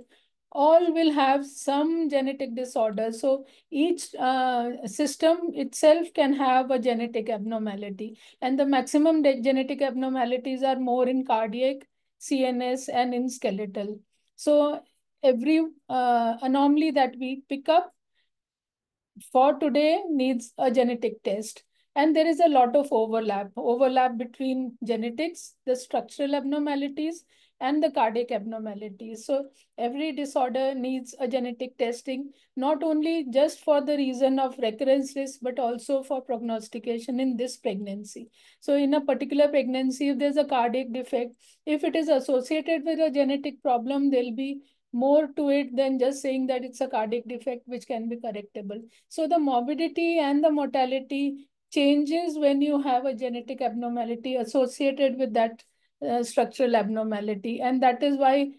[SPEAKER 13] all will have some genetic disorder. So each system itself can have a genetic abnormality. And the maximum genetic abnormalities are more in cardiac, CNS, and in skeletal. So every anomaly that we pick up for today needs a genetic test. And there is a lot of overlap between genetics, the structural abnormalities, and the cardiac abnormalities. So every disorder needs a genetic testing, not only just for the reason of recurrence risk, but also for prognostication in this pregnancy. So in a particular pregnancy, if there's a cardiac defect, if it is associated with a genetic problem, there'll be more to it than just saying that it's a cardiac defect which can be correctable. So the morbidity and the mortality changes when you have a genetic abnormality associated with that structural abnormality. And that is why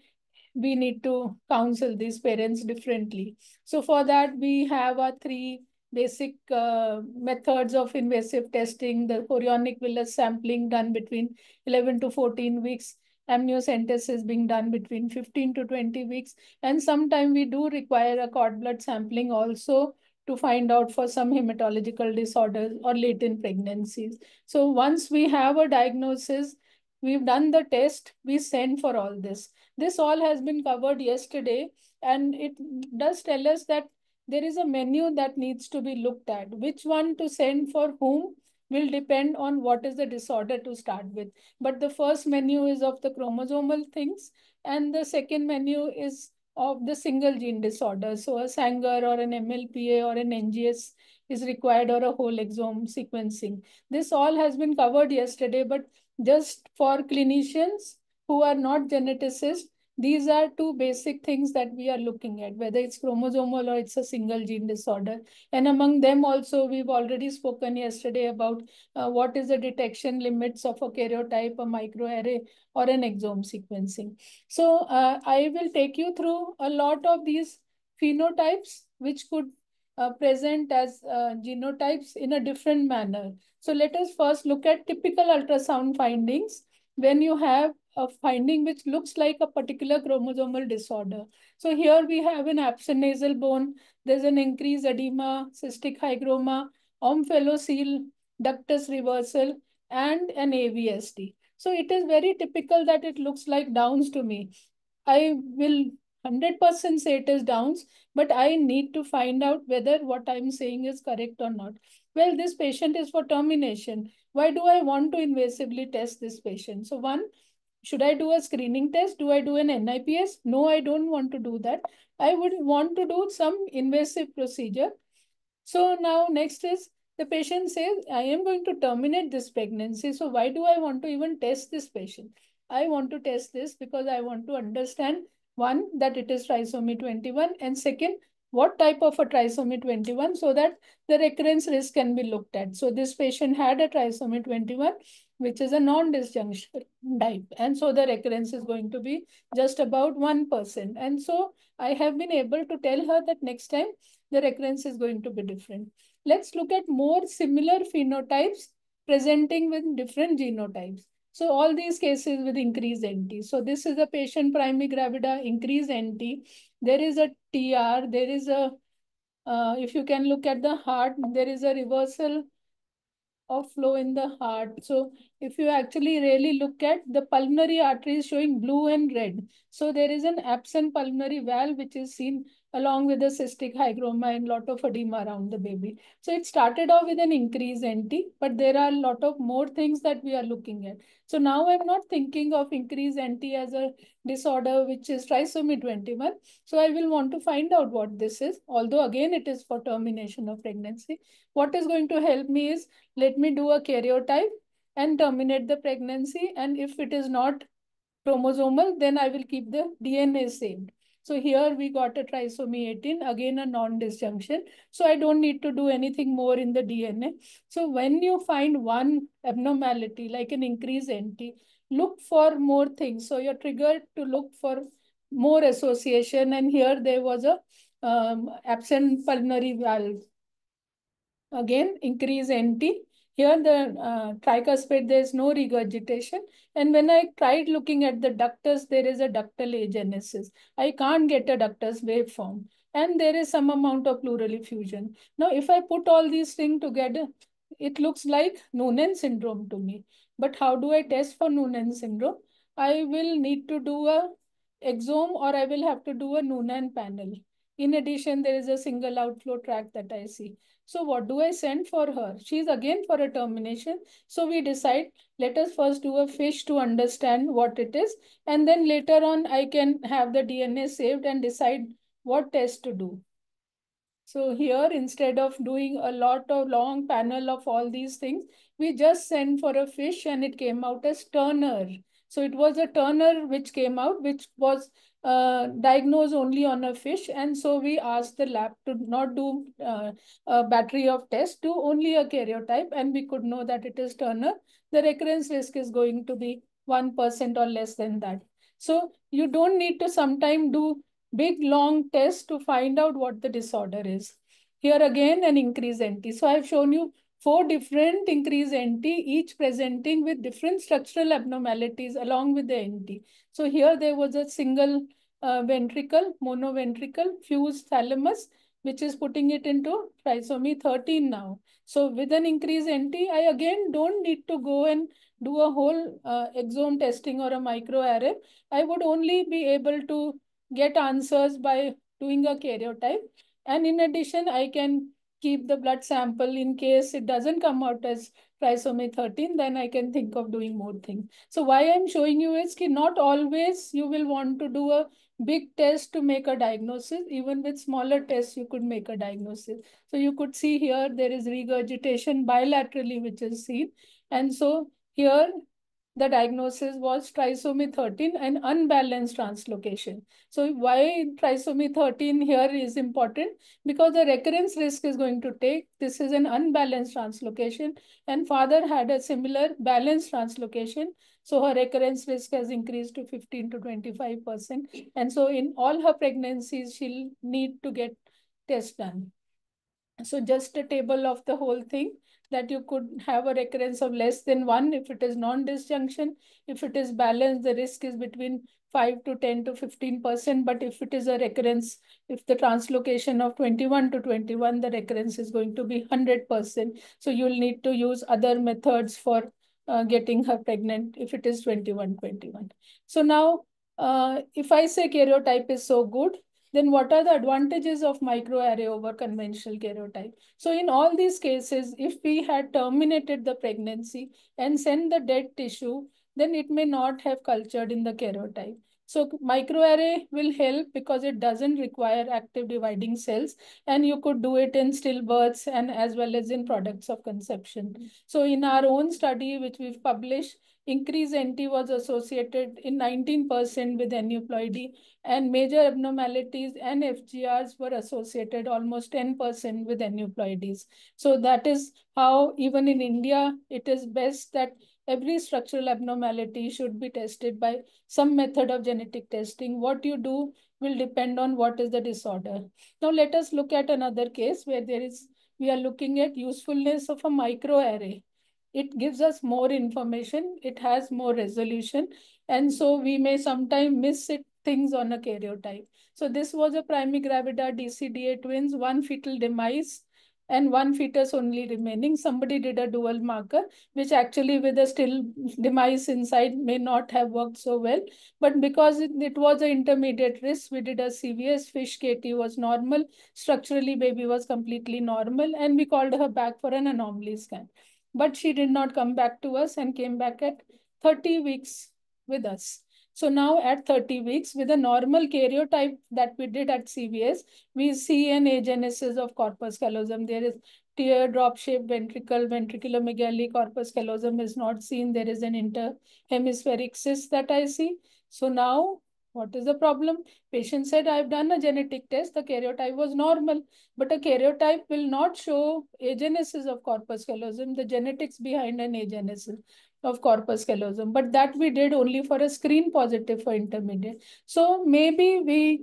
[SPEAKER 13] we need to counsel these parents differently. So for that, we have our three basic methods of invasive testing: the chorionic villus sampling done between 11 to 14 weeks, amniocentesis being done between 15 to 20 weeks, and sometimes we do require a cord blood sampling also to find out for some hematological disorders or latent pregnancies. So once we have a diagnosis, we've done the test, we send for all this. This all has been covered yesterday, and it does tell us that there is a menu that needs to be looked at. Which one to send for whom will depend on what is the disorder to start with. But the first menu is of the chromosomal things, and the second menu is of the single gene disorder. So a Sanger or an MLPA or an NGS is required, or a whole exome sequencing. This all has been covered yesterday, but just for clinicians who are not geneticists, these are two basic things that we are looking at, whether it's chromosomal or it's a single gene disorder. And among them also, we've already spoken yesterday about what is the detection limits of a karyotype, a microarray, or an exome sequencing. So I will take you through a lot of these phenotypes, which could present as genotypes in a different manner. So let us first look at typical ultrasound findings when you have a finding which looks like a particular chromosomal disorder. So here we have an absent nasal bone, there's an increased edema, cystic hygroma, omphalocele, ductus reversal, and an AVSD. So it is very typical that it looks like Downs to me. I will 100% say it is Downs, but I need to find out whether what I'm saying is correct or not. Well, this patient is for termination. Why do I want to invasively test this patient? So one, should I do a screening test? Do I do an NIPS? No, I don't want to do that. I would want to do some invasive procedure. So now next is the patient says, I am going to terminate this pregnancy. So why do I want to even test this patient? I want to test this because I want to understand, one, that it is trisomy 21, and second, what type of a trisomy 21, so that the recurrence risk can be looked at. So this patient had a trisomy 21, which is a non-disjunction type. And so the recurrence is going to be just about 1%. And so I have been able to tell her that next time the recurrence is going to be different. Let's look at more similar phenotypes presenting with different genotypes. So all these cases with increased NT. So this is a patient primary gravida, increased NT. There is a TR, there is a, if you can look at the heart, there is a reversal of flow in the heart. So if you actually really look at the pulmonary arteries showing blue and red, so there is an absent pulmonary valve which is seen along with the cystic hygroma and lot of edema around the baby. So it started off with an increased NT, but there are a lot of more things that we are looking at. So now I'm not thinking of increased NT as a disorder which is trisomy 21. So I will want to find out what this is, although again it is for termination of pregnancy. What is going to help me is, let me do a karyotype and terminate the pregnancy. And if it is not chromosomal, then I will keep the DNA saved. So here we got a trisomy 18, again a non-disjunction. So I don't need to do anything more in the DNA. So when you find one abnormality, like an increased NT, look for more things. So you're triggered to look for more association. And here there was a absent pulmonary valve. Again, increase NT. Here the tricuspid, there is no regurgitation. And when I tried looking at the ductus, there is a ductal agenesis. I can't get a ductus waveform. And there is some amount of pleural effusion. Now, if I put all these things together, it looks like Noonan syndrome to me. But how do I test for Noonan syndrome? I will need to do a exome, or I will have to do a Noonan panel. In addition, there is a single outflow tract that I see. So what do I send for her? She's again for a termination. So we decide, let us first do a fish to understand what it is. And then later on, I can have the DNA saved and decide what test to do. So here, instead of doing a lot of long panel of all these things, we just sent for a fish and it came out as Turner. So it was a Turner which came out, which was diagnosed only on a fish. And so we asked the lab to not do a battery of tests, do only a karyotype, and we could know that it is Turner. The recurrence risk is going to be 1% or less than that. So you don't need to sometime do big long test to find out what the disorder is. Here again, an increased NT. So I've shown you 4 different increased NT, each presenting with different structural abnormalities along with the NT. So here there was a single ventricle, monoventricle, fused thalamus, which is putting it into trisomy 13 now. So with an increased NT, I again don't need to go and do a whole exome testing or a microarray. I would only be able to get answers by doing a karyotype. And in addition, I can keep the blood sample in case it doesn't come out as trisomy 13, then I can think of doing more things. So why I'm showing you is that not always you will want to do a big test to make a diagnosis. Even with smaller tests, you could make a diagnosis. So you could see here, there is regurgitation bilaterally, which is seen. And so here, the diagnosis was trisomy 13 and unbalanced translocation. So why trisomy 13 here is important? Because the recurrence risk is going to take, this is an unbalanced translocation, and father had a similar balanced translocation. So her recurrence risk has increased to 15 to 25%. And so in all her pregnancies, she'll need to get tests done. So just a table of the whole thing, that you could have a recurrence of less than 1 if it is non-disjunction. If it is balanced, the risk is between 5 to 10 to 15%. But if it is a recurrence, if the translocation of 21 to 21, the recurrence is going to be 100%. So you'll need to use other methods for getting her pregnant if it is 21-21. So now, if I say karyotype is so good, then what are the advantages of microarray over conventional karyotype? So in all these cases, if we had terminated the pregnancy and sent the dead tissue, then it may not have cultured in the karyotype. So microarray will help because it doesn't require active dividing cells, and you could do it in stillbirths and as well as in products of conception. So in our own study, which we've published, increased NT was associated in 19% with aneuploidy, and major abnormalities and FGRs were associated almost 10% with aneuploidies. So that is how, even in India, it is best that every structural abnormality should be tested by some method of genetic testing. What you do will depend on what is the disorder. Now let us look at another case where we are looking at usefulness of a microarray. It gives us more information, it has more resolution, and so we may sometimes miss things on a karyotype. So this was a primigravida DCDA twins, one fetal demise and one fetus only remaining. Somebody did a dual marker, which actually with a still demise inside may not have worked so well. But because it was an intermediate risk, we did a CVS, fish KT was normal, structurally baby was completely normal, and we called her back for an anomaly scan. But she did not come back to us and came back at 30 weeks with us. So now at 30 weeks, with a normal karyotype that we did at CVS, we see an agenesis of corpus callosum. There is teardrop-shaped ventricle, ventriculomegaly, corpus callosum is not seen. There is an interhemispheric cyst that I see. So now, what is the problem? Patient said, I've done a genetic test. The karyotype was normal, but a karyotype will not show agenesis of corpus callosum, the genetics behind an agenesis of corpus callosum, but that we did only for a screen positive for intermediate. So maybe we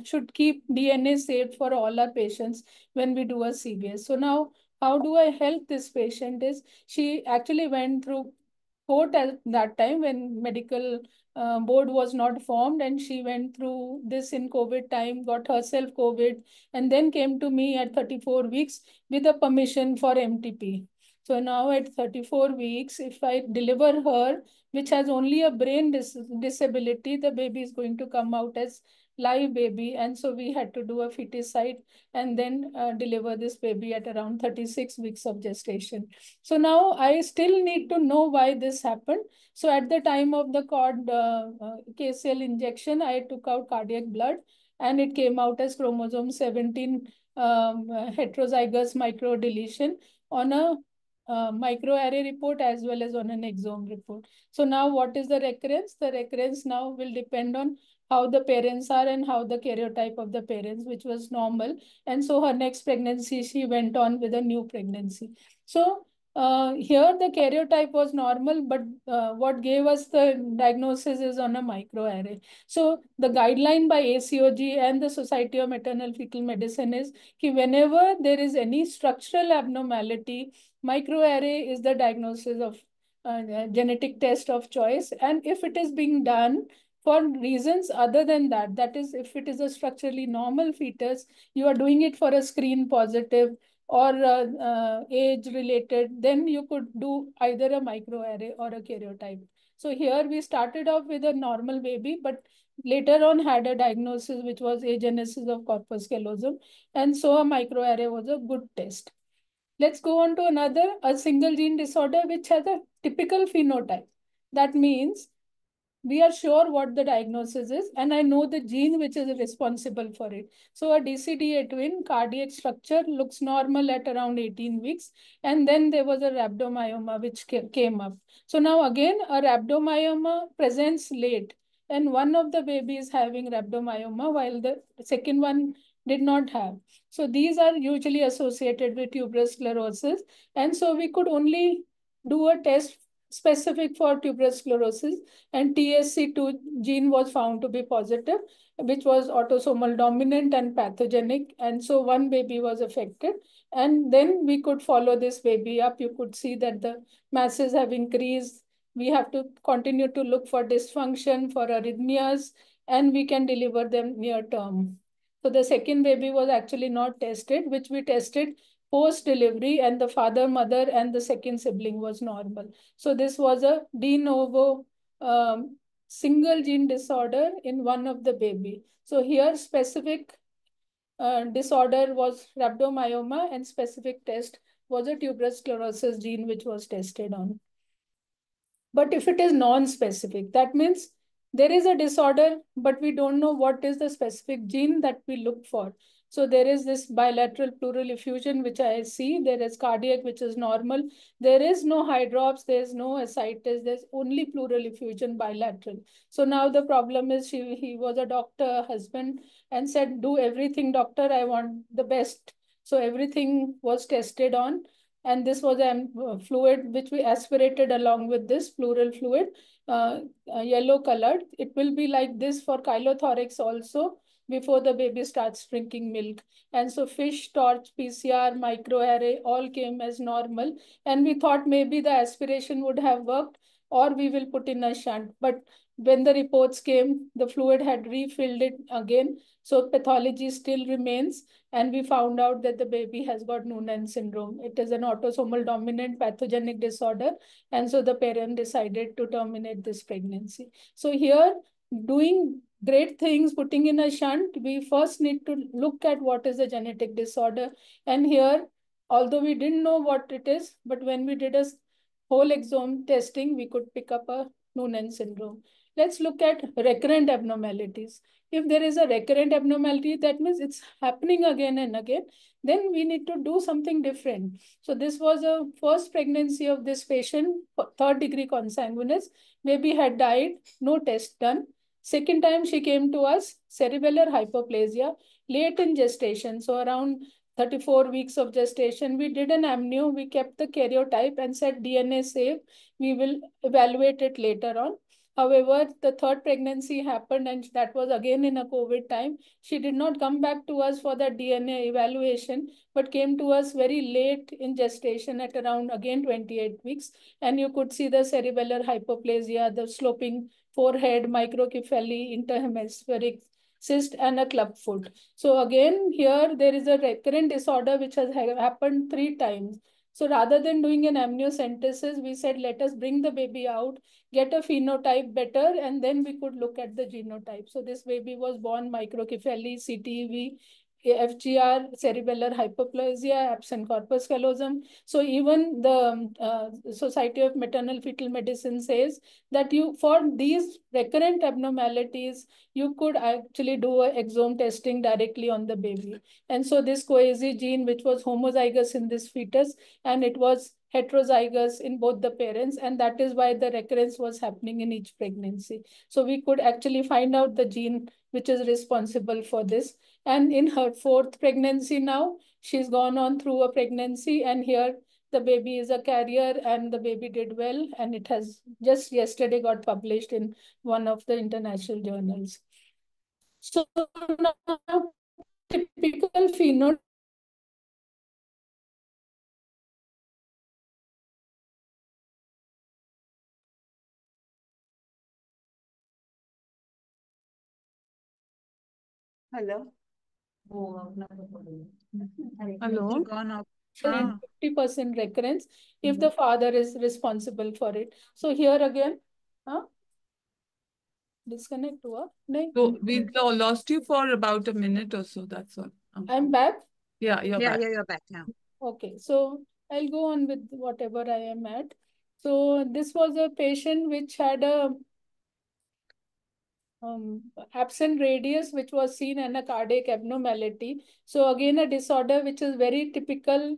[SPEAKER 13] should keep DNA saved for all our patients when we do a CBS. So now, how do I help this patient is, she actually went through court at that time when medical board was not formed, and she went through this in COVID time, got herself COVID, and then came to me at 34 weeks with a permission for MTP. So now at 34 weeks, if I deliver her, which has only a brain disability, the baby is going to come out as live baby. And so we had to do a feticide and then deliver this baby at around 36 weeks of gestation. So now I still need to know why this happened. So at the time of the cord KCL injection, I took out cardiac blood and it came out as chromosome 17 heterozygous microdeletion on a microarray report as well as on an exome report. So now what is the recurrence? The recurrence now will depend on how the parents are and how the karyotype of the parents, which was normal. And so her next pregnancy, she went on with a new pregnancy. So here the karyotype was normal, but what gave us the diagnosis is on a microarray. So the guideline by ACOG and the Society of Maternal Fetal Medicine is that whenever there is any structural abnormality, microarray is the diagnosis of genetic test of choice. And if it is being done for reasons other than that. That is, if it is a structurally normal fetus, you are doing it for a screen positive or age related, then you could do either a microarray or a karyotype. So here we started off with a normal baby, but later on had a diagnosis which was agenesis of corpus callosum, and so a microarray was a good test. Let's go on to another, a single gene disorder which has a typical phenotype. That means we are sure what the diagnosis is, and I know the gene which is responsible for it. So a DCDA twin, cardiac structure looks normal at around 18 weeks, and then there was a rhabdomyoma which came up. So now again, a rhabdomyoma presents late, and one of the babies having rhabdomyoma while the second one did not have. So these are usually associated with tuberous sclerosis, and so we could only do a test specific for tuberous sclerosis, and TSC2 gene was found to be positive, which was autosomal dominant and pathogenic. And so one baby was affected. And then we could follow this baby up. You could see that the masses have increased. We have to continue to look for dysfunction, for arrhythmias, and we can deliver them near term. So the second baby was actually not tested, which we tested post-delivery, and the father, mother, and the second sibling was normal. So this was a de novo single gene disorder in one of the baby. So here specific disorder was rhabdomyoma, and specific test was a tuberous sclerosis gene which was tested on. But if it is non-specific, that means there is a disorder, but we don't know what is the specific gene that we look for. So there is this bilateral pleural effusion, which I see. There is cardiac, which is normal. There is no hydrops. There is no ascites. There's only pleural effusion bilateral. So now the problem is he was a doctor, husband, and said, do everything, doctor. I want the best. So everything was tested on. And this was a fluid which we aspirated along with this pleural fluid, yellow colored. It will be like this for chylothorax also before the baby starts drinking milk. And so fish, torch, PCR, microarray all came as normal. And we thought maybe the aspiration would have worked, or we will put in a shunt. But when the reports came, the fluid had refilled it again. So pathology still remains. And we found out that the baby has got Noonan syndrome. It is an autosomal dominant pathogenic disorder. And so the parent decided to terminate this pregnancy. So here, doing great things, putting in a shunt, we first need to look at what is the genetic disorder. And here, although we didn't know what it is, but when we did a whole exome testing, we could pick up a Noonan syndrome. Let's look at recurrent abnormalities. If there is a recurrent abnormality, that means it's happening again and again, then we need to do something different. So this was a first pregnancy of this patient, third degree consanguineous. Baby had died, no test done. Second time she came to us, cerebellar hypoplasia, late in gestation. So around 34 weeks of gestation, we did an amnio, we kept the karyotype and said DNA safe, we will evaluate it later on. However, the third pregnancy happened, and that was again in a COVID time. She did not come back to us for that DNA evaluation, but came to us very late in gestation at around again 28 weeks. And you could see the cerebellar hypoplasia, the sloping forehead, microcephaly, interhemispheric cyst, and a club foot. So again, here there is a recurrent disorder which has happened 3 times. So rather than doing an amniocentesis, we said, let us bring the baby out, get a phenotype better, and then we could look at the genotype. So this baby was born microcephaly, CTEV, FGR, cerebellar hypoplasia, absent corpus callosum. So even the Society of Maternal Fetal Medicine says that you, for these recurrent abnormalities, you could actually do a exome testing directly on the baby. And so this coesi gene, which was homozygous in this fetus, and it was heterozygous in both the parents, and that is why the recurrence was happening in each pregnancy. So we could actually find out the gene which is responsible for this. And in her 4th pregnancy now, she's gone on through a pregnancy, and here the baby is a carrier, and the baby did well, and it has just yesterday got published in one of the international journals. So now, typical phenotype
[SPEAKER 8] Hello.
[SPEAKER 13] Hello.
[SPEAKER 8] Gone up.
[SPEAKER 13] 50% recurrence if the father is responsible for it. So here again, disconnect हुआ? नहीं.
[SPEAKER 2] So we lost you for about a minute or so. That's all.
[SPEAKER 13] I'm back.
[SPEAKER 2] Yeah, you're back.
[SPEAKER 8] Yeah, you're back now.
[SPEAKER 13] Okay, so I'll go on with whatever I am at. So this was a patient which had a absent radius, which was seen in a cardiac abnormality. So again, a disorder which is very typical.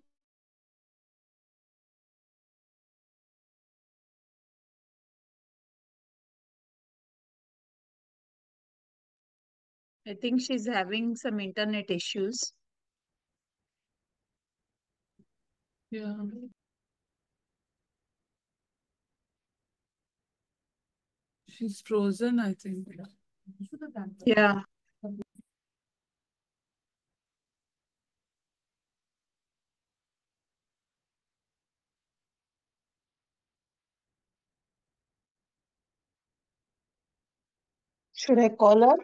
[SPEAKER 8] I think she's having some internet issues.
[SPEAKER 2] Yeah. She's frozen, I think.
[SPEAKER 8] Yeah. Should I call her?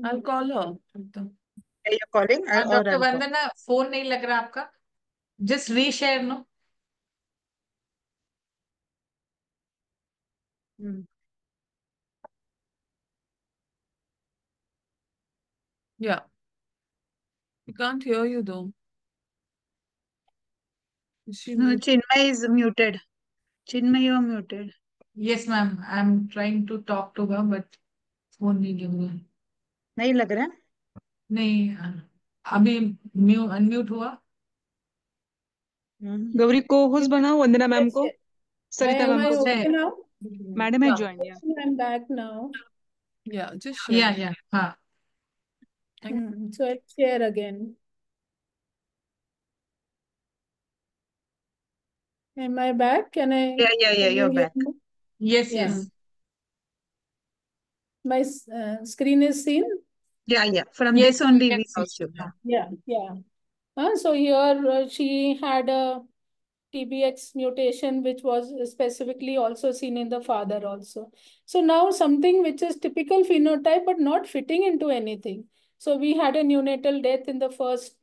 [SPEAKER 2] I'll call her.
[SPEAKER 8] Are you calling? Or
[SPEAKER 3] doctor
[SPEAKER 8] I'll call?
[SPEAKER 3] Vandana phone नहीं लग रहा आपका just reshare no
[SPEAKER 2] Yeah. We can't hear you though. Is she
[SPEAKER 8] No,
[SPEAKER 2] muted?
[SPEAKER 8] Chinmay is muted. Chinmay, you are muted.
[SPEAKER 3] Yes ma'am I am trying to talk to her but phone नहीं लग रहा
[SPEAKER 8] नहीं लग रहा?
[SPEAKER 3] नहीं अभी unmute हुआ
[SPEAKER 14] गौरी को होस्ट बनाओ वंदना मैम को सरिता
[SPEAKER 13] Am
[SPEAKER 14] मैम
[SPEAKER 13] I
[SPEAKER 14] को
[SPEAKER 13] okay now?
[SPEAKER 14] मैडम है ज्वाइन या
[SPEAKER 13] I'm back now.
[SPEAKER 2] Yeah, just share.
[SPEAKER 3] या हाँ
[SPEAKER 13] So I'll share again. Am I back? Can
[SPEAKER 8] Yeah,
[SPEAKER 13] you
[SPEAKER 8] you're
[SPEAKER 13] hear
[SPEAKER 8] back.
[SPEAKER 13] me?
[SPEAKER 3] Yes
[SPEAKER 13] Yeah.
[SPEAKER 3] Yes
[SPEAKER 13] My screen is seen?
[SPEAKER 8] Yeah. From
[SPEAKER 3] Yes,
[SPEAKER 8] this only
[SPEAKER 3] we can
[SPEAKER 8] we
[SPEAKER 3] see.
[SPEAKER 8] lost you.
[SPEAKER 13] Yeah. So here she had a TBX mutation, which was specifically also seen in the father also. So now something which is typical phenotype, but not fitting into anything. So we had a neonatal death in the first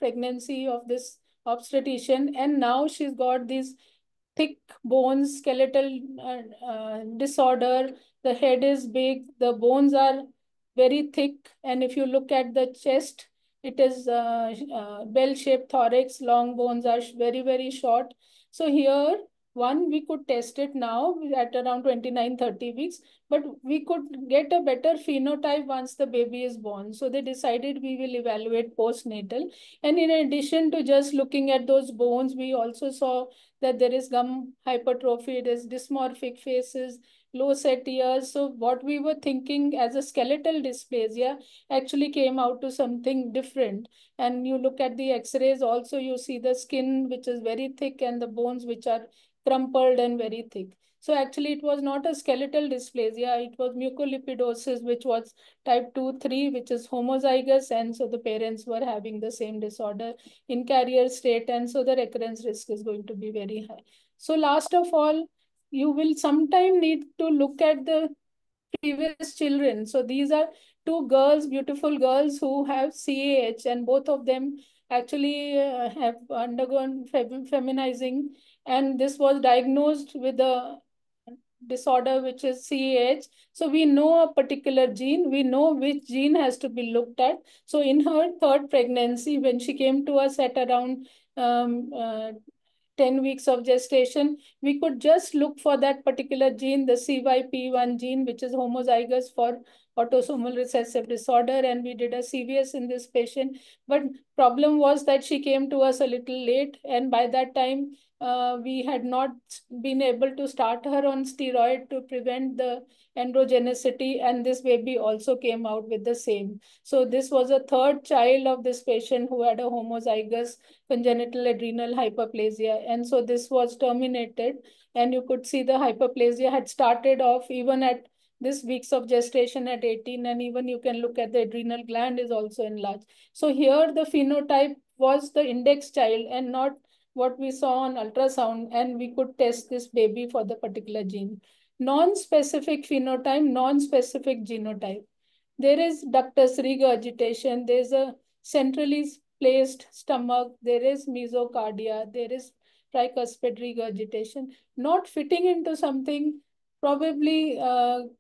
[SPEAKER 13] pregnancy of this obstetrician, and now she's got these thick bones, skeletal disorder. The head is big, the bones are very thick, and if you look at the chest, it is bell-shaped thorax, long bones are very short. So here, one, we could test it now at around 29-30 weeks, but we could get a better phenotype once the baby is born. So they decided we will evaluate postnatal. And in addition to just looking at those bones, we also saw that there is gum hypertrophy, there is dysmorphic faces, low set ears. So what we were thinking as a skeletal dysplasia actually came out to something different. And you look at the x-rays also, you see the skin which is very thick and the bones which are crumpled and very thick. So actually it was not a skeletal dysplasia, it was mucolipidosis, which was type 2-3, which is homozygous, and so the parents were having the same disorder in carrier state, and so the recurrence risk is going to be very high. So last of all, you will sometime need to look at the previous children. So these are two girls, beautiful girls who have CAH, and both of them actually have undergone feminizing, and this was diagnosed with a disorder which is CAH. So we know a particular gene, we know which gene has to be looked at. So in her third pregnancy, when she came to us at around um, uh, 10 weeks of gestation, we could just look for that particular gene, the CYP1 gene, which is homozygous for autosomal recessive disorder. And we did a CVS in this patient. But problem was that she came to us a little late. And by that time, we had not been able to start her on steroid to prevent the androgenicity. And this baby also came out with the same. So this was a third child of this patient who had a homozygous congenital adrenal hyperplasia. And so this was terminated, and you could see the hyperplasia had started off even at this weeks of gestation at 18, and even you can look at the adrenal gland is also enlarged. So here the phenotype was the index child and not what we saw on ultrasound, and we could test this baby for the particular gene. Non-specific phenotype, non-specific genotype. There is ductus regurgitation, there is a centrally placed stomach, there is mesocardia, there is tricuspid regurgitation, not fitting into something, probably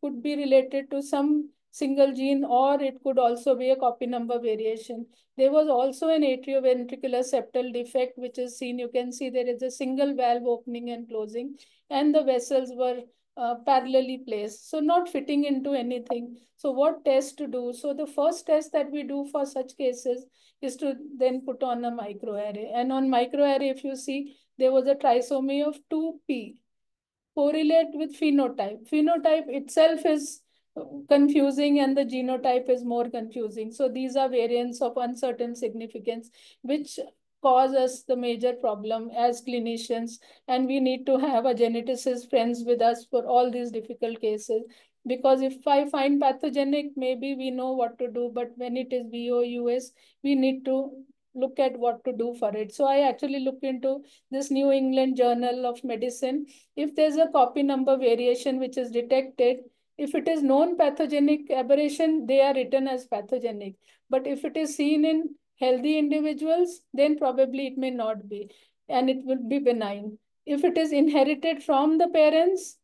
[SPEAKER 13] could be related to some single gene, or it could also be a copy number variation. There was also an atrioventricular septal defect, which is seen. You can see there is a single valve opening and closing, and the vessels were parallelly placed, so not fitting into anything. So what test to do? So the first test that we do for such cases is to then put on a microarray. And on microarray, if you see, there was a trisomy of 2p, correlate with phenotype. Phenotype itself is confusing and the genotype is more confusing. So these are variants of uncertain significance, which cause us the major problem as clinicians. And we need to have a geneticist friends with us for all these difficult cases. Because if I find pathogenic, maybe we know what to do, but when it is VOUS, we need to look at what to do for it. So I actually look into this New England Journal of Medicine. If there's a copy number variation which is detected, if it is known pathogenic aberration, they are written as pathogenic. But if it is seen in healthy individuals, then probably it may not be, and it will be benign. If it is inherited from the parents,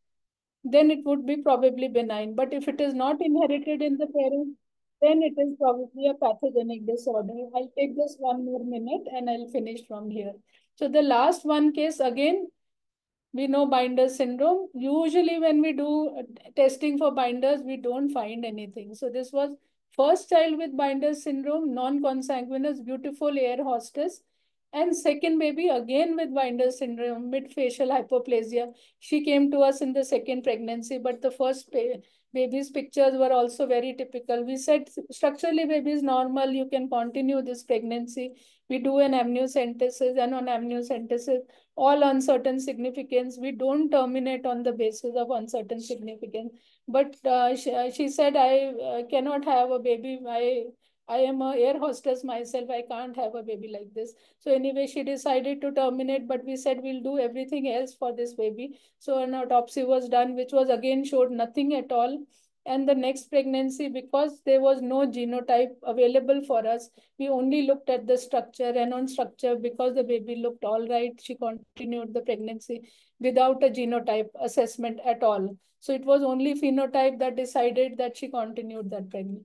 [SPEAKER 13] then it would be probably benign. But if it is not inherited in the parents, then it is probably a pathogenic disorder. I'll take just one more minute and I'll finish from here. So the last one case, again, we know binder syndrome. Usually when we do testing for binders, we don't find anything. So this was first child with binder syndrome, non-consanguineous, beautiful air hostess. And second baby again with binder syndrome, mid-facial hypoplasia. She came to us in the second pregnancy, but the first baby's pictures were also very typical. We said structurally baby is normal, you can continue this pregnancy. We do an amniocentesis, and on amniocentesis, all uncertain significance, we don't terminate on the basis of uncertain significance. But she said, I cannot have a baby. I am a air hostess myself. I can't have a baby like this. So anyway, she decided to terminate, but we said we'll do everything else for this baby. So an autopsy was done, which was again showed nothing at all. And the next pregnancy, because there was no genotype available for us, we only looked at the structure, and on structure, because the baby looked all right, she continued the pregnancy without a genotype assessment at all. So it was only phenotype that decided that she continued that pregnancy.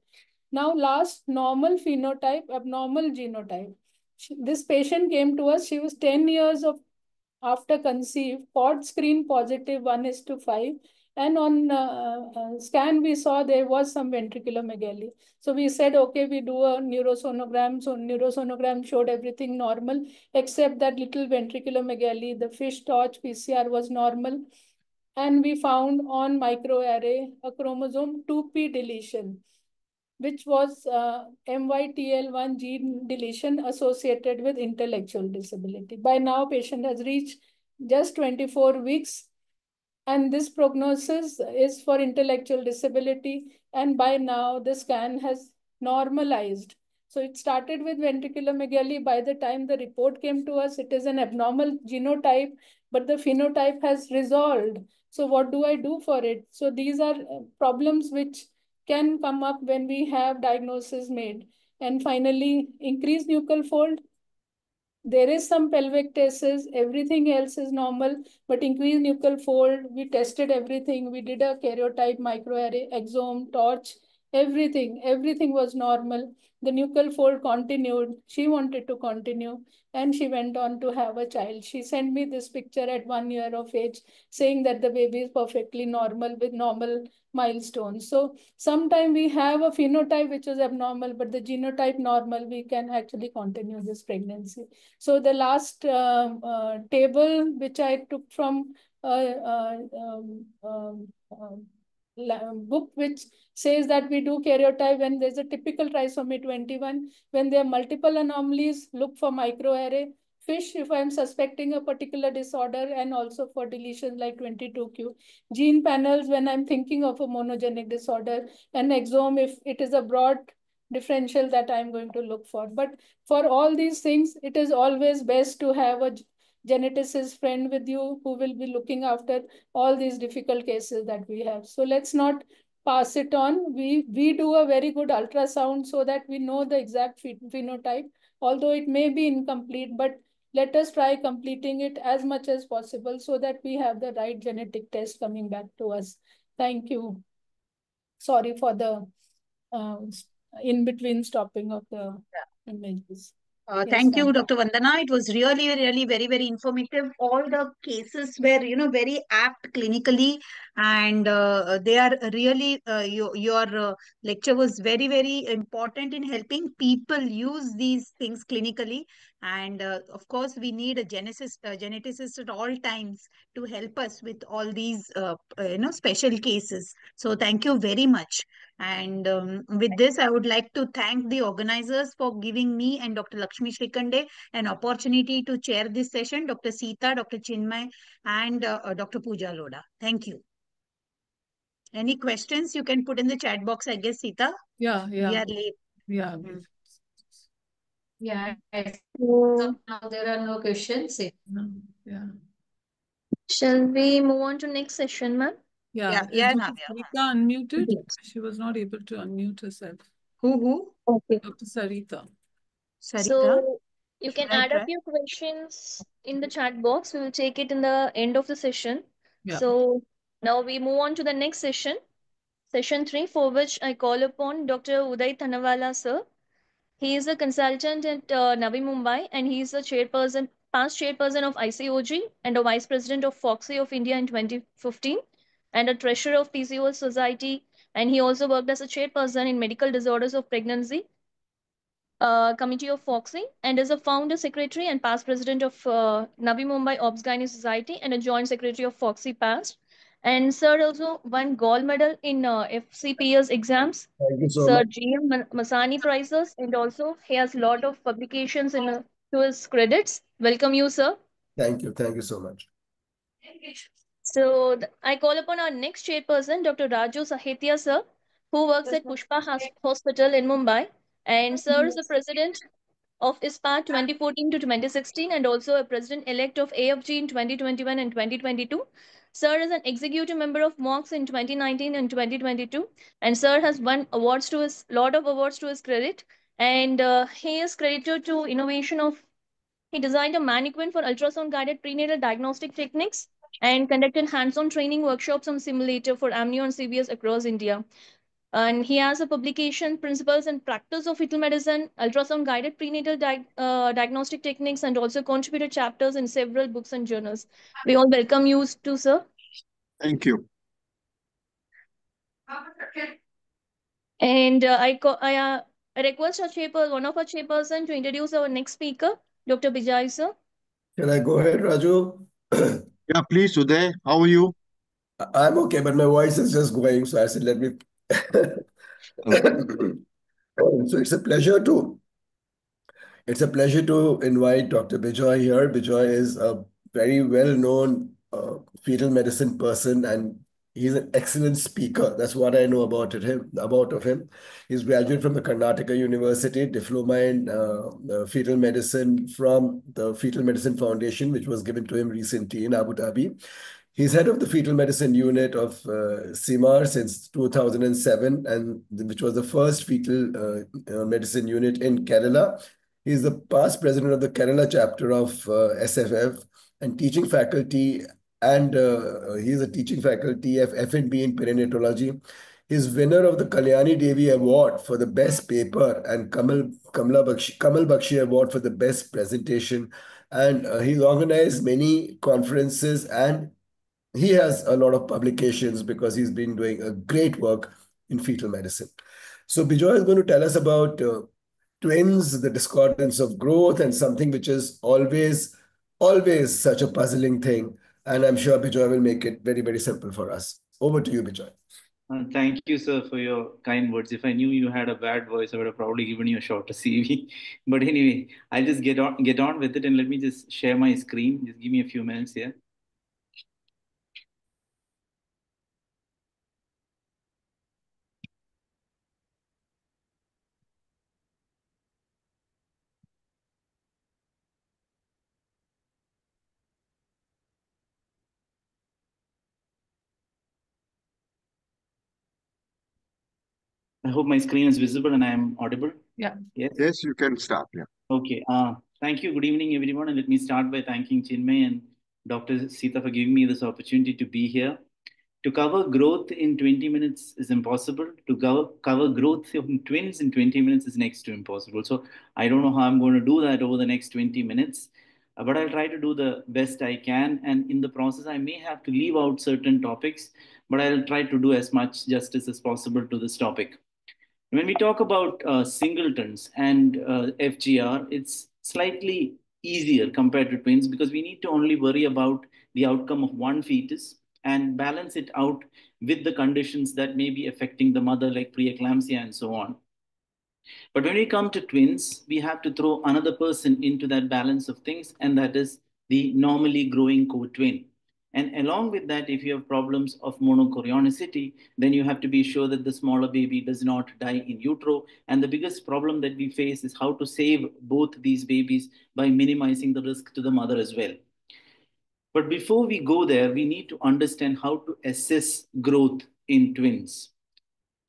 [SPEAKER 13] Now last, normal phenotype, abnormal genotype. This patient came to us, she was 10 years of after conceived, pod screen positive 1:5. And on scan, we saw there was some ventriculomegaly. So we said, okay, we do a neurosonogram. So neurosonogram showed everything normal, except that little ventriculomegaly. The fish torch PCR was normal. And we found on microarray a chromosome 2p deletion, which was MYTL1 gene deletion associated with intellectual disability. By now, patient has reached just 24 weeks, and this prognosis is for intellectual disability. And by now, the scan has normalized. So it started with ventriculomegaly. By the time the report came to us, it is an abnormal genotype, but the phenotype has resolved. So what do I do for it? So these are problems which can come up when we have diagnosis made. And finally, increased nuchal fold. There is some pelvic tests, everything else is normal, but increased nuchal fold, we tested everything. We did a karyotype, microarray, exome, torch, everything was normal. The nuchal fold continued. She wanted to continue, and she went on to have a child. She sent me this picture at 1 year of age, saying that the baby is perfectly normal with normal milestones. So sometimes we have a phenotype which is abnormal, but the genotype normal, we can actually continue this pregnancy. So the last table, which I took from book, which says that we do karyotype when there's a typical trisomy 21. When there are multiple anomalies, look for microarray. FISH if I'm suspecting a particular disorder, and also for deletions like 22q. Gene panels when I'm thinking of a monogenic disorder, and exome if it is a broad differential that I'm going to look for. But for all these things, it is always best to have a geneticist friend with you who will be looking after all these difficult cases that we have. So let's not pass it on. We do a very good ultrasound so that we know the exact phenotype, although it may be incomplete, but let us try completing it as much as possible so that we have the right genetic test coming back to us. Thank you. Sorry for the in-between stopping of the images. Yes,
[SPEAKER 4] Thank you,
[SPEAKER 13] thank you.
[SPEAKER 4] Dr. Vandana. It was really, really very, very informative. All the cases were, very apt clinically, and they are really, your lecture was very, very important in helping people use these things clinically. And of course, we need a geneticist at all times to help us with all these, special cases. So thank you very much. And with this, I would like to thank the organizers for giving me and Dr. Lakshmi Shrikande an opportunity to chair this session, Dr. Sita, Dr. Chinmay, and Dr. Pooja Loda. Thank you. Any questions you can put in the chat box, I guess, Sita?
[SPEAKER 2] Yeah.
[SPEAKER 4] We are late.
[SPEAKER 2] Yeah.
[SPEAKER 12] Yeah,
[SPEAKER 6] So,
[SPEAKER 12] now there are no questions.
[SPEAKER 2] Yeah.
[SPEAKER 6] shall we move on to next session, ma'am?
[SPEAKER 2] Yeah. Is
[SPEAKER 4] Yeah,
[SPEAKER 2] Dr.
[SPEAKER 4] Navya.
[SPEAKER 2] Sarita unmuted?
[SPEAKER 4] Yes.
[SPEAKER 2] She was not able to unmute herself.
[SPEAKER 4] Who?
[SPEAKER 6] Okay.
[SPEAKER 2] Dr. Sarita.
[SPEAKER 4] Sarita?
[SPEAKER 6] So you
[SPEAKER 4] Should
[SPEAKER 6] can
[SPEAKER 4] I
[SPEAKER 6] add a
[SPEAKER 4] try?
[SPEAKER 6] few questions in the chat box. We will take it in the end of the session.
[SPEAKER 2] Yeah.
[SPEAKER 6] So now we move on to the next session, session 3, for which I call upon Dr. Uday Thanawala, sir. He is a consultant at Navi Mumbai, and he is a past chairperson of ICOG and a vice president of Foxy of India in 2015, and a treasurer of PCOS Society. And he also worked as a chairperson in medical disorders of pregnancy committee of Foxy, and is a founder secretary and past president of Navi Mumbai Obsgyne Society and a joint secretary of Foxy past. And sir also won gold medal in FCPS exams.
[SPEAKER 15] Thank you so
[SPEAKER 6] Sir
[SPEAKER 15] much.
[SPEAKER 6] GM Masani prizes, and also he has a lot of publications in to his credits. Welcome you, sir.
[SPEAKER 15] Thank you. Thank you so much.
[SPEAKER 6] So I call upon our next chairperson, Dr. Raju Sahetia, sir, who works at Pushpa Hospital in Mumbai, and sir is the president of ISPA 2014 to 2016, and also a president-elect of AFG in 2021 and 2022. Sir is an executive member of MOX in 2019 and 2022, and sir has won lot of awards to his credit, and he is credited to innovation of. He designed a mannequin for ultrasound-guided prenatal diagnostic techniques and conducted hands-on training workshops on simulator for amnio and CVS across India. And he has a publication, Principles and Practice of Fetal Medicine, ultrasound guided prenatal diagnostic techniques, and also contributed chapters in several books and journals. We all welcome you too, sir.
[SPEAKER 15] Thank you.
[SPEAKER 6] And I request one of our chairperson to introduce our next speaker, Dr. Bijay, sir.
[SPEAKER 15] Can I go ahead, Raju?
[SPEAKER 16] Yeah, please, Uday. How are you?
[SPEAKER 15] I'm okay, but my voice is just going, so I said, let me.
[SPEAKER 16] Okay.
[SPEAKER 15] So it's a pleasure to invite Dr. Bijoy here. Bijoy is a very well-known fetal medicine person, and he's an excellent speaker. That's what I know about him. He's graduated from the Karnataka University, diploma in fetal medicine from the Fetal Medicine Foundation, which was given to him recently in Abu Dhabi. He's head of the fetal medicine unit of CIMAR since 2007, and which was the first fetal medicine unit in Kerala. He's the past president of the Kerala chapter of SFF and teaching faculty, and he's a teaching faculty of F&B in perinatology. He's winner of the Kalyani Devi Award for the best paper and Kamal Bakshi Award for the best presentation. And he's organized many conferences, and he has a lot of publications because he's been doing a great work in fetal medicine. So Bijoy is going to tell us about twins, the discordance of growth, and something which is always such a puzzling thing. And I'm sure Bijoy will make it very, very simple for us. Over to you, Bijoy.
[SPEAKER 17] Thank you, sir, for your kind words. If I knew you had a bad voice, I would have probably given you a shorter CV. But anyway, I'll just get on with it, and let me just share my screen. Just give me a few minutes here. I hope my screen is visible and I am audible.
[SPEAKER 2] Yeah.
[SPEAKER 17] Yes.
[SPEAKER 16] Yes, you can start. Yeah.
[SPEAKER 17] Okay. Thank you. Good evening, everyone. And let me start by thanking Chinmay and Dr. Sita for giving me this opportunity to be here. To cover growth in 20 minutes is impossible. To cover growth of twins in 20 minutes is next to impossible. So I don't know how I'm going to do that over the next 20 minutes, but I'll try to do the best I can. And in the process, I may have to leave out certain topics, but I'll try to do as much justice as possible to this topic. When we talk about singletons and FGR, it's slightly easier compared to twins because we need to only worry about the outcome of one fetus and balance it out with the conditions that may be affecting the mother, like preeclampsia and so on. But when we come to twins, we have to throw another person into that balance of things, and that is the normally growing co-twin. And along with that, if you have problems of monochorionicity, then you have to be sure that the smaller baby does not die in utero. And the biggest problem that we face is how to save both these babies by minimizing the risk to the mother as well. But before we go there, we need to understand how to assess growth in twins.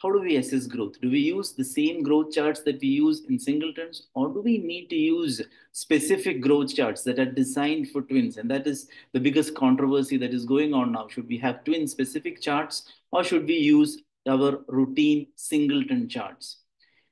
[SPEAKER 17] How do we assess growth? Do we use the same growth charts that we use in singletons, or do we need to use specific growth charts that are designed for twins? And that is the biggest controversy that is going on now. Should we have twin specific charts, or should we use our routine singleton charts?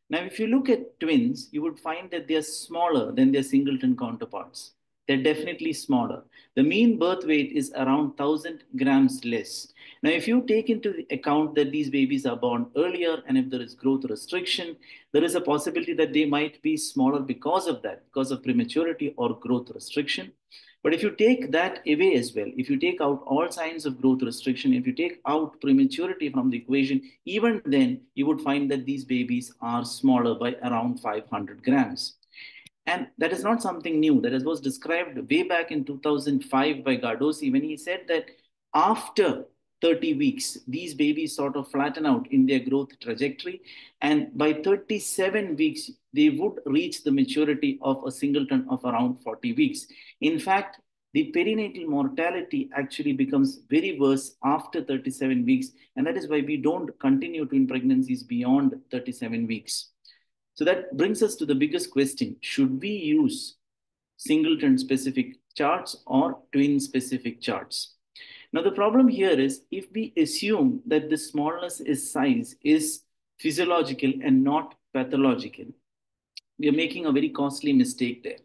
[SPEAKER 17] Now, if you look at twins, you would find that they are smaller than their singleton counterparts. They're definitely smaller. The mean birth weight is around 1,000 grams less. Now, if you take into account that these babies are born earlier and if there is growth restriction, there is a possibility that they might be smaller because of that, because of prematurity or growth restriction. But if you take that away as well, if you take out all signs of growth restriction, if you take out prematurity from the equation, even then you would find that these babies are smaller by around 500 grams. And that is not something new. That was described way back in 2005 by Gardosi when he said that after 30 weeks, these babies sort of flatten out in their growth trajectory. And by 37 weeks, they would reach the maturity of a singleton of around 40 weeks. In fact, the perinatal mortality actually becomes very worse after 37 weeks. And that is why we don't continue twin pregnancies beyond 37 weeks. So that brings us to the biggest question. Should we use singleton specific charts or twin specific charts? Now, the problem here is if we assume that the smallness is size is physiological and not pathological, we are making a very costly mistake there.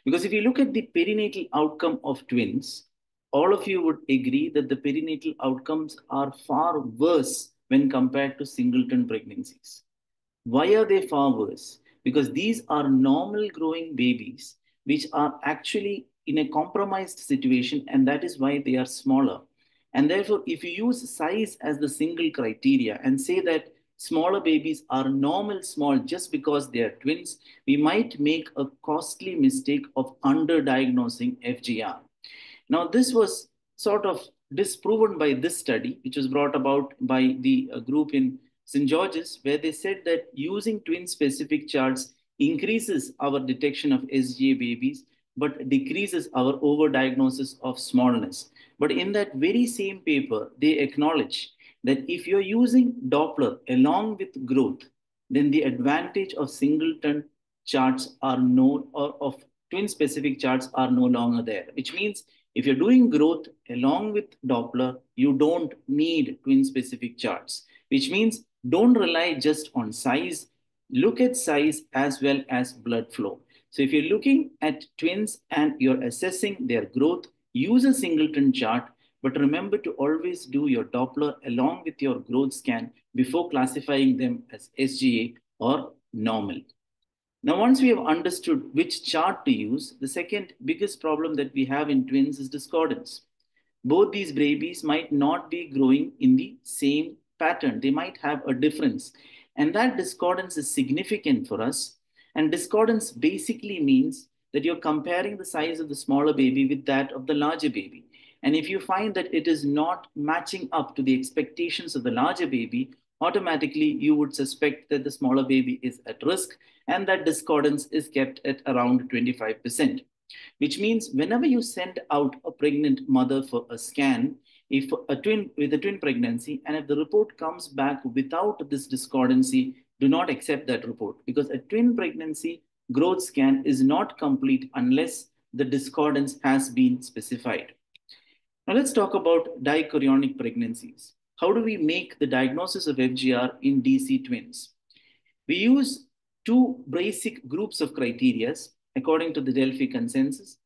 [SPEAKER 17] Because if you look at the perinatal outcome of twins, all of you would agree that the perinatal outcomes are far worse when compared to singleton pregnancies. Why are they far worse? Because these are normal growing babies, which are actually in a compromised situation, and that is why they are smaller. And therefore, if you use size as the single criteria and say that smaller babies are normal small just because they are twins, we might make a costly mistake of underdiagnosing FGR. Now, this was sort of disproven by this study, which was brought about by the group in St. George's, where they said that using twin specific charts increases our detection of SGA babies, but decreases our overdiagnosis of smallness. But in that very same paper, they acknowledge that if you're using Doppler along with growth, then the advantage of singleton charts are no, or of twin specific charts are no longer there, which means if you're doing growth along with Doppler, you don't need twin specific charts, which means don't rely just on size. Look at size as well as blood flow. So if you're looking at twins and you're assessing their growth, use a singleton chart, but remember to always do your Doppler along with your growth scan before classifying them as SGA or normal. Now, once we have understood which chart to use, the second biggest problem that we have in twins is discordance. Both these babies might not be growing in the same pattern, they might have a difference. And that discordance is significant for us. And discordance basically means that you're comparing the size of the smaller baby with that of the larger baby. And if you find that it is not matching up to the expectations of the larger baby, automatically you would suspect that the smaller baby is at risk, and that discordance is kept at around 25%. Which means whenever you send out a pregnant mother for a scan, if a twin with a twin pregnancy, and if the report comes back without this discordancy, do not accept that report, because a twin pregnancy growth scan is not complete unless the discordance has been specified. Now let's talk about dichorionic pregnancies. How do we make the diagnosis of FGR in DC twins? We use two basic groups of criteria according to the Delphi consensus.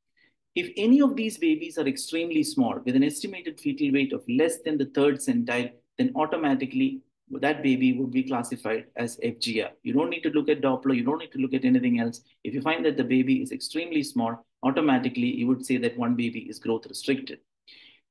[SPEAKER 17] If any of these babies are extremely small, with an estimated fetal weight of less than the third centile, then automatically that baby would be classified as FGR. You don't need to look at Doppler, you don't need to look at anything else. If you find that the baby is extremely small, automatically you would say that one baby is growth restricted.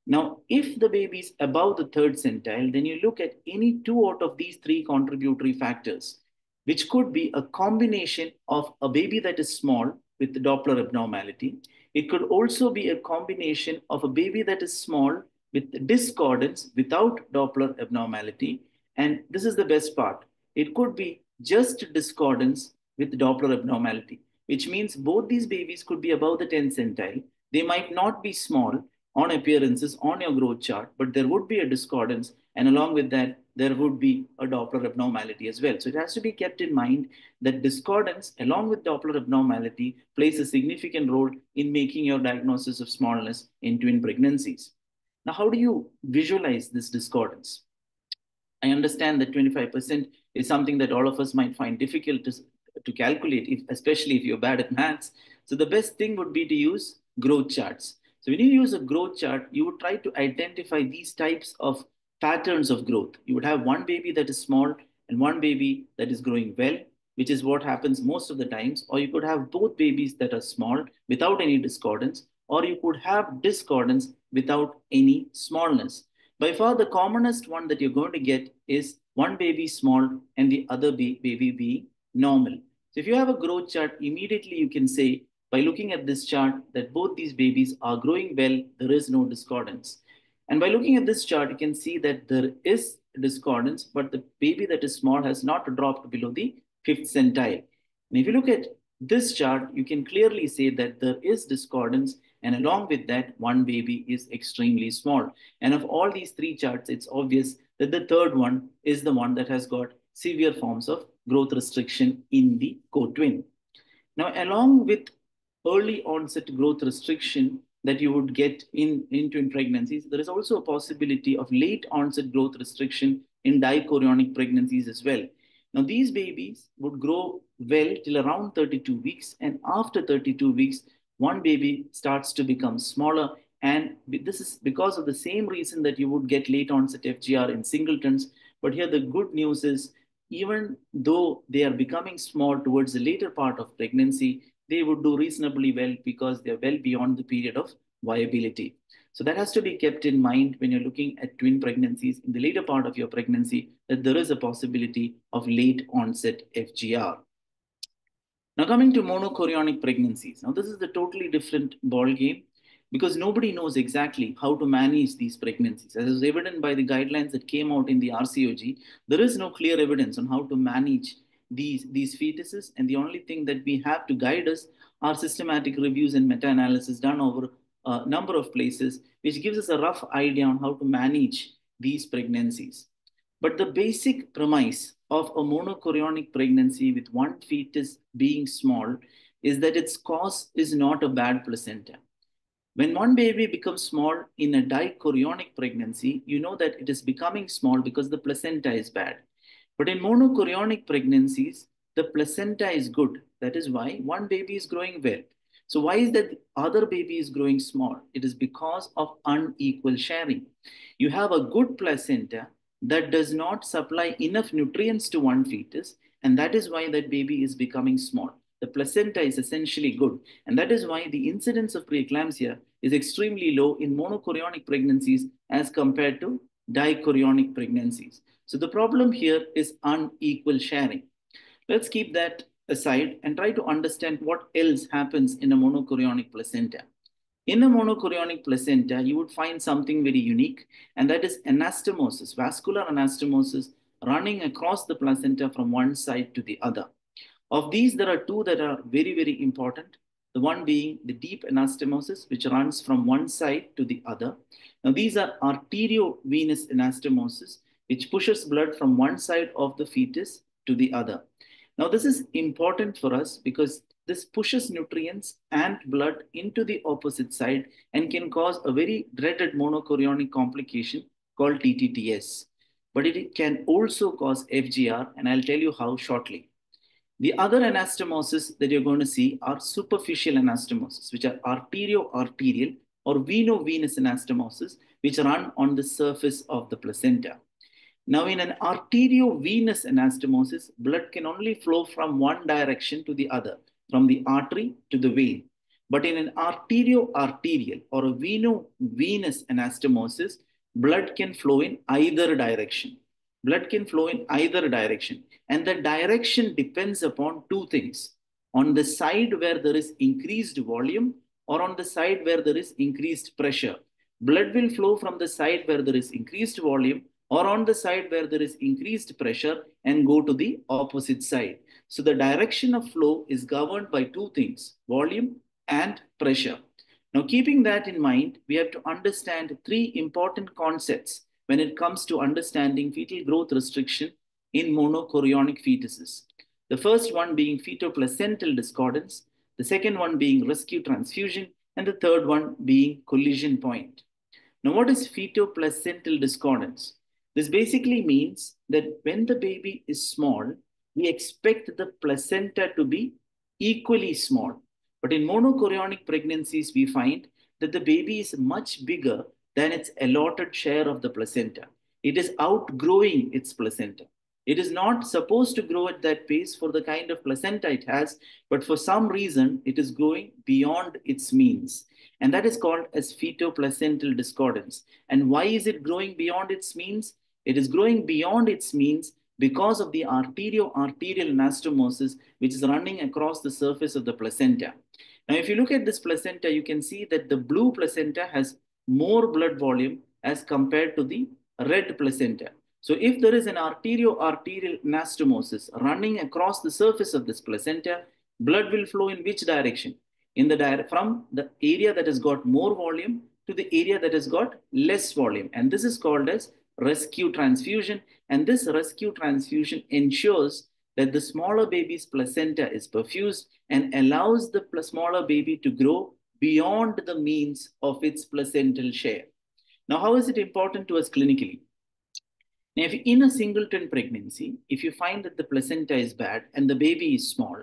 [SPEAKER 17] Now, if the baby is above the third centile, then you look at any two out of these three contributory factors, which could be a combination of a baby that is small with the Doppler abnormality. It could also be a combination of a baby that is small with discordance without Doppler abnormality. And this is the best part. It could be just discordance with Doppler abnormality, which means both these babies could be above the 10th centile. They might not be small on appearances on your growth chart, but there would be a discordance, and along with that, there would be a Doppler abnormality as well. So it has to be kept in mind that discordance, along with Doppler abnormality, plays a significant role in making your diagnosis of smallness in twin pregnancies. Now, how do you visualize this discordance? I understand that 25% is something that all of us might find difficult to calculate, especially if you're bad at maths. So the best thing would be to use growth charts. So when you use a growth chart, you would try to identify these types of patterns of growth. You would have one baby that is small and one baby that is growing well, which is what happens most of the times. Or you could have both babies that are small without any discordance, or you could have discordance without any smallness. By far, the commonest one that you're going to get is one baby small and the other baby being normal. So if you have a growth chart, immediately you can say, by looking at this chart, that both these babies are growing well, there is no discordance. And by looking at this chart, you can see that there is discordance, but the baby that is small has not dropped below the 5th centile. And if you look at this chart, you can clearly say that there is discordance, and along with that, one baby is extremely small. And of all these three charts, it's obvious that the third one is the one that has got severe forms of growth restriction in the co-twin. Now, along with early onset growth restriction that you would get in twin pregnancies, there is also a possibility of late onset growth restriction in dichorionic pregnancies as well. Now, these babies would grow well till around 32 weeks, and after 32 weeks, one baby starts to become smaller. And this is because of the same reason that you would get late onset FGR in singletons. But here, the good news is, even though they are becoming small towards the later part of pregnancy, they would do reasonably well because they're well beyond the period of viability. So that has to be kept in mind when you're looking at twin pregnancies in the later part of your pregnancy, that there is a possibility of late onset FGR. Now coming to monochorionic pregnancies. Now this is the totally different ball game, because nobody knows exactly how to manage these pregnancies. As is evident by the guidelines that came out in the RCOG, there is no clear evidence on how to manage these fetuses, and the only thing that we have to guide us are systematic reviews and meta-analysis done over a number of places, which gives us a rough idea on how to manage these pregnancies. But the basic premise of a monochorionic pregnancy with one fetus being small is that its cause is not a bad placenta. When one baby becomes small in a dichorionic pregnancy, you know that it is becoming small because the placenta is bad. But in monochorionic pregnancies, the placenta is good. That is why one baby is growing well. So why is that the other baby is growing small? It is because of unequal sharing. You have a good placenta that does not supply enough nutrients to one fetus, and that is why that baby is becoming small. The placenta is essentially good, and that is why the incidence of preeclampsia is extremely low in monochorionic pregnancies as compared to dichorionic pregnancies. So the problem here is unequal sharing. Let's keep that aside and try to understand what else happens in a monochorionic placenta. In a monochorionic placenta, you would find something very unique, and that is anastomosis, vascular anastomosis running across the placenta from one side to the other. Of these, there are two that are very, very important. The one being the deep anastomosis, which runs from one side to the other. Now, these are arteriovenous anastomosis, which pushes blood from one side of the fetus to the other. Now, this is important for us because this pushes nutrients and blood into the opposite side and can cause a very dreaded monochorionic complication called TTTS. But it can also cause FGR, and I'll tell you how shortly. The other anastomosis that you're going to see are superficial anastomosis, which are arterio-arterial or veno-venous anastomosis, which run on the surface of the placenta. Now, in an arteriovenous anastomosis, blood can only flow from one direction to the other, from the artery to the vein. But in an arterioarterial or a veno-venous anastomosis, blood can flow in either direction. Blood can flow in either direction. And the direction depends upon two things. On the side where there is increased volume or on the side where there is increased pressure. Blood will flow from the side where there is increased volume or on the side where there is increased pressure and go to the opposite side. So the direction of flow is governed by two things, volume and pressure. Now, keeping that in mind, we have to understand three important concepts when it comes to understanding fetal growth restriction in monochorionic fetuses. The first one being fetoplacental discordance, the second one being rescue transfusion, and the third one being collision point. Now, what is fetoplacental discordance? This basically means that when the baby is small, we expect the placenta to be equally small. But in monochorionic pregnancies, we find that the baby is much bigger than its allotted share of the placenta. It is outgrowing its placenta. It is not supposed to grow at that pace for the kind of placenta it has, but for some reason, it is growing beyond its means. And that is called as fetoplacental discordance. And why is it growing beyond its means? It is growing beyond its means because of the arterioarterial anastomosis, which is running across the surface of the placenta. Now, if you look at this placenta, you can see that the blue placenta has more blood volume as compared to the red placenta. So if there is an arterioarterial anastomosis running across the surface of this placenta, blood will flow in which direction? From the area that has got more volume to the area that has got less volume. And this is called as rescue transfusion. And this rescue transfusion ensures that the smaller baby's placenta is perfused and allows the smaller baby to grow beyond the means of its placental share. Now, how is it important to us clinically? Now, if in a singleton pregnancy, if you find that the placenta is bad and the baby is small,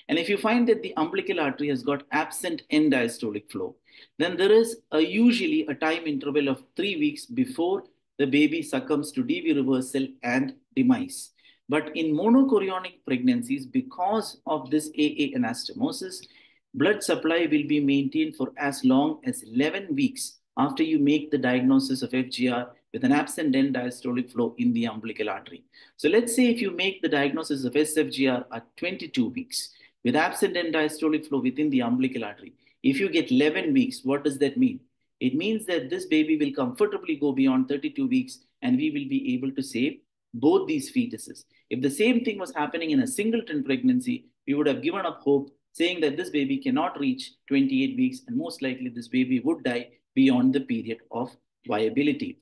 [SPEAKER 17] and if you find that the umbilical artery has got absent end diastolic flow, then there is usually a time interval of 3 weeks before the baby succumbs to DV reversal and demise. But in monochorionic pregnancies, because of this AA anastomosis, blood supply will be maintained for as long as 11 weeks after you make the diagnosis of FGR with an absent end diastolic flow in the umbilical artery. So let's say if you make the diagnosis of SFGR at 22 weeks with absent end diastolic flow within the umbilical artery, if you get 11 weeks, what does that mean? It means that this baby will comfortably go beyond 32 weeks and we will be able to save both these fetuses. If the same thing was happening in a singleton pregnancy, we would have given up hope, saying that this baby cannot reach 28 weeks and most likely this baby would die beyond the period of viability.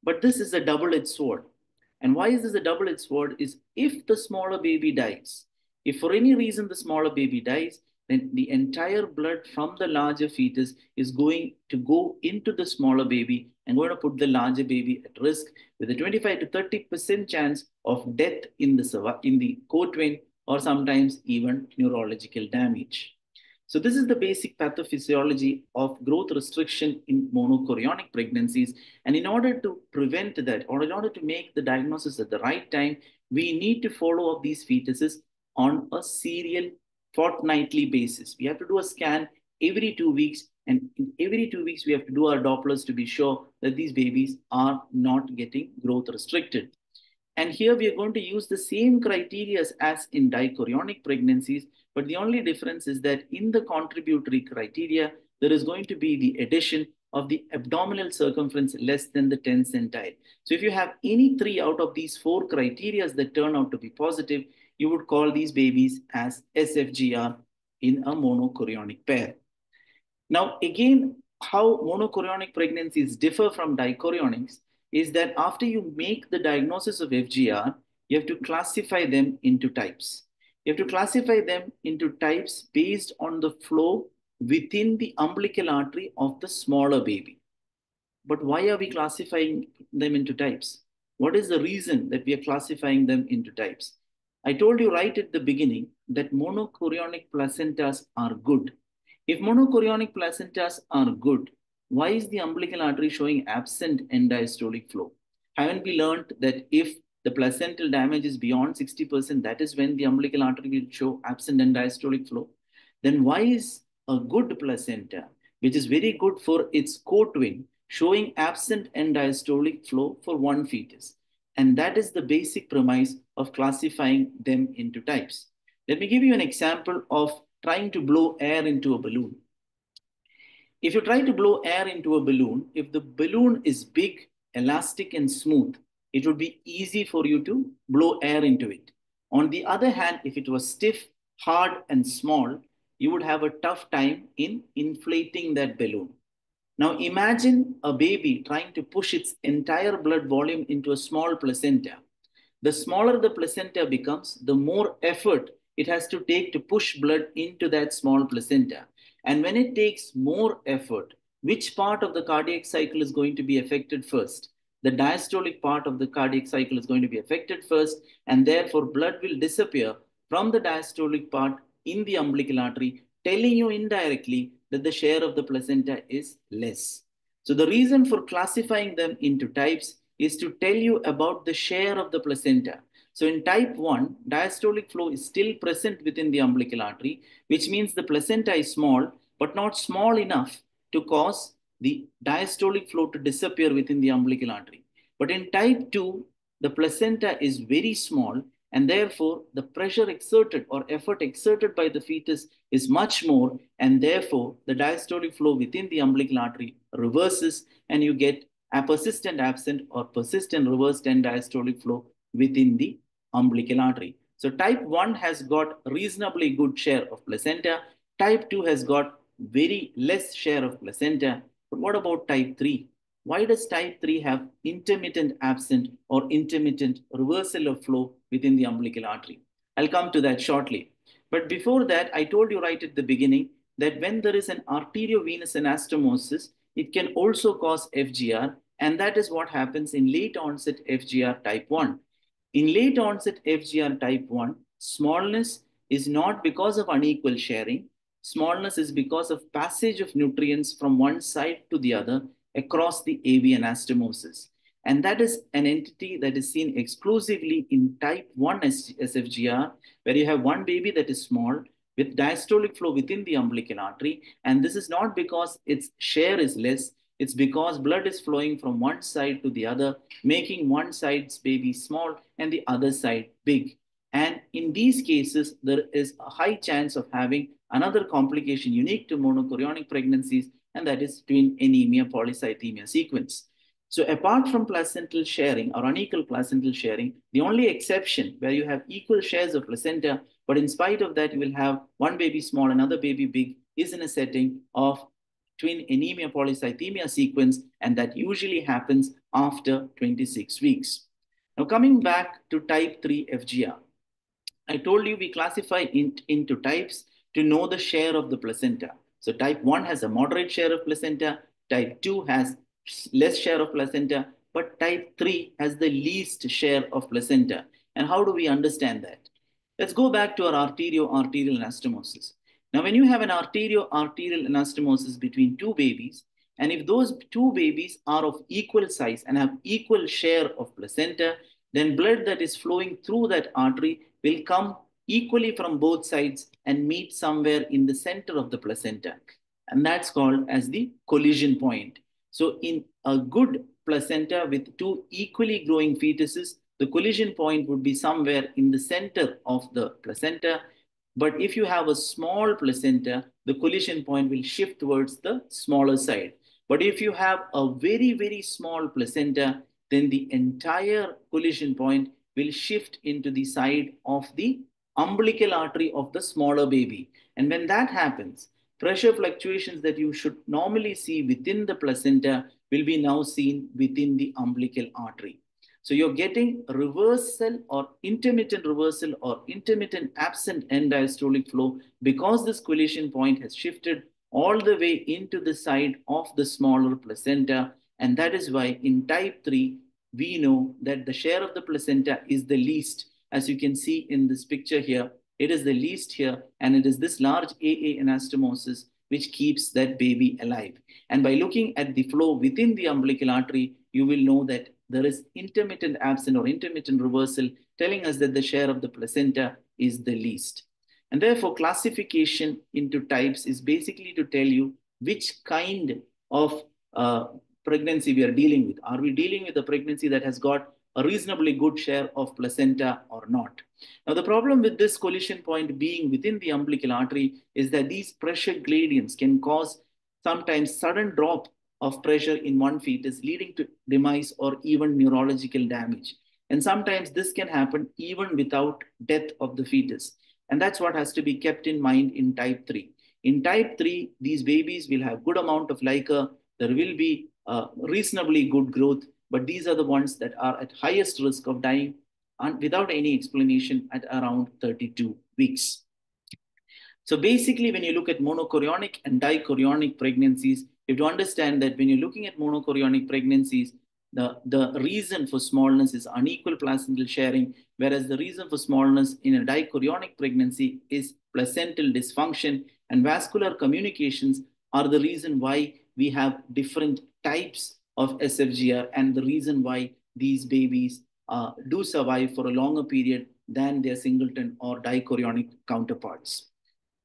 [SPEAKER 17] But this is a double-edged sword. And why is this a double-edged sword? Is if the smaller baby dies, if for any reason the smaller baby dies, then the entire blood from the larger fetus is going to go into the smaller baby and going to put the larger baby at risk with a 25 to 30% chance of death in the coat vein or sometimes even neurological damage. So this is the basic pathophysiology of growth restriction in monochorionic pregnancies. And in order to prevent that, or in order to make the diagnosis at the right time, we need to follow up these fetuses on a serial fortnightly basis. We have to do a scan every 2 weeks, and every 2 weeks we have to do our Dopplers to be sure that these babies are not getting growth restricted. And here we are going to use the same criteria as in dichorionic pregnancies, but the only difference is that in the contributory criteria, there is going to be the addition of the abdominal circumference less than the 10th centile. So if you have any 3 out of these 4 criteria that turn out to be positive, you would call these babies as SFGR in a monochorionic pair. Now, again, how monochorionic pregnancies differ from dichorionics is that after you make the diagnosis of FGR, you have to classify them into types. You have to classify them into types based on the flow within the umbilical artery of the smaller baby. But why are we classifying them into types? What is the reason that we are classifying them into types? I told you right at the beginning that monochorionic placentas are good. If monochorionic placentas are good, why is the umbilical artery showing absent end diastolic flow? Haven't we learned that if the placental damage is beyond 60%, that is when the umbilical artery will show absent end diastolic flow? Then why is a good placenta, which is very good for its co-twin, showing absent end diastolic flow for one fetus? And that is the basic premise of classifying them into types. Let me give you an example of trying to blow air into a balloon. If you try to blow air into a balloon, if the balloon is big, elastic, and smooth, it would be easy for you to blow air into it. On the other hand, if it was stiff, hard, and small, you would have a tough time in inflating that balloon. Now imagine a baby trying to push its entire blood volume into a small placenta. The smaller the placenta becomes, the more effort it has to take to push blood into that small placenta. And when it takes more effort, which part of the cardiac cycle is going to be affected first? The diastolic part of the cardiac cycle is going to be affected first, and therefore blood will disappear from the diastolic part in the umbilical artery, telling you indirectly that the share of the placenta is less. So the reason for classifying them into types is to tell you about the share of the placenta. So in type 1, diastolic flow is still present within the umbilical artery, which means the placenta is small, but not small enough to cause the diastolic flow to disappear within the umbilical artery. But in type 2, the placenta is very small, and therefore the pressure exerted or effort exerted by the fetus is much more, and therefore the diastolic flow within the umbilical artery reverses, and you get a persistent absent or persistent reversed end diastolic flow within the umbilical artery. So type 1 has got reasonably good share of placenta. Type 2 has got very less share of placenta. But what about type 3? Why does type 3 have intermittent absent or intermittent reversal of flow within the umbilical artery? I'll come to that shortly. But before that, I told you right at the beginning that when there is an arteriovenous anastomosis, it can also cause FGR, and that is what happens in late onset FGR type 1. In late onset FGR type 1, smallness is not because of unequal sharing. Smallness is because of passage of nutrients from one side to the other across the AV anastomosis. And that is an entity that is seen exclusively in type 1 SFGR, where you have one baby that is small with diastolic flow within the umbilical artery. And this is not because its share is less, it's because blood is flowing from one side to the other, making one side's baby small and the other side big. And in these cases, there is a high chance of having another complication unique to monochorionic pregnancies, and that is twin anemia polycythemia sequence. So apart from placental sharing or unequal placental sharing, the only exception where you have equal shares of placenta, but in spite of that, you will have one baby small, another baby big, is in a setting of twin anemia polycythemia sequence, and that usually happens after 26 weeks. Now coming back to type 3 FGR. I told you we classify into types to know the share of the placenta. So type 1 has a moderate share of placenta, type 2 has less share of placenta, but type 3 has the least share of placenta. And how do we understand that? Let's go back to our arterial anastomosis. Now, when you have an arterial anastomosis between two babies, and if those two babies are of equal size and have equal share of placenta, then blood that is flowing through that artery will come equally from both sides and meet somewhere in the center of the placenta. And that's called as the collision point. So in a good placenta with two equally growing fetuses, the collision point would be somewhere in the center of the placenta. But if you have a small placenta, the collision point will shift towards the smaller side. But if you have a very, very small placenta, then the entire collision point will shift into the side of the umbilical artery of the smaller baby. And when that happens, pressure fluctuations that you should normally see within the placenta will be now seen within the umbilical artery. So you're getting reversal or intermittent absent end diastolic flow because this collision point has shifted all the way into the side of the smaller placenta. And that is why in type 3, we know that the share of the placenta is the least. As you can see in this picture here, it is the least here, and it is this large AA anastomosis which keeps that baby alive. And by looking at the flow within the umbilical artery, you will know that there is intermittent absent or intermittent reversal, telling us that the share of the placenta is the least. And therefore, classification into types is basically to tell you which kind of pregnancy we are dealing with. Are we dealing with a pregnancy that has got a reasonably good share of placenta or not? Now, the problem with this collision point being within the umbilical artery is that these pressure gradients can cause sometimes sudden drop of pressure in one fetus, leading to demise or even neurological damage. And sometimes this can happen even without death of the fetus. And that's what has to be kept in mind in type 3. In type 3, these babies will have good amount of LICA. There will be reasonably good growth, but these are the ones that are at highest risk of dying without any explanation at around 32 weeks. So basically, when you look at monochorionic and dichorionic pregnancies, you have to understand that when you're looking at monochorionic pregnancies, the reason for smallness is unequal placental sharing, whereas the reason for smallness in a dichorionic pregnancy is placental dysfunction, and vascular communications are the reason why we have different types of SFGR and the reason why these babies do survive for a longer period than their singleton or dichorionic counterparts.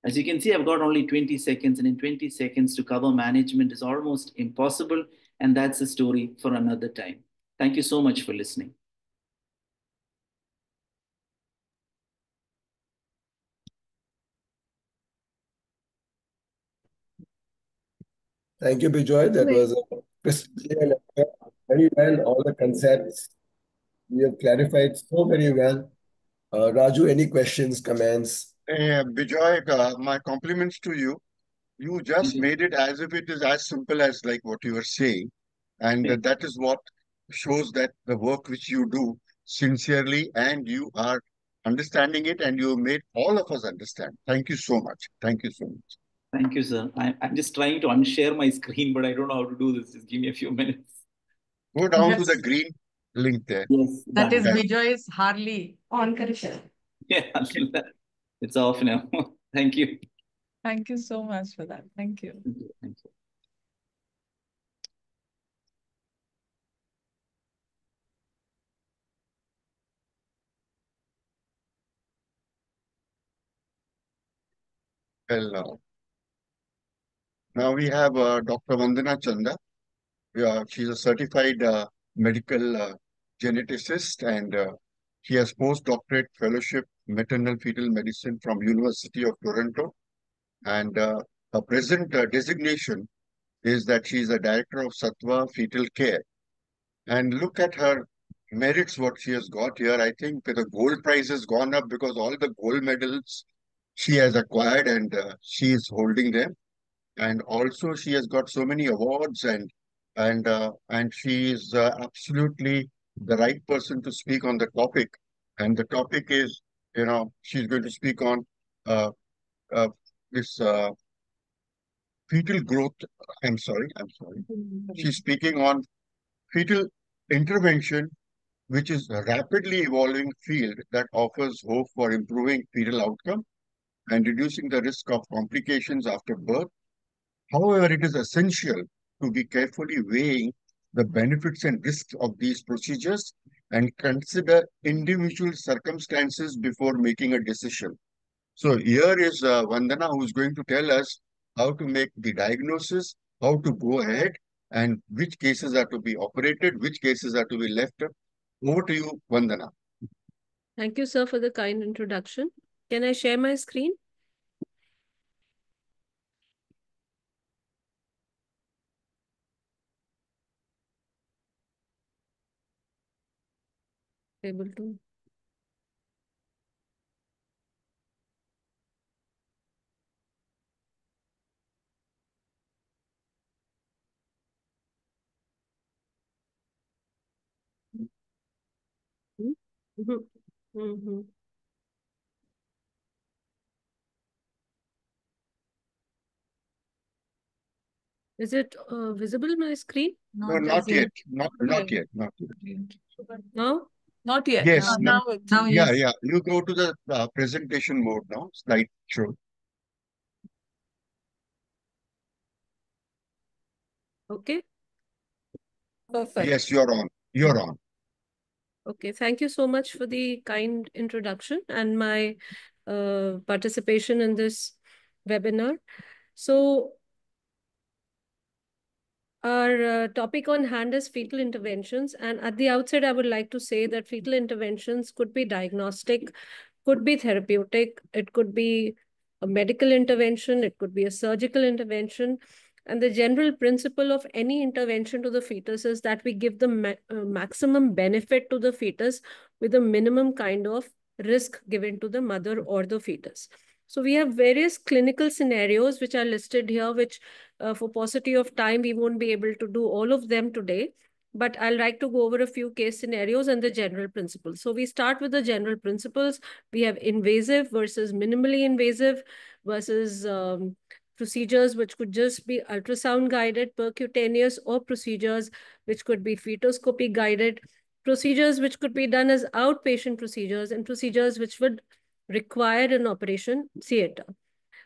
[SPEAKER 17] As you can see, I've got only 20 seconds, and in 20 seconds to cover management is almost impossible, and that's a story for another time. Thank you so much for listening.
[SPEAKER 15] Thank you, Bijoy. That was very well. All the concepts you have clarified so very well. Raju, any questions, comments?
[SPEAKER 16] Bijoy, my compliments to you. You just made it as if it is as simple as like what you were saying. And that is what shows that the work which you do sincerely and you are understanding it and you made all of us understand. Thank you so much. Thank you so much.
[SPEAKER 17] Thank you, sir. I'm just trying to unshare my screen, but I don't know how to do this. Just give me a few minutes.
[SPEAKER 16] Go down to the green link there.
[SPEAKER 17] Yes.
[SPEAKER 3] That is Bijoy's Harley. On correction.
[SPEAKER 17] Yeah, it's off now. Thank you.
[SPEAKER 2] Thank you so much for that. Thank you.
[SPEAKER 17] Thank you.
[SPEAKER 16] Well, now we have Dr. Vandana Chanda. She's a certified medical geneticist and she has postdoctorate fellowship maternal fetal medicine from University of Toronto. And her present designation is that she is a director of Sattva Fetal Care. And look at her merits, what she has got here. I think the gold price has gone up because all the gold medals she has acquired and she is holding them. And also she has got so many awards and she is absolutely the right person to speak on the topic. And the topic is, she's going to speak on uh, this fetal growth. I'm sorry. She's speaking on fetal intervention, which is a rapidly evolving field that offers hope for improving fetal outcome and reducing the risk of complications after birth. However, it is essential to be carefully weighing the benefits and risks of these procedures and consider individual circumstances before making a decision. So here is Vandana, who is going to tell us how to make the diagnosis, how to go ahead, and which cases are to be operated, which cases are to be left Over to you, Vandana.
[SPEAKER 18] Thank you, sir, for the kind introduction. Can I share my screen? Able to. Mm-hmm. Mm-hmm. Is it visible, my screen?
[SPEAKER 16] No, not yet. Not yet. Not yet.
[SPEAKER 18] No?
[SPEAKER 2] Not yet.
[SPEAKER 16] Yes.
[SPEAKER 2] Now it's
[SPEAKER 16] Yeah, yeah. You go to the presentation mode now. Slide show.
[SPEAKER 18] Okay.
[SPEAKER 2] perfect.
[SPEAKER 16] Yes, you're on. You're on.
[SPEAKER 18] Okay, thank you so much for the kind introduction and my participation in this webinar. So our topic on hand is fetal interventions. And at the outset, I would like to say that fetal interventions could be diagnostic, could be therapeutic, it could be a medical intervention, it could be a surgical intervention. And the general principle of any intervention to the fetus is that we give the maximum benefit to the fetus with a minimum kind of risk given to the mother or the fetus. So we have various clinical scenarios which are listed here, which for paucity of time, we won't be able to do all of them today, but I'll like to go over a few case scenarios and the general principles. So we start with the general principles. We have invasive versus minimally invasive versus procedures which could just be ultrasound guided, percutaneous, or procedures which could be fetoscopy guided, procedures which could be done as outpatient procedures, and procedures which would require an operation theater.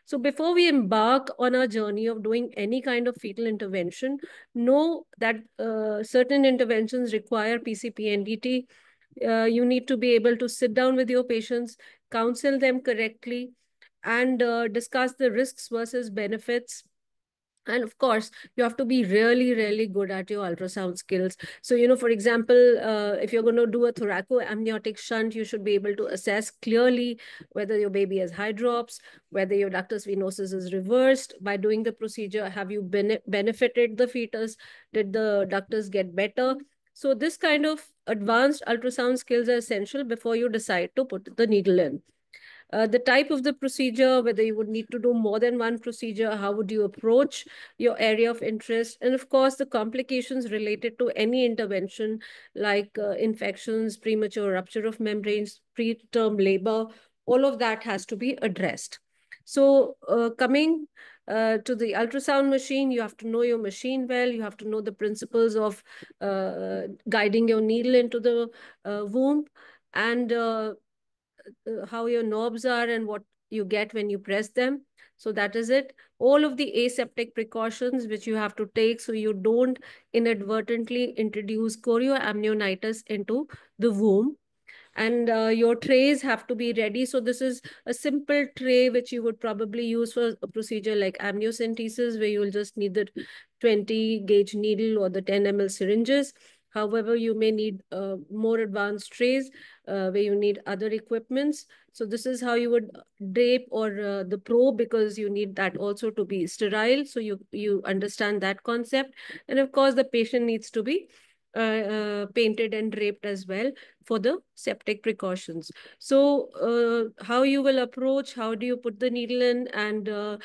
[SPEAKER 18] So before we embark on our journey of doing any kind of fetal intervention, know that certain interventions require PCP-NDT. You need to be able to sit down with your patients, counsel them correctly, and discuss the risks versus benefits. And of course, you have to be really, really good at your ultrasound skills. So, for example, if you're going to do a thoracoamniotic shunt, you should be able to assess clearly whether your baby has hydrops, whether your ductus venosus is reversed by doing the procedure. Have you benefited the fetus? Did the ductus get better? So this kind of advanced ultrasound skills are essential before you decide to put the needle in. The type of the procedure, whether you would need to do more than one procedure, how would you approach your area of interest, and of course, the complications related to any intervention like infections, premature rupture of membranes, preterm labor, all of that has to be addressed. So coming to the ultrasound machine, you have to know your machine well, you have to know the principles of guiding your needle into the womb, and how your knobs are and what you get when you press them. So that is it. All of the aseptic precautions which you have to take so you don't inadvertently introduce chorioamnionitis into the womb. And your trays have to be ready. So this is a simple tray which you would probably use for a procedure like amniocentesis, where you'll just need the 20 gauge needle or the 10 ml syringes. However, you may need more advanced trays where you need other equipments. So this is how you would drape or the probe, because you need that also to be sterile. So you understand that concept. And of course, the patient needs to be painted and draped as well for the septic precautions. So how you will approach, how do you put the needle in, and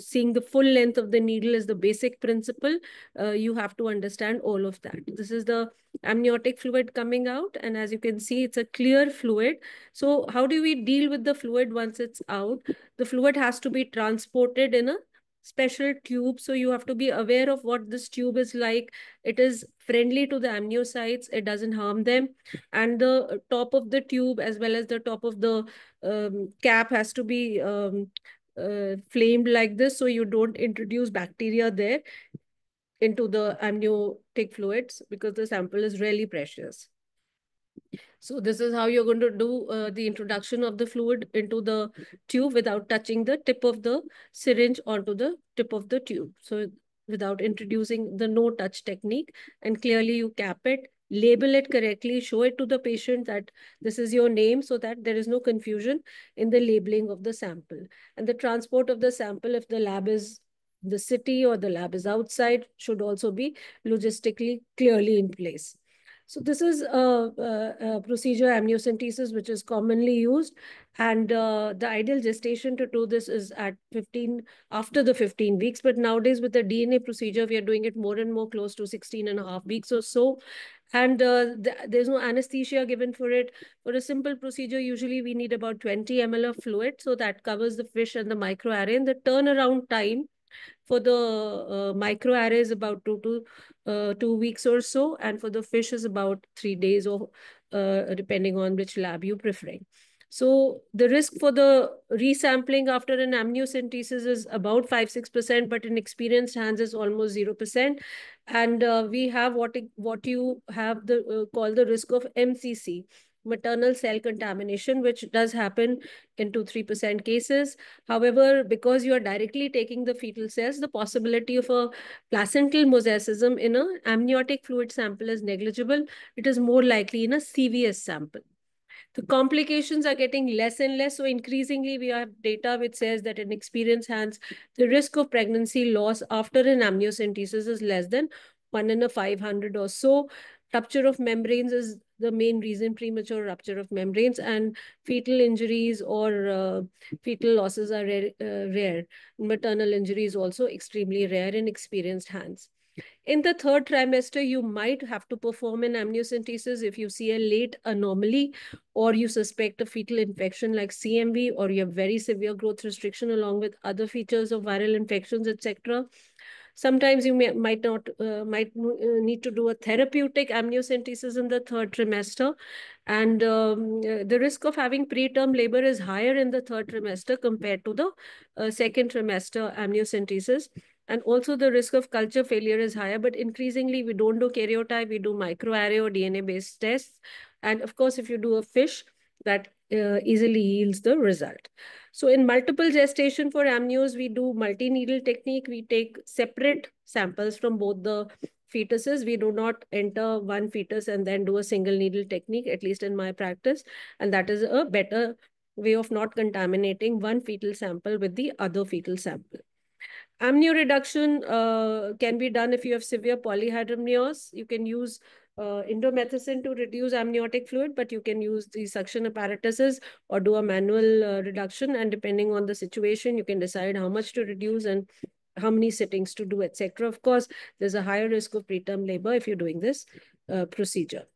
[SPEAKER 18] seeing the full length of the needle is the basic principle. You have to understand all of that. This is the amniotic fluid coming out, and as you can see, it's a clear fluid. So how do we deal with the fluid once it's out? The fluid has to be transported in a special tube. So you have to be aware of what this tube is like. It is friendly to the amniocytes. It doesn't harm them. And the top of the tube as well as the top of the cap has to be flamed like this, so you don't introduce bacteria there into the amniotic fluids, because the sample is really precious. So this is how you're going to do the introduction of the fluid into the tube without touching the tip of the syringe onto the tip of the tube. So without introducing the no touch technique, and clearly you cap it, label it correctly, show it to the patient that this is your name, so that there is no confusion in the labeling of the sample. And the transport of the sample, if the lab is the city or the lab is outside, should also be logistically clearly in place. So this is a procedure, amniocentesis, which is commonly used. And the ideal gestation to do this is at 15, after the 15 weeks. But nowadays with the DNA procedure, we are doing it more and more close to 16.5 weeks or so. And there's no anesthesia given for it. For a simple procedure, usually we need about 20 ml of fluid. So that covers the fish and the microarray. And the turnaround time for the microarray is about 2 weeks or so, and for the fish is about 3 days, or depending on which lab you're preferring. So the risk for the resampling after an amniocentesis is about 5-6%, but in experienced hands is almost 0%. And we have what you have the call the risk of MCC, maternal cell contamination, which does happen in 2-3% cases. However, because you are directly taking the fetal cells, the possibility of a placental mosaicism in an amniotic fluid sample is negligible. It is more likely in a CVS sample. The complications are getting less and less. So increasingly, we have data which says that in experienced hands, the risk of pregnancy loss after an amniocentesis is less than 1 in a 500 or so. Rupture of membranes is the main reason, premature rupture of membranes, and fetal injuries or fetal losses are rare. Maternal injury is also extremely rare in experienced hands. In the third trimester, you might have to perform an amniocentesis if you see a late anomaly, or you suspect a fetal infection like CMV, or you have very severe growth restriction along with other features of viral infections, etc. Sometimes you might need to do a therapeutic amniocentesis in the third trimester. And the risk of having preterm labor is higher in the third trimester compared to the second trimester amniocentesis. And also the risk of culture failure is higher, but increasingly we don't do karyotype, we do microarray or DNA-based tests. And of course, if you do a fish, that easily yields the result. So in multiple gestation for amnios, we do multi-needle technique. We take separate samples from both the fetuses. We do not enter one fetus and then do a single needle technique, at least in my practice. And that is a better way of not contaminating one fetal sample with the other fetal sample. Amnio reduction can be done if you have severe polyhydramnios. You can use indomethacin to reduce amniotic fluid, but you can use the suction apparatuses or do a manual reduction. And depending on the situation, you can decide how much to reduce and how many sittings to do, etc. Of course, there's a higher risk of preterm labor if you're doing this procedure.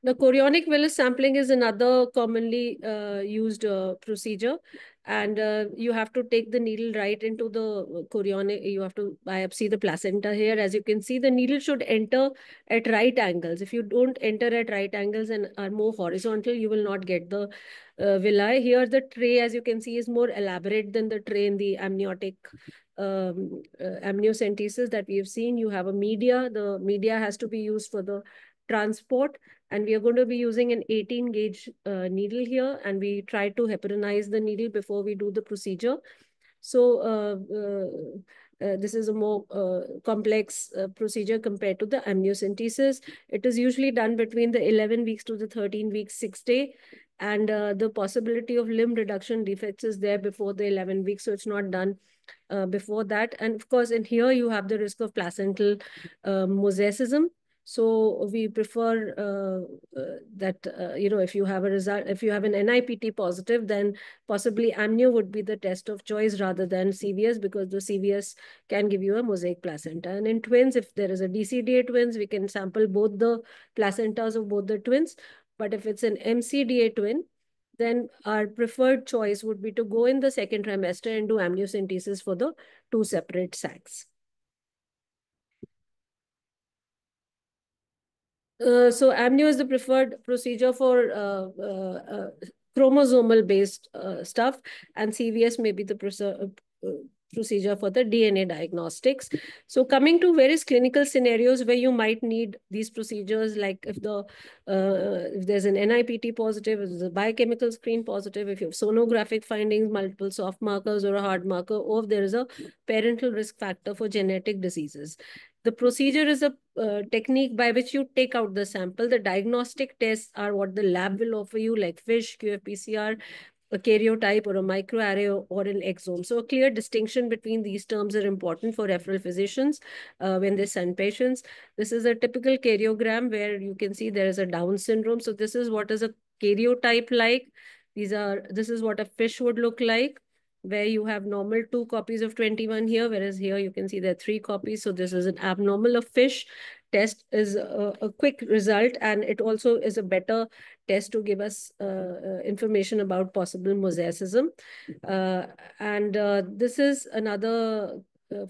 [SPEAKER 18] The chorionic villus sampling is another commonly used procedure, and you have to take the needle right into the chorionic. You have to biopsy the placenta here. As you can see, the needle should enter at right angles. If you don't enter at right angles and are more horizontal, you will not get the villi. Here, the tray, as you can see, is more elaborate than the tray in the amniotic amniocentesis that we have seen. You have a media. The media has to be used for the transport, and we are going to be using an 18 gauge needle here, and we try to heparinize the needle before we do the procedure. So this is a more complex procedure compared to the amniocentesis. It is usually done between the 11 weeks to the 13 weeks, 6-day. And the possibility of limb reduction defects is there before the 11 weeks. So it's not done before that. And of course, in here, you have the risk of placental mosaicism. So we prefer that, if you have a result, if you have an NIPT positive, then possibly amnio would be the test of choice rather than CVS, because the CVS can give you a mosaic placenta. And in twins, if there is a DCDA twins, we can sample both the placentas of both the twins. But if it's an MCDA twin, then our preferred choice would be to go in the second trimester and do amniocentesis for the two separate sacs. So amnio is the preferred procedure for chromosomal based stuff, and CVS may be the procedure for the DNA diagnostics. So coming to various clinical scenarios where you might need these procedures, like if there's an NIPT positive, if there's a biochemical screen positive, if you have sonographic findings, multiple soft markers or a hard marker, or if there is a parental risk factor for genetic diseases. The procedure is a technique by which you take out the sample. The diagnostic tests are what the lab will offer you, like FISH, QFPCR, a karyotype or a microarray or an exome. So a clear distinction between these terms are important for referral physicians when they send patients. This is a typical karyogram where you can see there is a Down syndrome. So this is what is a karyotype like. This is what a FISH would look like, where you have normal 2 copies of 21 here, whereas here you can see there are 3 copies. So this is an abnormal of FISH. Test is a quick result, and it also is a better test to give us information about possible mosaicism. This is another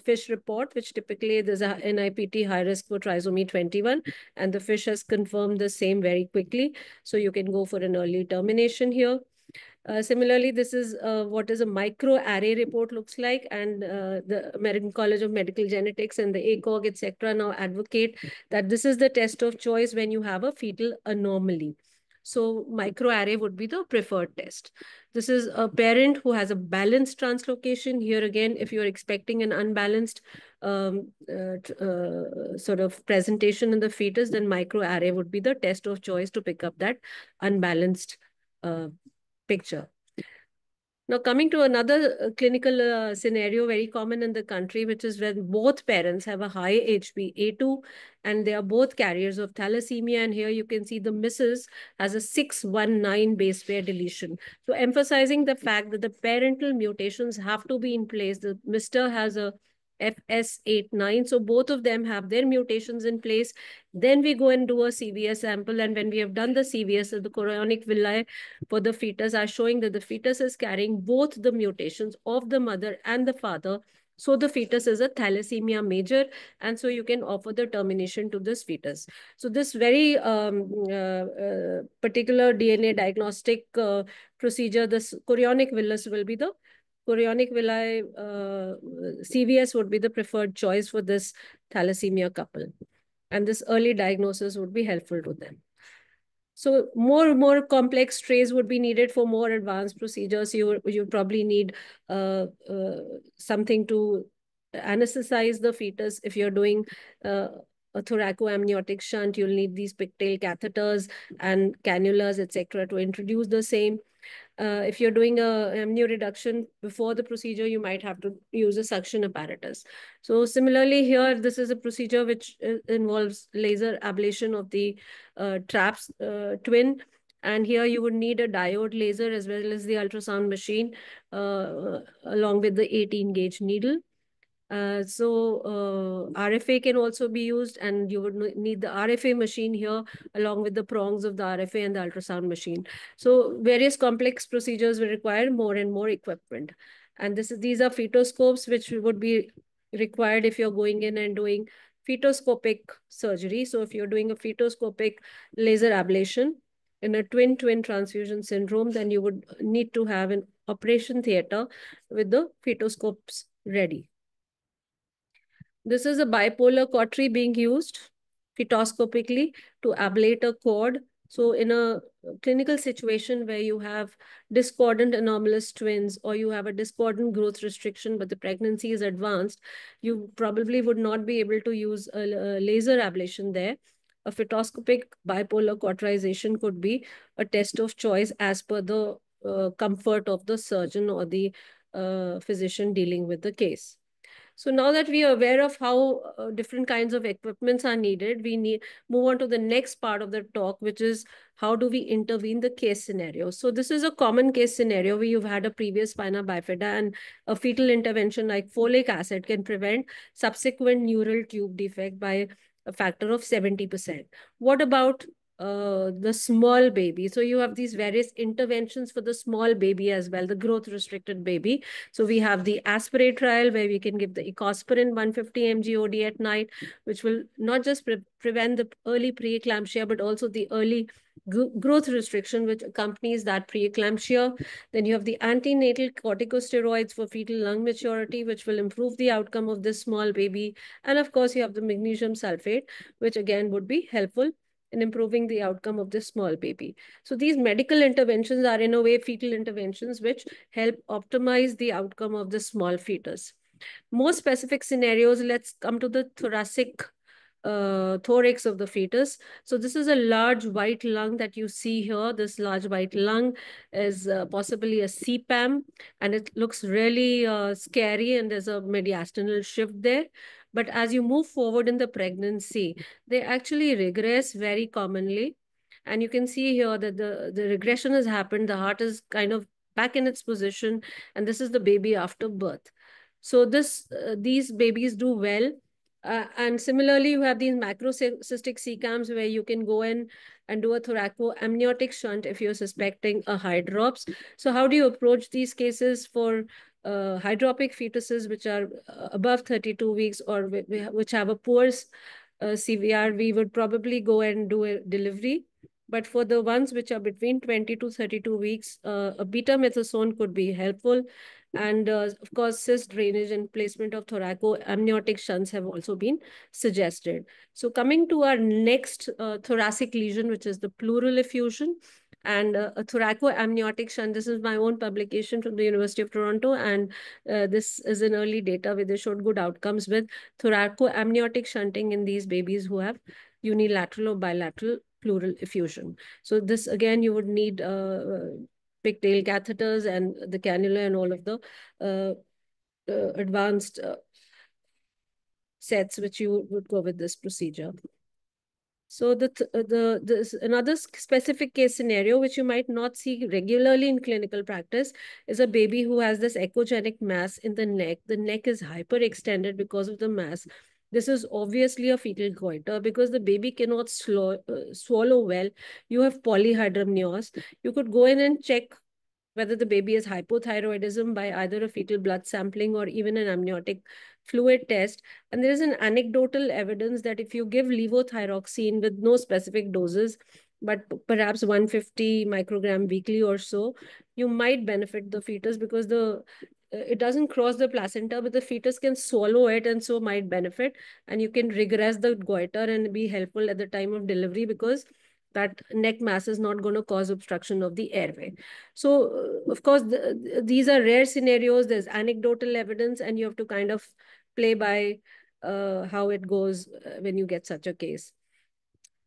[SPEAKER 18] FISH report, which typically there's a NIPT high risk for trisomy 21, and the FISH has confirmed the same very quickly. So you can go for an early termination here. Similarly, this is what is a microarray report looks like, and the American College of Medical Genetics and the ACOG, etc., now advocate that this is the test of choice when you have a fetal anomaly. So microarray would be the preferred test. This is a parent who has a balanced translocation. Here again, if you're expecting an unbalanced sort of presentation in the fetus, then microarray would be the test of choice to pick up that unbalanced picture. Now, coming to another clinical scenario very common in the country, which is when both parents have a high HbA2 and they are both carriers of thalassemia. And here you can see the missus has a 619 base pair deletion. So emphasizing the fact that the parental mutations have to be in place. The Mr. has a FS89. So both of them have their mutations in place. Then we go and do a CVS sample. And when we have done the CVS, the chorionic villi for the fetus are showing that the fetus is carrying both the mutations of the mother and the father. So the fetus is a thalassemia major, and so you can offer the termination to this fetus. So this very particular DNA diagnostic procedure, this chorionic villus will be the chorionic villi, CVS would be the preferred choice for this thalassemia couple. And this early diagnosis would be helpful to them. So more complex trays would be needed for more advanced procedures. You probably need something to anesthetize the fetus. If you're doing a thoracoamniotic shunt, you'll need these pigtail catheters and cannulas, etc., to introduce the same. If you're doing a amnio reduction before the procedure, you might have to use a suction apparatus. So similarly here, this is a procedure which involves laser ablation of the TRAPS twin. And here you would need a diode laser as well as the ultrasound machine along with the 18 gauge needle. RFA can also be used, and you would need the RFA machine here along with the prongs of the RFA and the ultrasound machine. So various complex procedures will require more and more equipment. And these are fetoscopes which would be required if you're going in and doing fetoscopic surgery. So if you're doing a fetoscopic laser ablation in a twin-twin transfusion syndrome, then you would need to have an operation theater with the fetoscopes ready. This is a bipolar cautery being used fetoscopically to ablate a cord. So in a clinical situation where you have discordant anomalous twins or you have a discordant growth restriction, but the pregnancy is advanced, you probably would not be able to use a laser ablation there. A fetoscopic bipolar cauterization could be a test of choice as per the comfort of the surgeon or the physician dealing with the case. So now that we are aware of how different kinds of equipments are needed, we move on to the next part of the talk, which is how do we intervene the case scenario. So this is a common case scenario where you've had a previous spina bifida, and a fetal intervention like folic acid can prevent subsequent neural tube defect by a factor of 70%. What about the small baby? So you have these various interventions for the small baby as well, the growth restricted baby. So we have the aspirate trial where we can give the ecospirin 150 mg OD at night, which will not just prevent the early preeclampsia, but also the early growth restriction which accompanies that preeclampsia. Then you have the antenatal corticosteroids for fetal lung maturity, which will improve the outcome of this small baby. And of course, you have the magnesium sulfate, which again would be helpful in improving the outcome of this small baby. So these medical interventions are in a way fetal interventions which help optimize the outcome of the small fetus. More specific scenarios, let's come to the thorax of the fetus. So this is a large white lung that you see here. This large white lung is possibly a CPAM, and it looks really scary, and there's a mediastinal shift there. But as you move forward in the pregnancy, they actually regress very commonly. And you can see here that the regression has happened. The heart is kind of back in its position, and this is the baby after birth. So these babies do well. And similarly, you have these macrocystic CCAMs where you can go in and do a thoracoamniotic shunt if you're suspecting a hydrops. So how do you approach these cases for hydropic fetuses which are above 32 weeks or which have a poor CVR? We would probably go and do a delivery. But for the ones which are between 20 to 32 weeks, a beta-methasone could be helpful. And of course, cyst drainage and placement of thoracoamniotic shunts have also been suggested. So coming to our next thoracic lesion, which is the pleural effusion and a thoracoamniotic shunt. This is my own publication from the University of Toronto, and this is in early data where they showed good outcomes with thoracoamniotic shunting in these babies who have unilateral or bilateral pleural effusion. So this again, you would need pigtail catheters and the cannula and all of the advanced sets which you would go with this procedure. So another specific case scenario which you might not see regularly in clinical practice is a baby who has this echogenic mass in the neck. The neck is hyperextended because of the mass. This is obviously a fetal goiter because the baby cannot swallow well. You have polyhydramnios. You could go in and check whether the baby has hypothyroidism by either a fetal blood sampling or even an amniotic fluid test. And there is an anecdotal evidence that if you give levothyroxine with no specific doses, but perhaps 150 microgram weekly or so, you might benefit the fetus because it doesn't cross the placenta, but the fetus can swallow it and so might benefit. And you can regress the goiter and be helpful at the time of delivery because that neck mass is not going to cause obstruction of the airway. So, of course, these are rare scenarios. There's anecdotal evidence, and you have to kind of play by how it goes when you get such a case.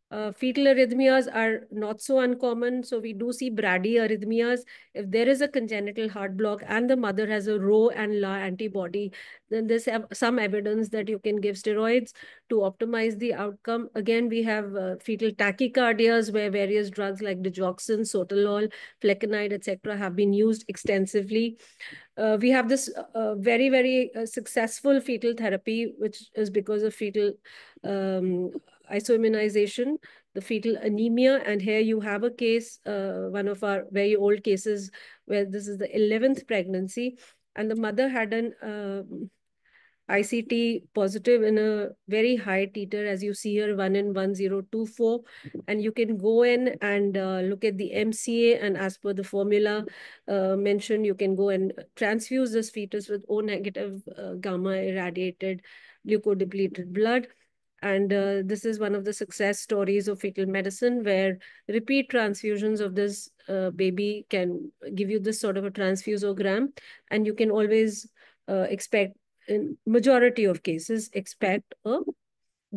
[SPEAKER 18] Fetal arrhythmias are not so uncommon. So we do see bradyarrhythmias. If there is a congenital heart block and the mother has a Rho and La antibody, then there's some evidence that you can give steroids to optimize the outcome. Again, we have fetal tachycardias where various drugs like digoxin, sotalol, flecainide, etc. have been used extensively. We have this very, very successful fetal therapy, which is because of fetal isoimmunization, the fetal anemia. And here you have a case, one of our very old cases, where this is the 11th pregnancy, and the mother had an ICT positive in a very high titer, as you see here, 1 in 1024. And you can go in and look at the MCA, and as per the formula mentioned, you can go and transfuse this fetus with O negative gamma irradiated leukodepleted blood. And this is one of the success stories of fetal medicine where repeat transfusions of this baby can give you this sort of a transfusogram, and you can always expect, in majority of cases, expect a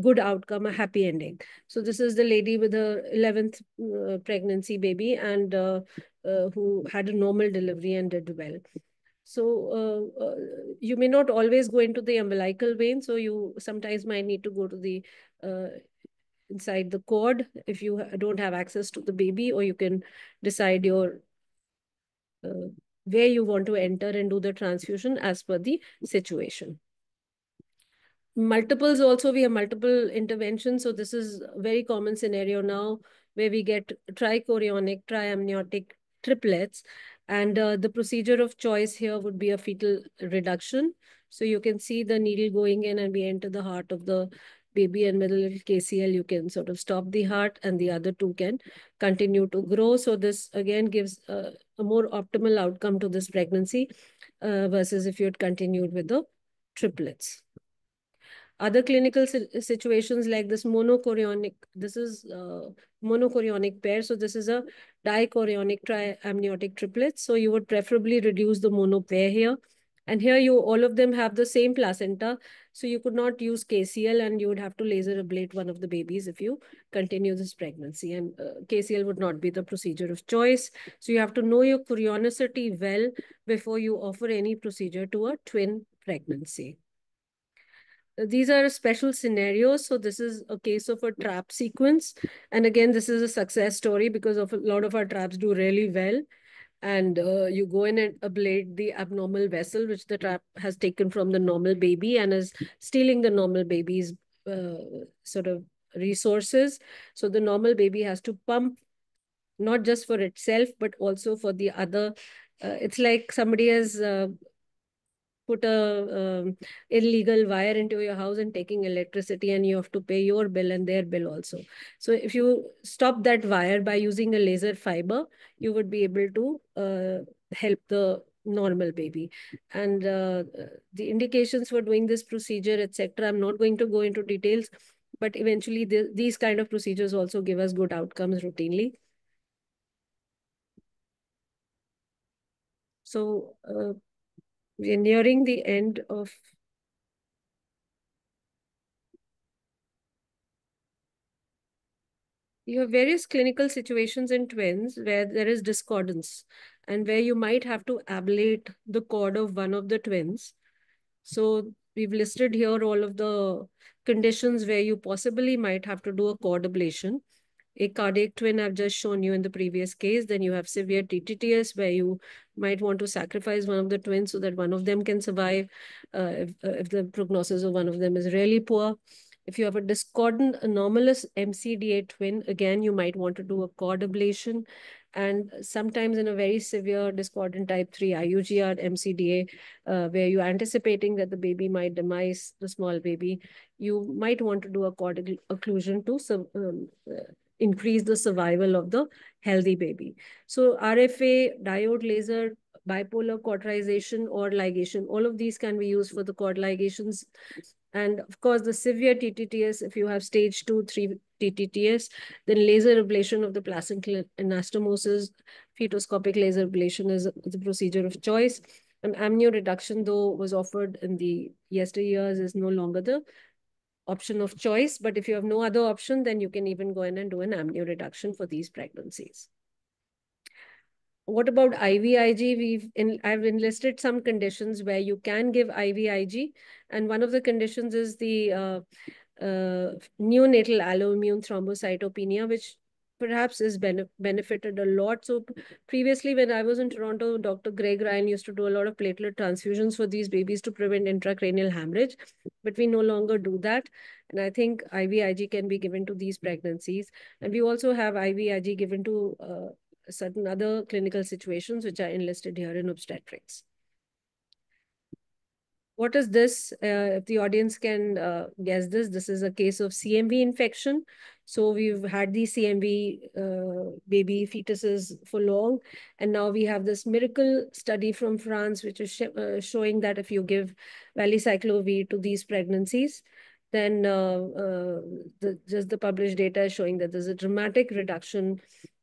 [SPEAKER 18] good outcome, a happy ending. So this is the lady with the 11th pregnancy baby and who had a normal delivery and did well. So you may not always go into the umbilical vein. So you sometimes might need to go to the inside the cord if you don't have access to the baby, or you can decide your where you want to enter and do the transfusion as per the situation. Multiples also, we have multiple interventions. So this is a very common scenario now where we get trichorionic, triamniotic triplets. And the procedure of choice here would be a fetal reduction. So you can see the needle going in and we enter the heart of the baby, and with a little KCL, you can sort of stop the heart and the other two can continue to grow. So this again gives a more optimal outcome to this pregnancy versus if you had continued with the triplets. Other clinical situations like this monochorionic, this is monochorionic pair. So this is a dichorionic triamniotic triplet. So you would preferably reduce the mono pair here And here all of them have the same placenta. So you could not use KCL, and you would have to laser ablate one of the babies if you continue this pregnancy. And KCL would not be the procedure of choice. So you have to know your chronicity well before you offer any procedure to a twin pregnancy. These are special scenarios. So this is a case of a trap sequence. And again, this is a success story because of a lot of our traps do really well. And you go in and ablate the abnormal vessel, which the trap has taken from the normal baby and is stealing the normal baby's sort of resources. So the normal baby has to pump not just for itself, but also for the other. It's like somebody has put a illegal wire into your house and taking electricity, and you have to pay your bill and their bill also. So if you stop that wire by using a laser fiber, you would be able to help the normal baby. And the indications for doing this procedure, etc., I'm not going to go into details, but eventually these kind of procedures also give us good outcomes routinely. So we're nearing the end of. You have various clinical situations in twins where there is discordance and where you might have to ablate the cord of one of the twins. So we've listed here all of the conditions where you possibly might have to do a cord ablation. A cardiac twin I've just shown you in the previous case. Then you have severe TTTS where you might want to sacrifice one of the twins so that one of them can survive if the prognosis of one of them is really poor. If you have a discordant anomalous MCDA twin, again, you might want to do a cord ablation. And sometimes in a very severe discordant type 3 IUGR MCDA, where you're anticipating that the baby might demise, the small baby, you might want to do a cord occlusion to increase the survival of the healthy baby. So RFA, diode laser, bipolar cauterization or ligation, all of these can be used for the cord ligations. And of course, the severe TTTS, if you have stage 2, 3 TTTS, then laser ablation of the placental anastomosis, fetoscopic laser ablation is the procedure of choice. And amnio reduction, though was offered in the yesteryears, is no longer the option of choice. But if you have no other option, then you can even go in and do an amnio reduction for these pregnancies. What about IVIG? I've enlisted some conditions where you can give IVIG, and one of the conditions is the neonatal alloimmune thrombocytopenia, which perhaps is benefited a lot. So previously, when I was in Toronto, Dr. Greg Ryan used to do a lot of platelet transfusions for these babies to prevent intracranial hemorrhage, but we no longer do that. And I think IVIG can be given to these pregnancies. And we also have IVIG given to certain other clinical situations, which are enlisted here in obstetrics. What is this? If the audience can guess this is a case of CMV infection. So we've had these CMV baby fetuses for long. And now we have this miracle study from France, which is showing that if you give Valicyclovir to these pregnancies, then just the published data is showing that there's a dramatic reduction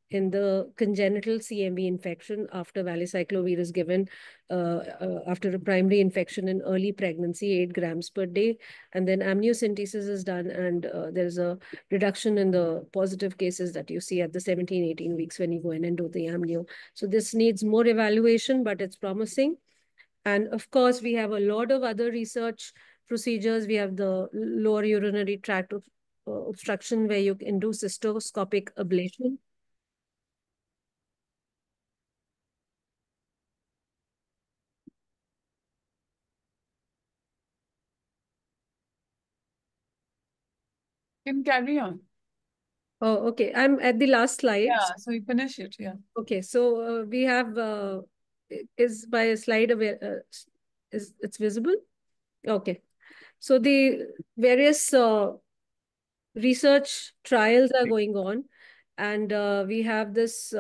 [SPEAKER 18] in the congenital CMV infection after Valicyclovir is given after a primary infection in early pregnancy, 8 grams per day. And then amniocentesis is done, and there's a reduction in the positive cases that you see at the 17, 18 weeks when you go in and do the amnio. So this needs more evaluation, but it's promising. And of course, we have a lot of other research procedures. We have the lower urinary tract obstruction where you can do cystoscopic ablation.
[SPEAKER 2] Can carry on.
[SPEAKER 18] Oh, okay. I'm at the last slide.
[SPEAKER 2] Yeah, so you finish it. Yeah.
[SPEAKER 18] Okay, so we have, is my slide aware, it's visible? Okay. So the various research trials are going on, and we have this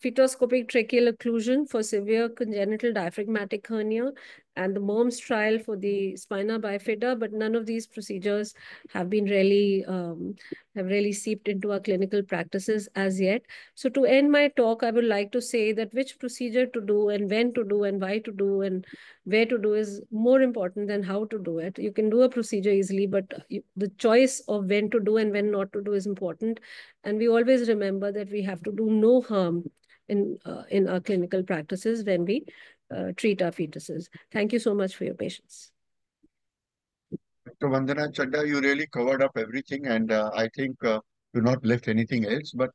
[SPEAKER 18] fetoscopic tracheal occlusion for severe congenital diaphragmatic hernia, and the MOMS trial for the spina bifida, but none of these procedures have been really seeped into our clinical practices as yet. So to end my talk, I would like to say that which procedure to do and when to do and why to do and where to do is more important than how to do it. You can do a procedure easily, but the choice of when to do and when not to do is important. And we always remember that we have to do no harm in our clinical practices when we treat our fetuses. Thank you so much for your patience.
[SPEAKER 16] Dr. Vandana Chadda, you really covered up everything, and I think you not left anything else. But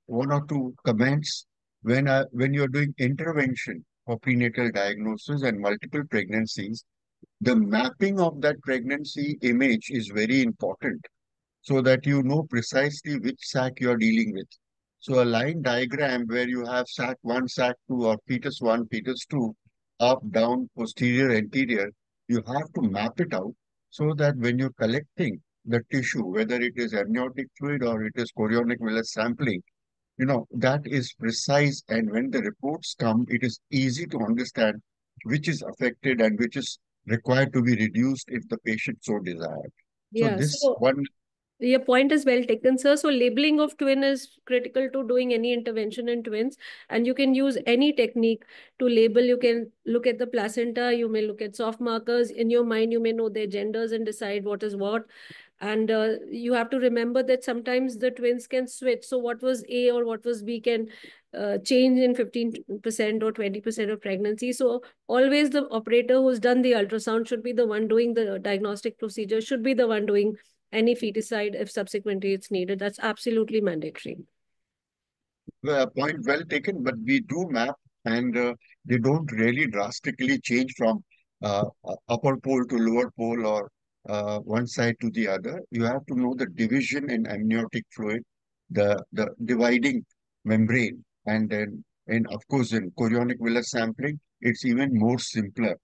[SPEAKER 16] one or two comments when you're doing intervention for prenatal diagnosis and multiple pregnancies, the mapping of that pregnancy image is very important so that you know precisely which sac you are dealing with. So a line diagram where you have sac 1, sac 2, or fetus 1, fetus 2, up, down, posterior, anterior, you have to map it out so that when you're collecting the tissue, whether it is amniotic fluid or it is chorionic villus sampling, that is precise. And when the reports come, it is easy to understand which is affected and which is required to be reduced if the patient so desired. So
[SPEAKER 18] Yeah,
[SPEAKER 16] this
[SPEAKER 18] so
[SPEAKER 16] one.
[SPEAKER 18] your point is well taken, sir. So labeling of twin is critical to doing any intervention in twins. And you can use any technique to label. You can look at the placenta. You may look at soft markers. In your mind, you may know their genders and decide what is what. And you have to remember that sometimes the twins can switch. So what was A or what was B can change in 15% or 20% of pregnancy. So always the operator who's done the ultrasound should be the one doing the diagnostic procedure, should be the one doing any feticide if subsequently it's needed. That's absolutely mandatory.
[SPEAKER 16] Point well taken, but we do map, and they don't really drastically change from upper pole to lower pole or one side to the other. You have to know the division in amniotic fluid, the dividing membrane, and then, and of course, in chorionic villus sampling, it's even more simpler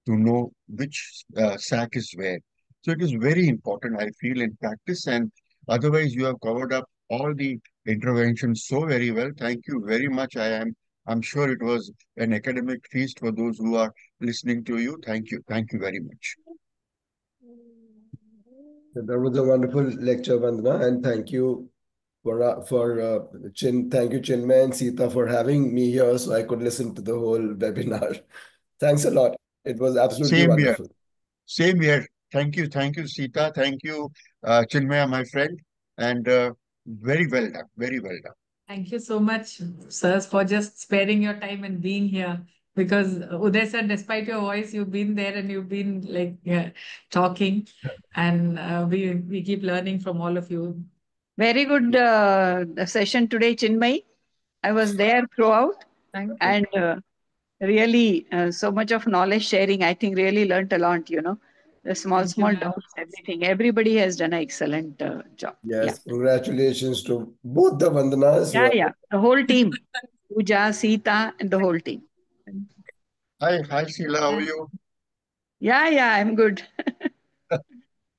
[SPEAKER 16] to know which sac is where. So it is very important, I feel, in practice, and otherwise you have covered up all the intervention so very well. Thank you very much. I'm sure it was an academic feast for those who are listening to you. Thank you. Thank you very much.
[SPEAKER 15] That was a wonderful lecture, Vandana, and thank you thank you, Chinmay and Sita, for having me here so I could listen to the whole webinar. Thanks a lot. It was absolutely
[SPEAKER 16] Same here.
[SPEAKER 15] wonderful.
[SPEAKER 16] Same here. Thank you. Thank you, Sita. Thank you, Chinmaya, my friend. And very well done. Very well done.
[SPEAKER 3] Thank you so much, sirs, for just sparing your time and being here. Because Uday sir, despite your voice, you've been there and you've been like talking, and we keep learning from all of you.
[SPEAKER 4] Very good session today, Chinmay. I was there throughout.
[SPEAKER 3] Thank you.
[SPEAKER 4] And really so much of knowledge sharing. I think really learnt a lot, the small,
[SPEAKER 3] Thank you,
[SPEAKER 4] small
[SPEAKER 3] ma'am.
[SPEAKER 4] doubts, everything. Everybody has done an excellent job.
[SPEAKER 15] Yes, congratulations to both the Vandanas.
[SPEAKER 4] Yeah. The whole team. Pooja, Sita, and the whole team.
[SPEAKER 16] Hi, Sheila. How are you?
[SPEAKER 4] Yeah, I'm good.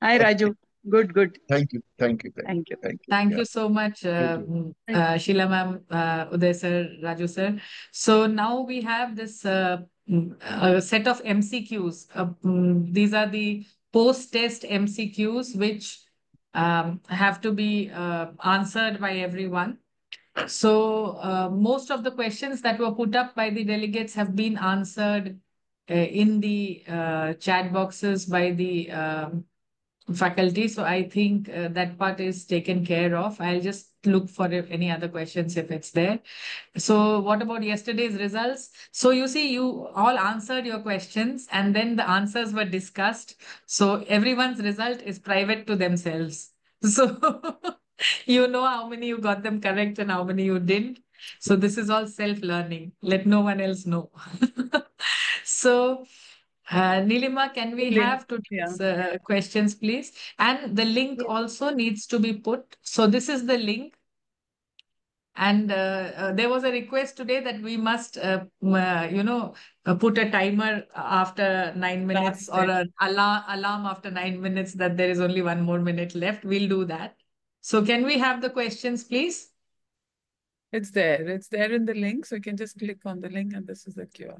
[SPEAKER 4] Hi, Raju. Good.
[SPEAKER 16] Thank you. Thank you.
[SPEAKER 4] Thank you.
[SPEAKER 3] Thank you so much, Sheila ma'am, Uday sir, Raju sir. So now we have this a set of MCQs. These are the post-test MCQs which have to be answered by everyone. So most of the questions that were put up by the delegates have been answered in the chat boxes by the faculty. So I think that part is taken care of. I'll just look for any other questions if it's there. So what about yesterday's results? So you see, you all answered your questions and then the answers were discussed. So everyone's result is private to themselves. So you know how many you got them correct and how many you didn't. So this is all self-learning. Let no one else know. So Nilima, can we have today's questions, please? And the link also needs to be put. So this is the link. And there was a request today that we must, put a timer after 9 minutes or an alarm after 9 minutes that there is only 1 more minute left. We'll do that. So can we have the questions, please?
[SPEAKER 2] It's there. It's there in the link. So you can just click on the link and this is the QR.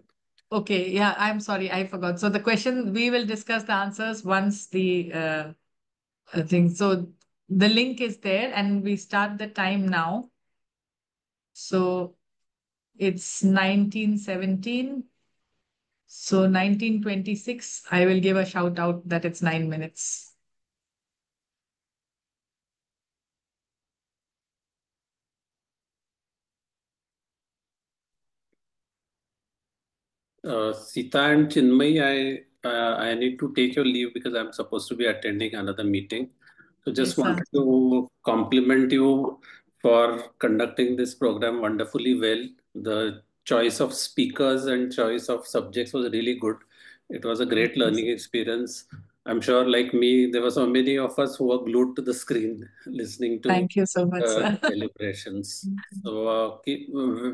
[SPEAKER 3] Okay, yeah, I'm sorry, I forgot. So the question, we will discuss the answers once the thing. So the link is there and we start the time now. So it's 1917. So 1926, I will give a shout out that it's 9 minutes.
[SPEAKER 5] Sita and Chinmay, I need to take your leave because I'm supposed to be attending another meeting. So just
[SPEAKER 3] Yes, sir.
[SPEAKER 5] wanted to compliment you for conducting this program wonderfully well. The choice of speakers and choice of subjects was really good. It was a great learning experience. I'm sure, like me, there were so many of us who were glued to the screen listening to
[SPEAKER 3] Thank you so much, sir.
[SPEAKER 5] deliberations. So,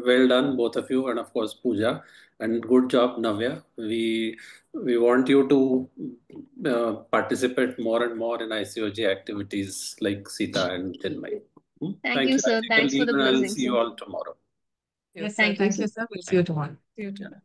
[SPEAKER 5] well done, both of you, and of course, Pooja, and good job, Navya. We want you to participate more and more in ICOG activities like Sita and Chinmay.
[SPEAKER 6] Thank
[SPEAKER 5] Thank
[SPEAKER 6] you,
[SPEAKER 5] you. I'll
[SPEAKER 6] sir.
[SPEAKER 5] take a
[SPEAKER 6] Thanks for
[SPEAKER 5] leave
[SPEAKER 6] the
[SPEAKER 5] and I'll
[SPEAKER 6] blessing,
[SPEAKER 5] see you
[SPEAKER 6] sir.
[SPEAKER 5] all tomorrow.
[SPEAKER 3] Yes, sir.
[SPEAKER 6] Thank you,
[SPEAKER 3] Thank
[SPEAKER 6] sir.
[SPEAKER 3] you, sir. We'll see you tomorrow.
[SPEAKER 2] See you tomorrow.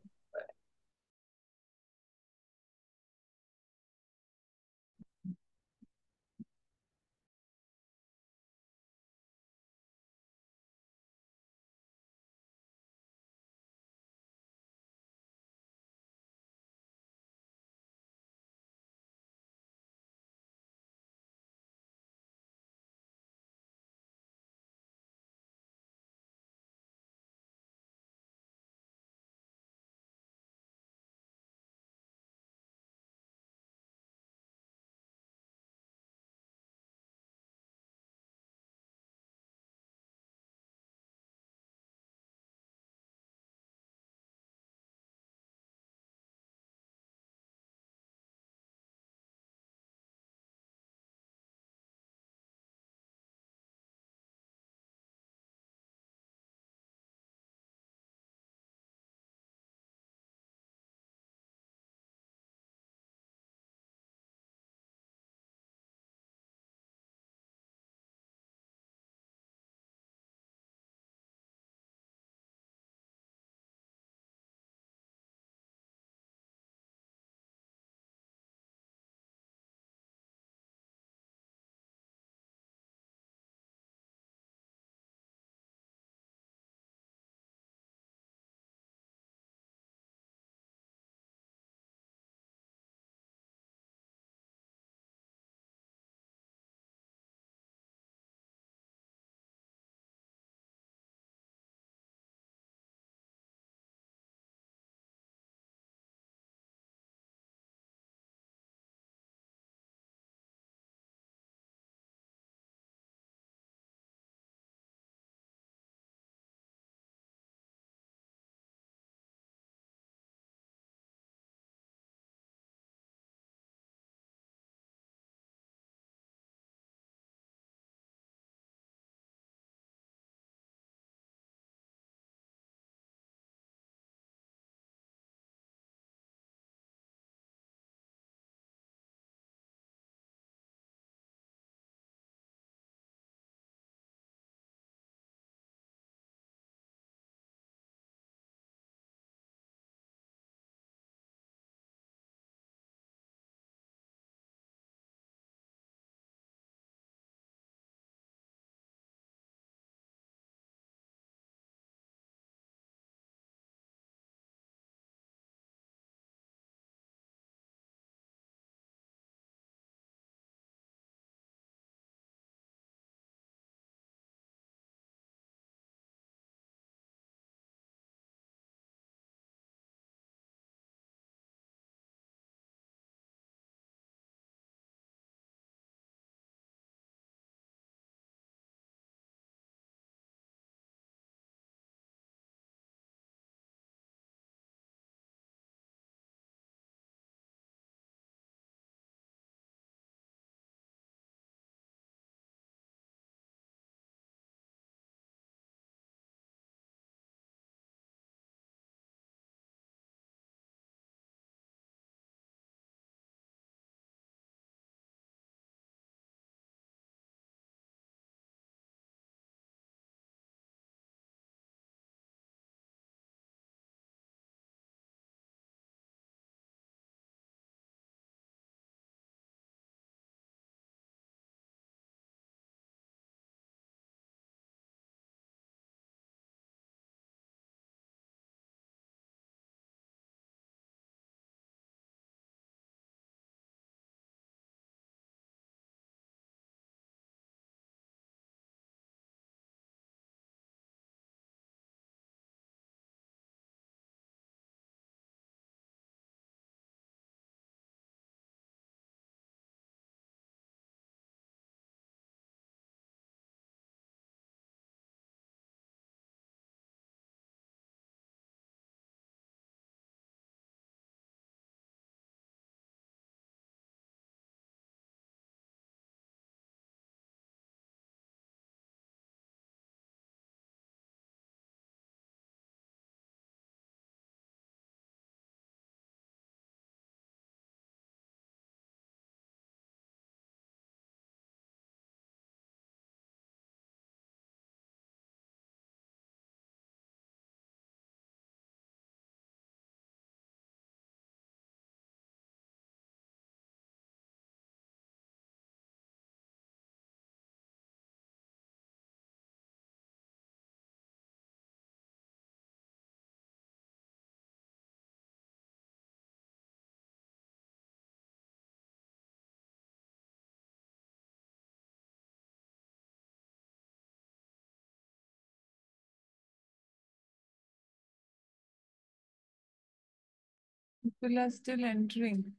[SPEAKER 2] People are still entering.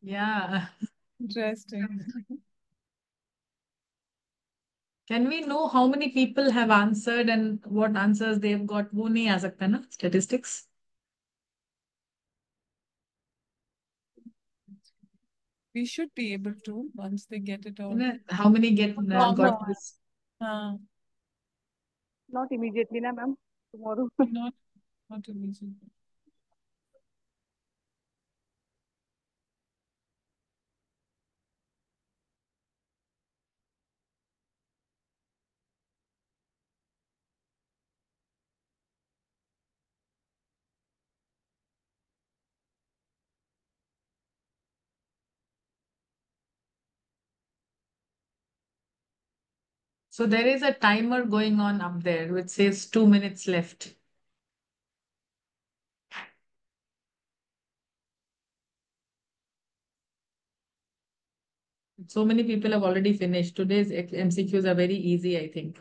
[SPEAKER 3] Yeah.
[SPEAKER 2] Interesting.
[SPEAKER 3] Can we know how many people have answered and what answers they've got? वो नहीं आ सकता ना statistics?
[SPEAKER 2] We should be able to once they get it all.
[SPEAKER 3] How many got this?
[SPEAKER 14] Not immediately, na ma'am. Tomorrow.
[SPEAKER 2] Not immediately.
[SPEAKER 3] So there is a timer going on up there which says 2 minutes left. So many people have already finished. Today's MCQs are very easy, I think.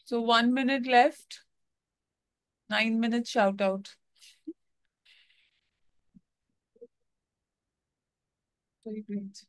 [SPEAKER 2] So 1 minute left. 9 minutes shout out. Very great.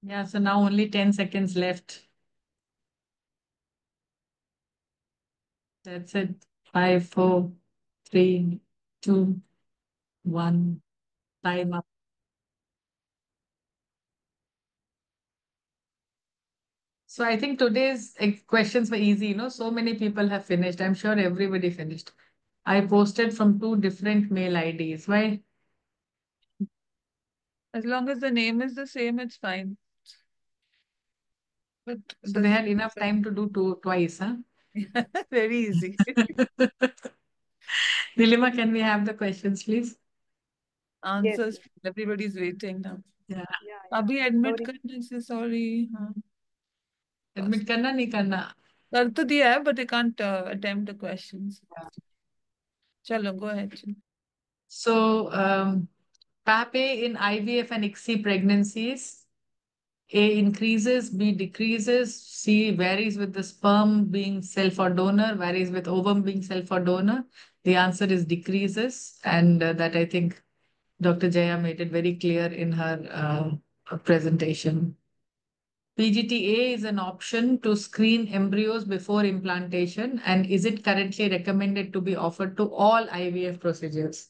[SPEAKER 3] Yeah, so now only 10 seconds left. That's it. 5, 4, 3, 2, 1. Time up. So I think today's questions were easy. So many people have finished. I'm sure everybody finished. I posted from 2 different mail IDs. Why?
[SPEAKER 2] As long as the name is the same, it's fine. But
[SPEAKER 3] So they had enough time to do twice, huh?
[SPEAKER 2] Very easy.
[SPEAKER 3] Nilima, can we have the questions, please?
[SPEAKER 2] Answers. Everybody's waiting now.
[SPEAKER 3] Yeah.
[SPEAKER 2] अभी admit करने से sorry.
[SPEAKER 3] Admit करना नहीं करना.
[SPEAKER 2] कर तो दिया है, but they can't attempt the questions. चलो, go ahead.
[SPEAKER 3] So, PAP in IVF and ICSI pregnancies, A increases, B decreases, C varies with the sperm being self or donor, varies with ovum being self or donor. The answer is decreases, and that I think Dr. Jaya made it very clear in her presentation. PGTA is an option to screen embryos before implantation, and is it currently recommended to be offered to all IVF procedures?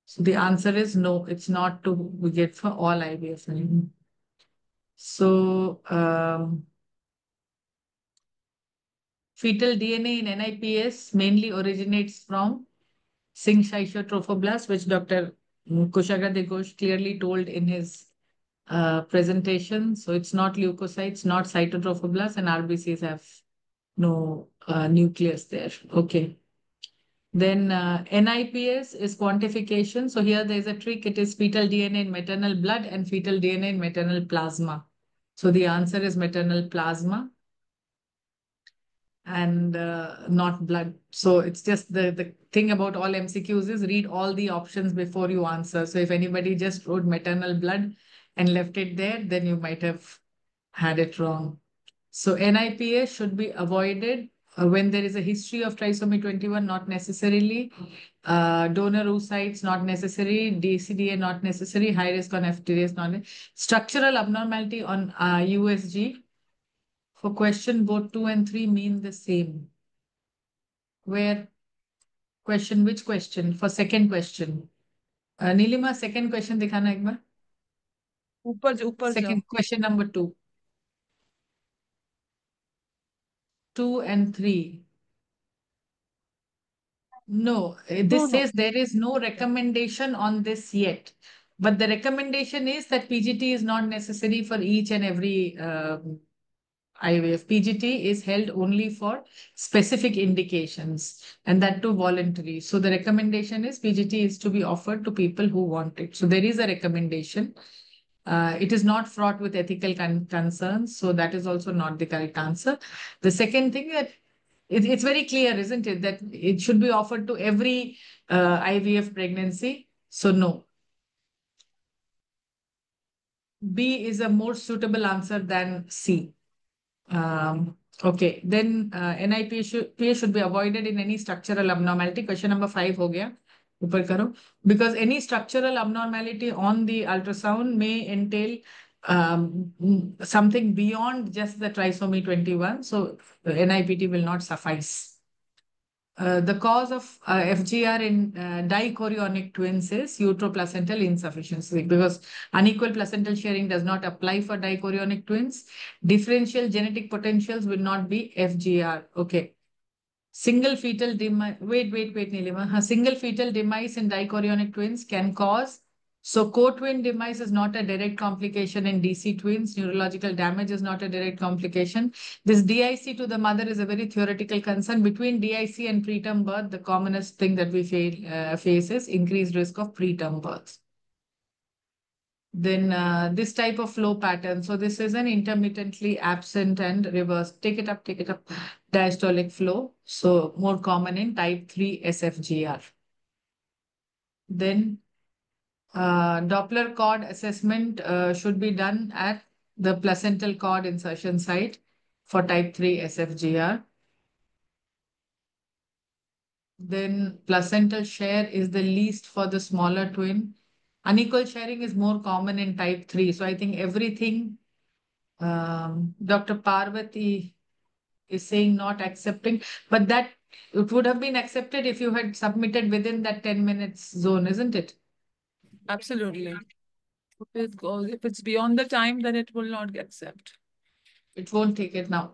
[SPEAKER 3] So the answer is no, it's not to be get for all IVF anymore. So fetal DNA in NIPS mainly originates from syncytiotrophoblasts, which Dr. Kushagra Ghosh clearly told in his presentation. So it's not leukocytes, not cytotrophoblasts, and RBCs have no nucleus there. Okay. Then NIPS is quantification. So here there is a trick. It is fetal DNA in maternal blood and fetal DNA in maternal plasma. So the answer is maternal plasma. and not blood. So it's just the thing about all MCQs is read all the options before you answer. So if anybody just wrote maternal blood and left it there, then you might have had it wrong. So NIPA should be avoided when there is a history of trisomy 21, not necessarily. Donor oocytes, not necessary. DCDA, not necessary. High risk on FTDs, not structural abnormality on USG. For question, both 2 and 3 mean the same. Where question, which question? For second question. Nilima, second question दिखाना एक बार.
[SPEAKER 2] ऊपर
[SPEAKER 3] Second
[SPEAKER 2] जाओ.
[SPEAKER 3] question number 2. 2 and 3. No, this says there is no recommendation on this yet. But the recommendation is that PGT is not necessary for each and every IVF. PGT is held only for specific indications, and that too voluntary. So the recommendation is PGT is to be offered to people who want it. So there is a recommendation. It is not fraught with ethical concerns, so that is also not the correct answer. The second thing that it's very clear, isn't it, that it should be offered to every IVF pregnancy. So no. B is a more suitable answer than C. Okay, then NIPA should be avoided in any structural abnormality. Question number 5 ho gaya. ऊपर करो. Because any structural abnormality on the ultrasound may entail something beyond just the trisomy 21. So NIPT will not suffice. The cause of FGR in dichorionic twins is uteroplacental insufficiency because unequal placental sharing does not apply for dichorionic twins. Differential genetic potentials will not be FGR. Okay. Single fetal demise. Wait, Nilima. Single fetal demise in dichorionic twins can cause. So co-twin demise is not a direct complication in DC twins. Neurological damage is not a direct complication. This DIC to the mother is a very theoretical concern. Between DIC and preterm birth, the commonest thing that we face is increased risk of preterm birth. Then this type of flow pattern. So this is an intermittently absent and reverse. Take it up, diastolic flow. So more common in type 3 SFGR. Then Doppler cord assessment should be done at the placental cord insertion site for type 3 SFGR. Then placental share is the least for the smaller twin. Unequal sharing is more common in type 3. So I think everything Dr. Parvati is saying not accepting, but that it would have been accepted if you had submitted within that 10 minutes zone, isn't it?
[SPEAKER 2] Absolutely. If it's beyond the time, then it will not accept.
[SPEAKER 3] It won't take it now.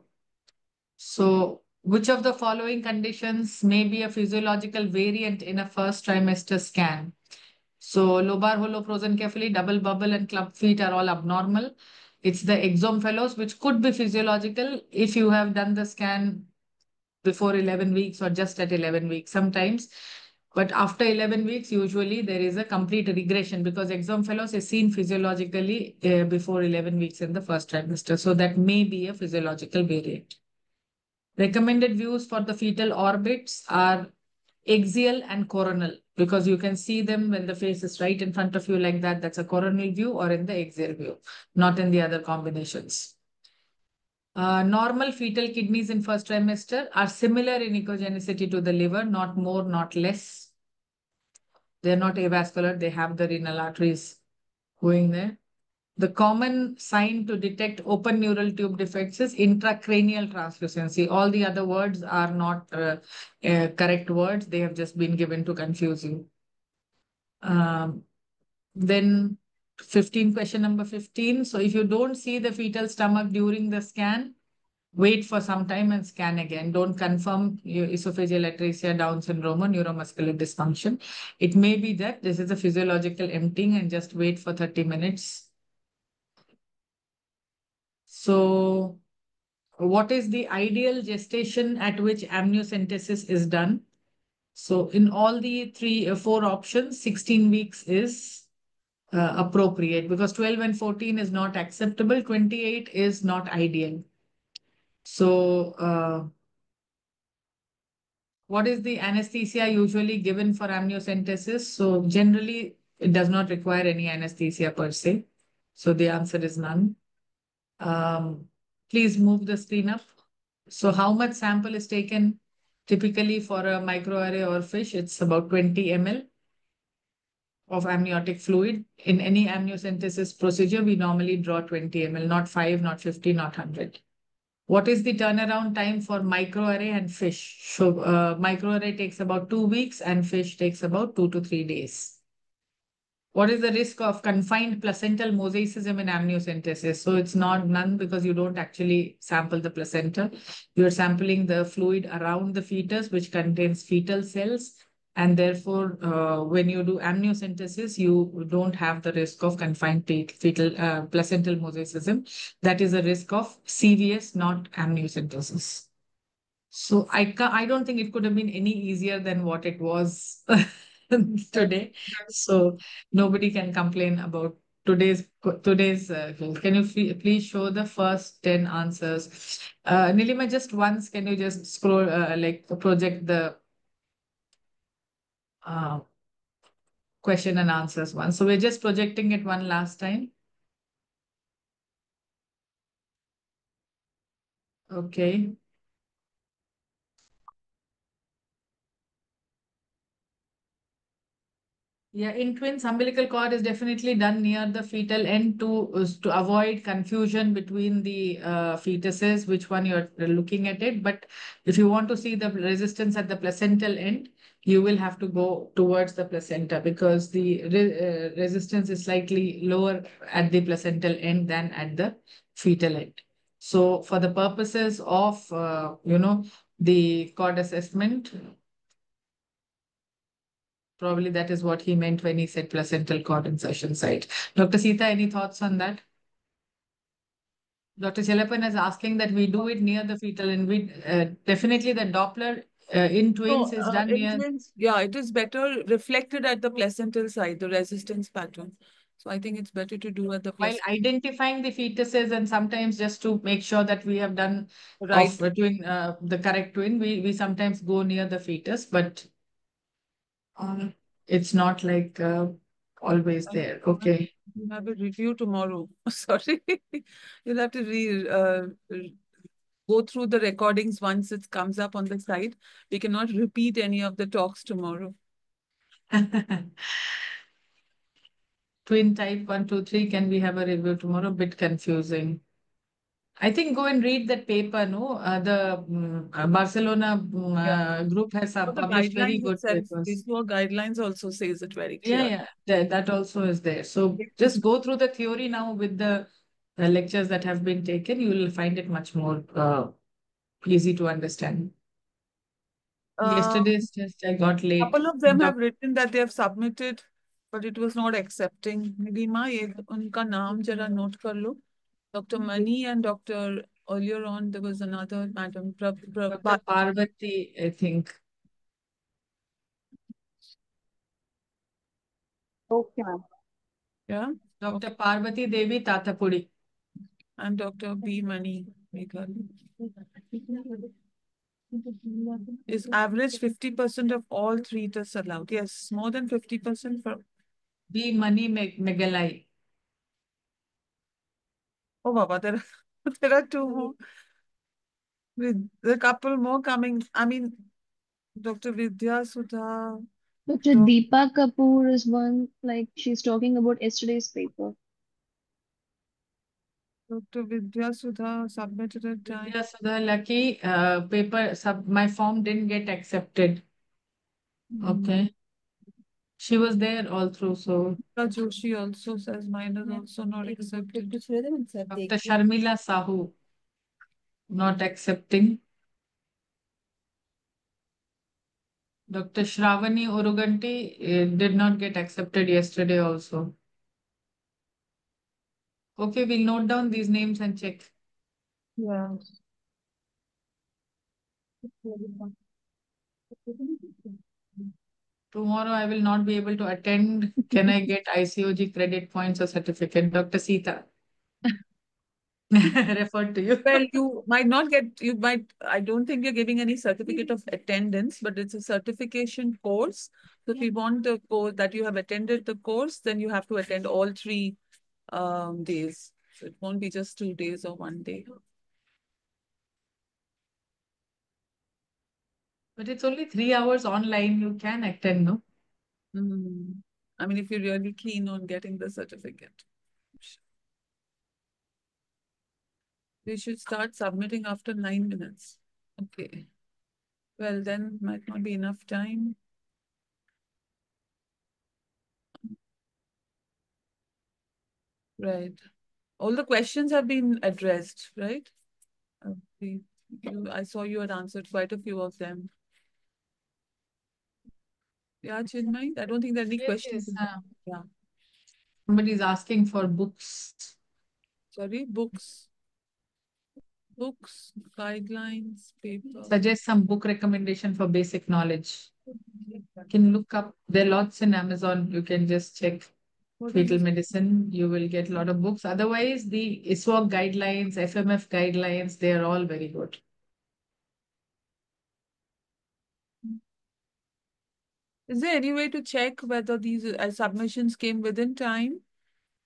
[SPEAKER 3] So which of the following conditions may be a physiological variant in a first trimester scan? So lobar hollow frozen carefully, double bubble and club feet are all abnormal. It's the exomphalos, which could be physiological if you have done the scan before 11 weeks or just at 11 weeks sometimes. But after 11 weeks, usually there is a complete regression because exomphalos is seen physiologically before 11 weeks in the first trimester. So that may be a physiological variant. Recommended views for the fetal orbits are axial and coronal because you can see them when the face is right in front of you like that. That's a coronal view or in the axial view, not in the other combinations. Normal fetal kidneys in first trimester are similar in echogenicity to the liver, not more, not less. They're not avascular. They have the renal arteries going there. The common sign to detect open neural tube defects is intracranial translucency. All the other words are not correct words. They have just been given to confuse you. Then 15, question number 15. So if you don't see the fetal stomach during the scan, wait for some time and scan again. Don't confirm your esophageal atresia, Down syndrome, or neuromuscular dysfunction. It may be that this is a physiological emptying and just wait for 30 minutes. So what is the ideal gestation at which amniocentesis is done? So in all the four options, 16 weeks is appropriate because 12 and 14 is not acceptable. 28 is not ideal. So What is the anesthesia usually given for amniocentesis? So generally, it does not require any anesthesia per se. So the answer is none. Please move the screen up. So how much sample is taken typically for a microarray or fish? It's about 20 ml of amniotic fluid. In any amniocentesis procedure, we normally draw 20 ml, not 5, not 50, not 100. What is the turnaround time for microarray and fish? So microarray takes about 2 weeks and fish takes about 2 to 3 days. What is the risk of confined placental mosaicism in amniocentesis? So it's not none because you don't actually sample the placenta. You're sampling the fluid around the fetus, which contains fetal cells. And therefore, when you do amniocentesis, you don't have the risk of confined fetal placental mosaicism. That is a risk of CVS, not amniocentesis. So I don't think it could have been any easier than what it was today. So nobody can complain about today's. Can you please show the first 10 answers? Nilima, just once, can you just scroll like project the uh, question and answers one? So we're just projecting it one last time. Okay. Yeah, in twins, umbilical cord is definitely done near the fetal end to avoid confusion between the fetuses, which one you're looking at it. But if you want to see the resistance at the placental end, you will have to go towards the placenta because the resistance is slightly lower at the placental end than at the fetal end. So for the purposes of, the cord assessment, probably that is what he meant when he said placental cord insertion site. Dr. Sita, any thoughts on that? Dr. Chelapan is asking that we do it near the fetal, and we definitely the Doppler in twins is done
[SPEAKER 2] in
[SPEAKER 3] near.
[SPEAKER 2] twins, yeah, it is better reflected at the placental side, the resistance pattern. So I think it's better to do at the
[SPEAKER 3] While
[SPEAKER 2] placental.
[SPEAKER 3] identifying the fetuses and sometimes just to make sure that we have done
[SPEAKER 2] Right.
[SPEAKER 3] of twin, the correct twin, we sometimes go near the fetus, but it's not like always there. Okay.
[SPEAKER 2] You have a review tomorrow. Sorry. You'll have to go through the recordings once it comes up on the site. We cannot repeat any of the talks tomorrow.
[SPEAKER 3] Twin type 1, 2, 3, can we have a review tomorrow? Bit confusing. I think go and read that paper, no? The Barcelona group has
[SPEAKER 2] For the
[SPEAKER 3] published very
[SPEAKER 2] guidelines
[SPEAKER 3] good
[SPEAKER 2] itself,
[SPEAKER 3] papers.
[SPEAKER 2] these four guidelines also says it very
[SPEAKER 3] Yeah,
[SPEAKER 2] clearly.
[SPEAKER 3] yeah, that also is there. So just go through the theory now with the lectures that have been taken. You will find it much more easy to understand. Yesterday's test, I got late.
[SPEAKER 2] Couple of them have written that they have submitted, but it was not accepting. Nilima, unka naam jara note kar lo. Dr. Mani and Dr. Earlier on, there was another madam.
[SPEAKER 3] Dr. Parvati, I think.
[SPEAKER 14] Okay, ma'am.
[SPEAKER 2] Yeah.
[SPEAKER 3] Dr. Parvati Devi Tatapudi.
[SPEAKER 2] And Dr. B. Mani Meghal. Is average 50% of all three tests allowed? Yes, more than 50% for.
[SPEAKER 3] B. Mani Megalai.
[SPEAKER 2] Oh, Baba, there are two more. With a couple more coming. I mean, Dr. Vidya Sudha.
[SPEAKER 6] Dr. Deepa Kapoor is one, like she's talking about yesterday's paper.
[SPEAKER 2] Dr. Vidya Sudha submitted a time.
[SPEAKER 3] Vidya Sudha, lucky paper, my form didn't get accepted. Okay. She was there all through, so.
[SPEAKER 2] Joshi also says mine is also not accepted.
[SPEAKER 3] Dr. Sharmila Sahu, not accepting. Dr. Shravani Uruganti did not get accepted yesterday also. Okay, we'll note down these names and check.
[SPEAKER 2] Yeah.
[SPEAKER 3] Tomorrow I will not be able to attend. Can I get ICOG credit points or certificate? Dr. Sita. referred to you.
[SPEAKER 2] Well, you might not get, I don't think you're giving any certificate of attendance, but it's a certification course. So if you want the course that you have attended the course, then you have to attend all 3 days. So it won't be just 2 days or 1 day.
[SPEAKER 3] But it's only 3 hours online. You can attend, no?
[SPEAKER 2] I mean, if you're really keen on getting the certificate. We should start submitting after 9 minutes. Okay. Well, then might not be enough time. Right. All the questions have been addressed, right? I saw you had answered quite a few of them. Yeah, Chinmay, I don't think there are any
[SPEAKER 3] Yes,
[SPEAKER 2] questions.
[SPEAKER 3] yes.
[SPEAKER 2] Yeah.
[SPEAKER 3] Somebody is asking for books.
[SPEAKER 2] Sorry, books. Books, guidelines, paper.
[SPEAKER 3] Suggest some book recommendation for basic knowledge. You can look up. There are lots in Amazon. You can just check fetal medicine. You will get a lot of books. Otherwise, the ISWAC guidelines, FMF guidelines, they are all very good.
[SPEAKER 2] Is there any way to check whether these submissions came within time?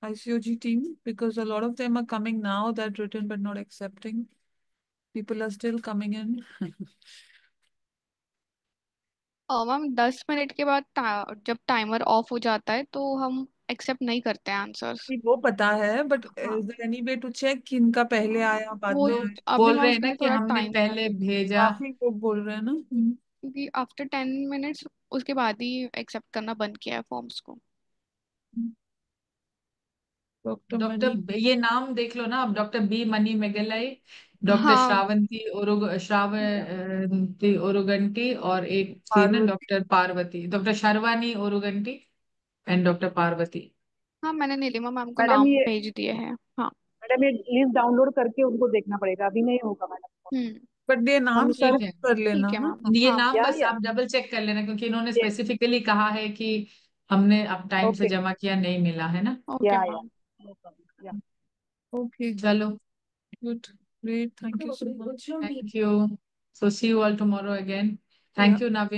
[SPEAKER 2] ICOG team, because a lot of them are coming now that written but not accepting. People are still coming in.
[SPEAKER 9] Ma'am 10 minute के बाद जब timer of हो जाता है तो हम accept नहीं करते हैं आंसर्स।
[SPEAKER 2] वो पता है, बट
[SPEAKER 9] हाँ
[SPEAKER 2] is there any way to check कि इनका पहले आया बाद
[SPEAKER 9] वो
[SPEAKER 2] में
[SPEAKER 3] तो
[SPEAKER 2] आया?
[SPEAKER 9] अभी
[SPEAKER 3] बोल
[SPEAKER 9] मैं
[SPEAKER 3] रहे हैं
[SPEAKER 9] उसके
[SPEAKER 3] ना
[SPEAKER 9] लिए
[SPEAKER 3] कि
[SPEAKER 9] थोड़ा
[SPEAKER 3] हमने
[SPEAKER 9] टाइम
[SPEAKER 3] पहले भेजा।
[SPEAKER 2] काफी लोग बोल रहे हैं ना।
[SPEAKER 9] क्योंकि आफ्टर 10 मिनट्स उसके बाद ही एक्सेप्ट करना बंद किया है फॉर्म्स को।
[SPEAKER 3] डॉक्टर ये नाम देख लो ना, अब doctor B Mani Megalai, doctor
[SPEAKER 9] हाँ
[SPEAKER 3] श्रावंती ओरुगंटी और एक थी ना doctor Parvati, doctor Sharvani Oruganti and doctor Parvati.
[SPEAKER 9] हाँ मैंने नीलिमा मैम को
[SPEAKER 14] मैडम
[SPEAKER 9] नाम
[SPEAKER 14] ये
[SPEAKER 9] भेज दिए हैं। हाँ
[SPEAKER 14] मैडम ये लिस्ट डाउनलोड करके उनको देखना पड़ेगा, अभी नहीं होगा मैडम।
[SPEAKER 2] बट ये नाम
[SPEAKER 14] हम
[SPEAKER 2] सर्च
[SPEAKER 3] ठीक है,
[SPEAKER 2] कर लेना
[SPEAKER 9] ठीक है
[SPEAKER 2] ना।
[SPEAKER 9] मैम।
[SPEAKER 3] ये
[SPEAKER 9] हाँ
[SPEAKER 3] नाम बस
[SPEAKER 14] या
[SPEAKER 3] आप डबल चेक कर लेना, क्योंकि इन्होंने
[SPEAKER 14] ये
[SPEAKER 3] स्पेसिफिकली कहा है कि हमने अब टाइम से
[SPEAKER 14] ओके
[SPEAKER 3] जमा किया, नहीं मिला है ना।
[SPEAKER 9] Okay
[SPEAKER 14] yeah
[SPEAKER 9] ma'am.
[SPEAKER 14] No problem yeah
[SPEAKER 2] Okay,
[SPEAKER 3] चलो,
[SPEAKER 2] good, great, thank you so much.
[SPEAKER 3] Thank you. So see you all tomorrow again.
[SPEAKER 2] Yeah.
[SPEAKER 3] Thank you Naveen.